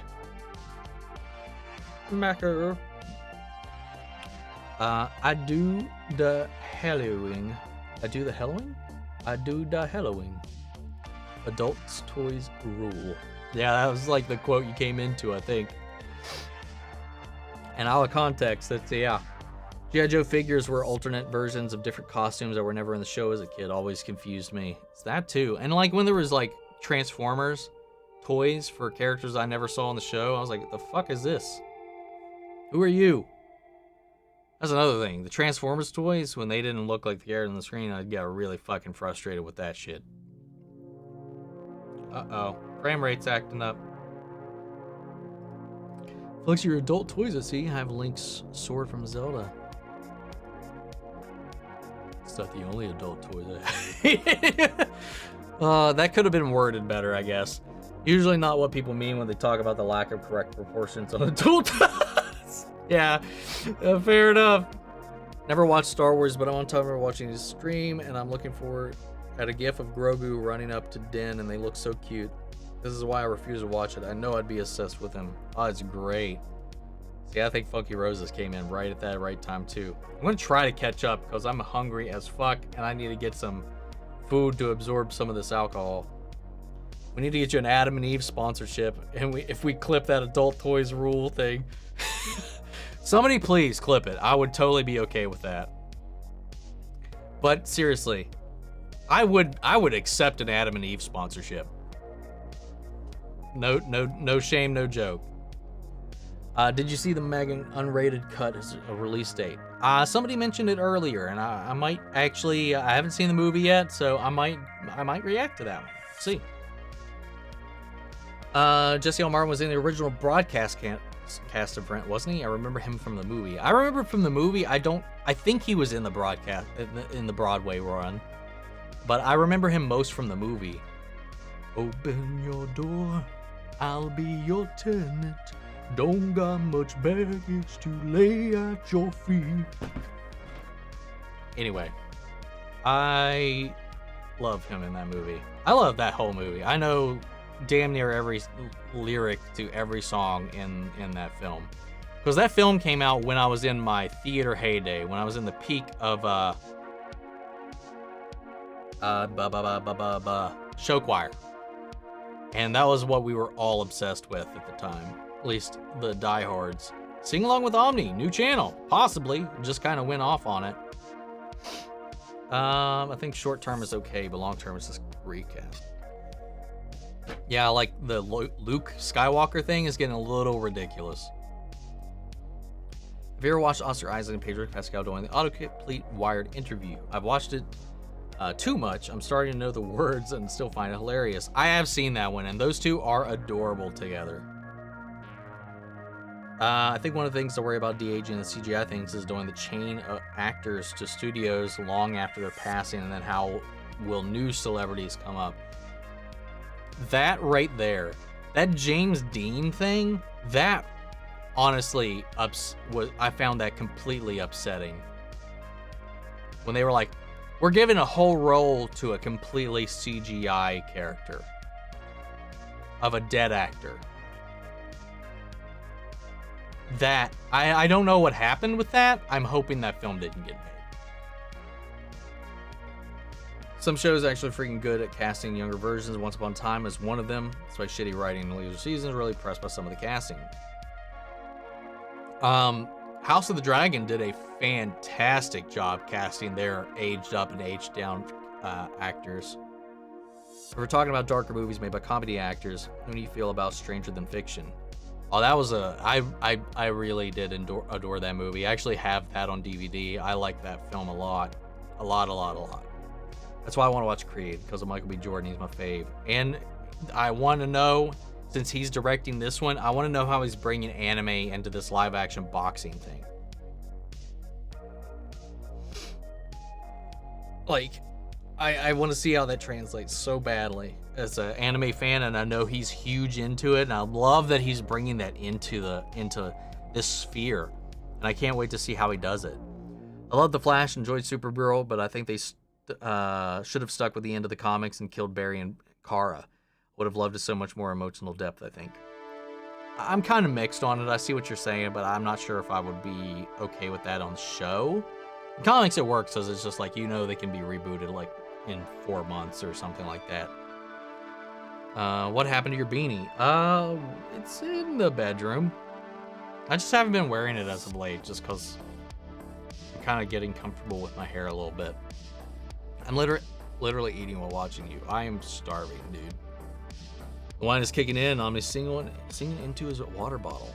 Macker. I do the Halloween. I do the Halloween? I do the Halloween. Adults' toys rule. Yeah, that was like the quote you came into, I think. And out of context, that's, yeah. G.I. Joe figures were alternate versions of different costumes that were never in the show as a kid. Always confused me. It's that too. And like when there was like Transformers toys for characters I never saw on the show, I was like, the fuck is this? Who are you? That's another thing. The Transformers toys, when they didn't look like the character on the screen, I'd get really fucking frustrated with that shit. Uh-oh. Frame rate's acting up. Flex your adult toys, I see. I have Link's sword from Zelda. It's not the only adult toy that that could have been worded better, I guess. Usually not what people mean when they talk about the lack of correct proportions on adult toys. Yeah, fair enough. Never watched Star Wars, but I'm on time for watching his stream, and I'm looking for at a gif of Grogu running up to Din, and they look so cute. This is why I refuse to watch it. I know I'd be obsessed with him. Oh, it's great. See, I think Funky Roses came in right at that right time, too. I'm going to try to catch up because I'm hungry as fuck and I need to get some food to absorb some of this alcohol. We need to get you an Adam and Eve sponsorship, and if we clip that adult toys rule thing. Somebody please clip it. I would totally be okay with that. But seriously, I would accept an Adam and Eve sponsorship. No shame, no joke. Did you see the Megan unrated cut as a release date? Somebody mentioned it earlier, and I might actually. I haven't seen the movie yet, so I might react to that one. See. Jesse L. Martin was in the original broadcast cast of Brent, wasn't he? I remember him from the movie. I think he was in the broadcast in the Broadway run, but I remember him most from the movie. Open your door, I'll be your tenant. Don't got much baggage to lay at your feet. Anyway, I love him in that movie. I love that whole movie. I know damn near every lyric to every song in that film. Because that film came out when I was in my theater heyday, when I was in the peak of show choir. And that was what we were all obsessed with at the time. At least the diehards. Sing Along with Omni, new channel, possibly. Just kind of went off on it. I think short term is okay, but long term is just recast. Yeah, like the Luke Skywalker thing is getting a little ridiculous. Have you ever watched Oscar Isaac and Pedro Pascal doing the autocomplete Wired interview? I've watched it too much. I'm starting to know the words and still find it hilarious. I have seen that one, and those two are adorable together. I think one of the things to worry about de-aging and the CGI things is doing the chain of actors to studios long after their passing, and then how will new celebrities come up. That right there, that James Dean thing, that honestly I found that completely upsetting. When they were like, we're giving a whole role to a completely CGI character of a dead actor. That, I don't know what happened with that. I'm hoping that film didn't get made. Some shows are actually freaking good at casting younger versions. Once Upon a Time is one of them. Despite shitty writing in the later seasons, really impressed by some of the casting. House of the Dragon did a fantastic job casting their aged up and aged down actors. If we're talking about darker movies made by comedy actors, how do you feel about Stranger Than Fiction? Oh, that was I really did adore that movie. I actually have that on DVD. I like that film a lot. A lot. That's why I want to watch Creed, because of Michael B. Jordan. He's my fave. And I want to know, since he's directing this one, I want to know how he's bringing anime into this live-action boxing thing. Like, I want to see how that translates so badly as an anime fan, and I know he's huge into it, and I love that he's bringing that into this sphere, and I can't wait to see how he does it. I love The Flash, enjoyed Supergirl, but I think they should have stuck with the end of the comics and killed Barry and Kara. Would have loved so much more emotional depth, I think. I'm kind of mixed on it. I see what you're saying, but I'm not sure if I would be okay with that on the show. In comics, it works, because it's just like, they can be rebooted like in 4 months or something like that. What happened to your beanie? It's in the bedroom. I just haven't been wearing it as of late, just because I'm kind of getting comfortable with my hair a little bit. I'm literally eating while watching you. I am starving, dude. The wine is kicking in. I'm singing into his water bottle.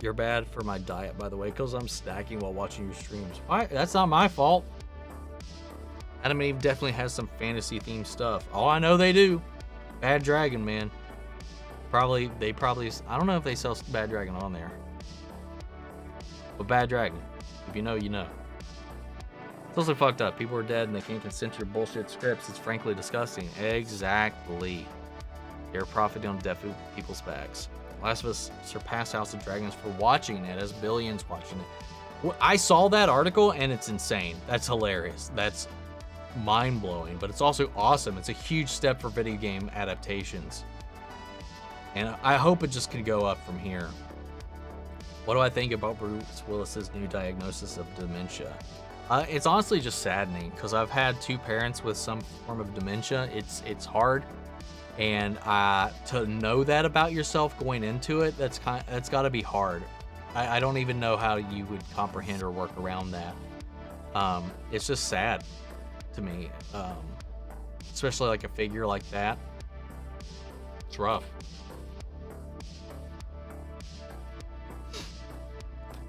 You're bad for my diet, by the way, because I'm snacking while watching your streams. Why? That's not my fault. Adam and Eve definitely has some fantasy-themed stuff. Oh, I know they do. Bad Dragon, man. They probably. I don't know if they sell Bad Dragon on there. But Bad Dragon. If you know, you know. It's also fucked up. People are dead and they can't consent to your bullshit scripts. It's frankly disgusting. Exactly. They're profiting on deaf people's backs. Last of Us surpassed House of Dragons for watching it, as billions watching it. I saw that article and it's insane. That's hilarious. That's mind-blowing, but it's also awesome. It's a huge step for video game adaptations. And I hope it just can go up from here. What do I think about Bruce Willis's new diagnosis of dementia? It's honestly just saddening, because I've had 2 parents with some form of dementia. It's hard, and to know that about yourself going into it, that's got to be hard. I don't even know how you would comprehend or work around that. It's just sad to me, especially like a figure like that. It's rough.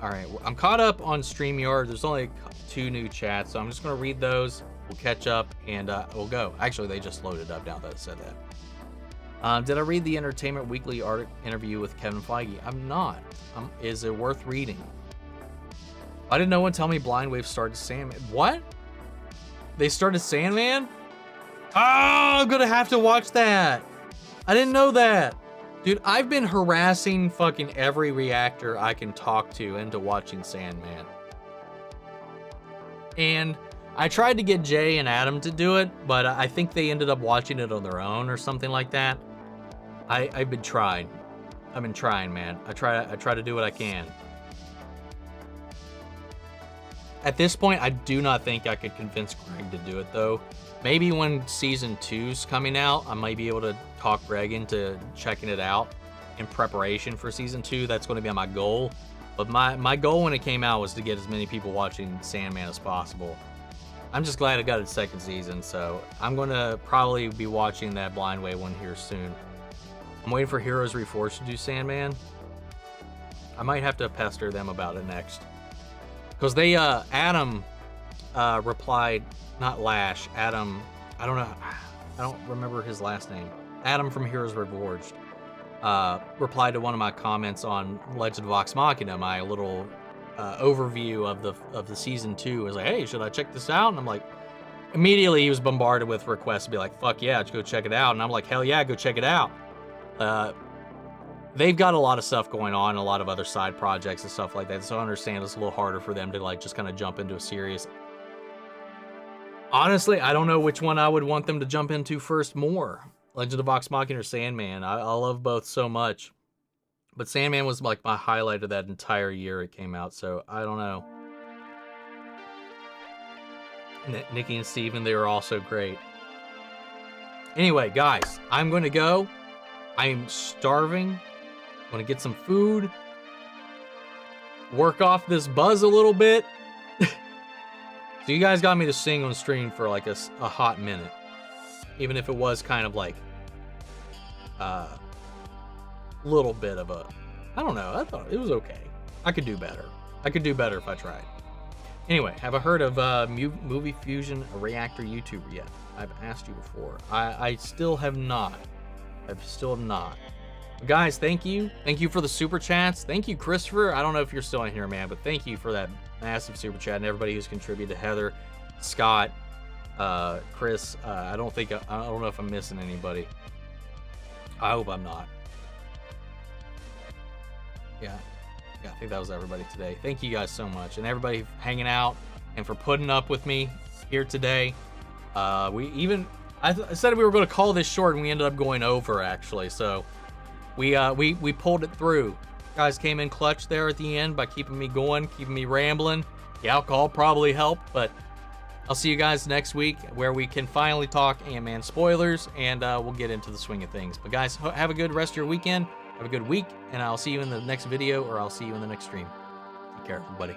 All right, I'm caught up on StreamYard. There's only 2 new chats, so I'm just gonna read those. We'll catch up and we'll go. Actually, they just loaded up now that I said that. Did I read the Entertainment Weekly interview with Kevin Feige? I'm not. Is it worth reading? Why did no one tell me Blind Wave started Sandman? What? They started Sandman? Oh, I'm gonna have to watch that. I didn't know that. Dude, I've been harassing fucking every reactor I can talk to into watching Sandman. And I tried to get Jay and Adam to do it, but I think they ended up watching it on their own or something like that. I've been trying. I've been trying, man. I try to do what I can. At this point, I do not think I could convince Greg to do it, though. Maybe when season 2's coming out, I might be able to talk Greg into checking it out in preparation for season 2. That's going to be my goal. But my goal when it came out was to get as many people watching Sandman as possible. I'm just glad it got its 2nd season, so I'm going to probably be watching that Blind Way one here soon. I'm waiting for Heroes Reforged to do Sandman. I might have to pester them about it next. Because they, Adam replied, not Lash, Adam, I don't know, I don't remember his last name. Adam from Heroes Reforged replied to one of my comments on Legend of Vox Machina, my little overview of the season 2. I was like, hey, should I check this out? And I'm like, immediately he was bombarded with requests to be like, fuck yeah, go check it out. And I'm like, hell yeah, go check it out. They've got a lot of stuff going on, a lot of other side projects and stuff like that, so I understand it's a little harder for them to like just kind of jump into a series. Honestly, I don't know which one I would want them to jump into first more. Legend of Vox Machina or Sandman. I love both so much. But Sandman was like my highlight of that entire year it came out, so I don't know. Nikki and Steven, they were also great. Anyway, guys, I'm going to go. I'm starving. I'm going to get some food. Work off this buzz a little bit. So you guys got me to sing on stream for like a hot minute. Even if it was kind of like little bit of a, I don't know, I thought it was okay. I could do better. I could do better if I tried. Anyway, have I heard of Movie Fusion Reactor YouTuber yet? I've asked you before. I still have not. But guys, thank you. Thank you for the super chats. Thank you, Christopher. I don't know if you're still in here, man, but thank you for that massive super chat and everybody who's contributed. Heather, Scott, Chris. I don't know if I'm missing anybody. I hope I'm not. Yeah, I think that was everybody today. Thank you guys so much, and everybody hanging out and for putting up with me here today. I said we were going to call this short, and we ended up going over actually. So we pulled it through. You guys came in clutch there at the end by keeping me going, keeping me rambling. The alcohol probably helped, but I'll see you guys next week where we can finally talk Ant-Man spoilers, and we'll get into the swing of things. But guys, have a good rest of your weekend. Have a good week, and I'll see you in the next video, or I'll see you in the next stream. Take care, everybody.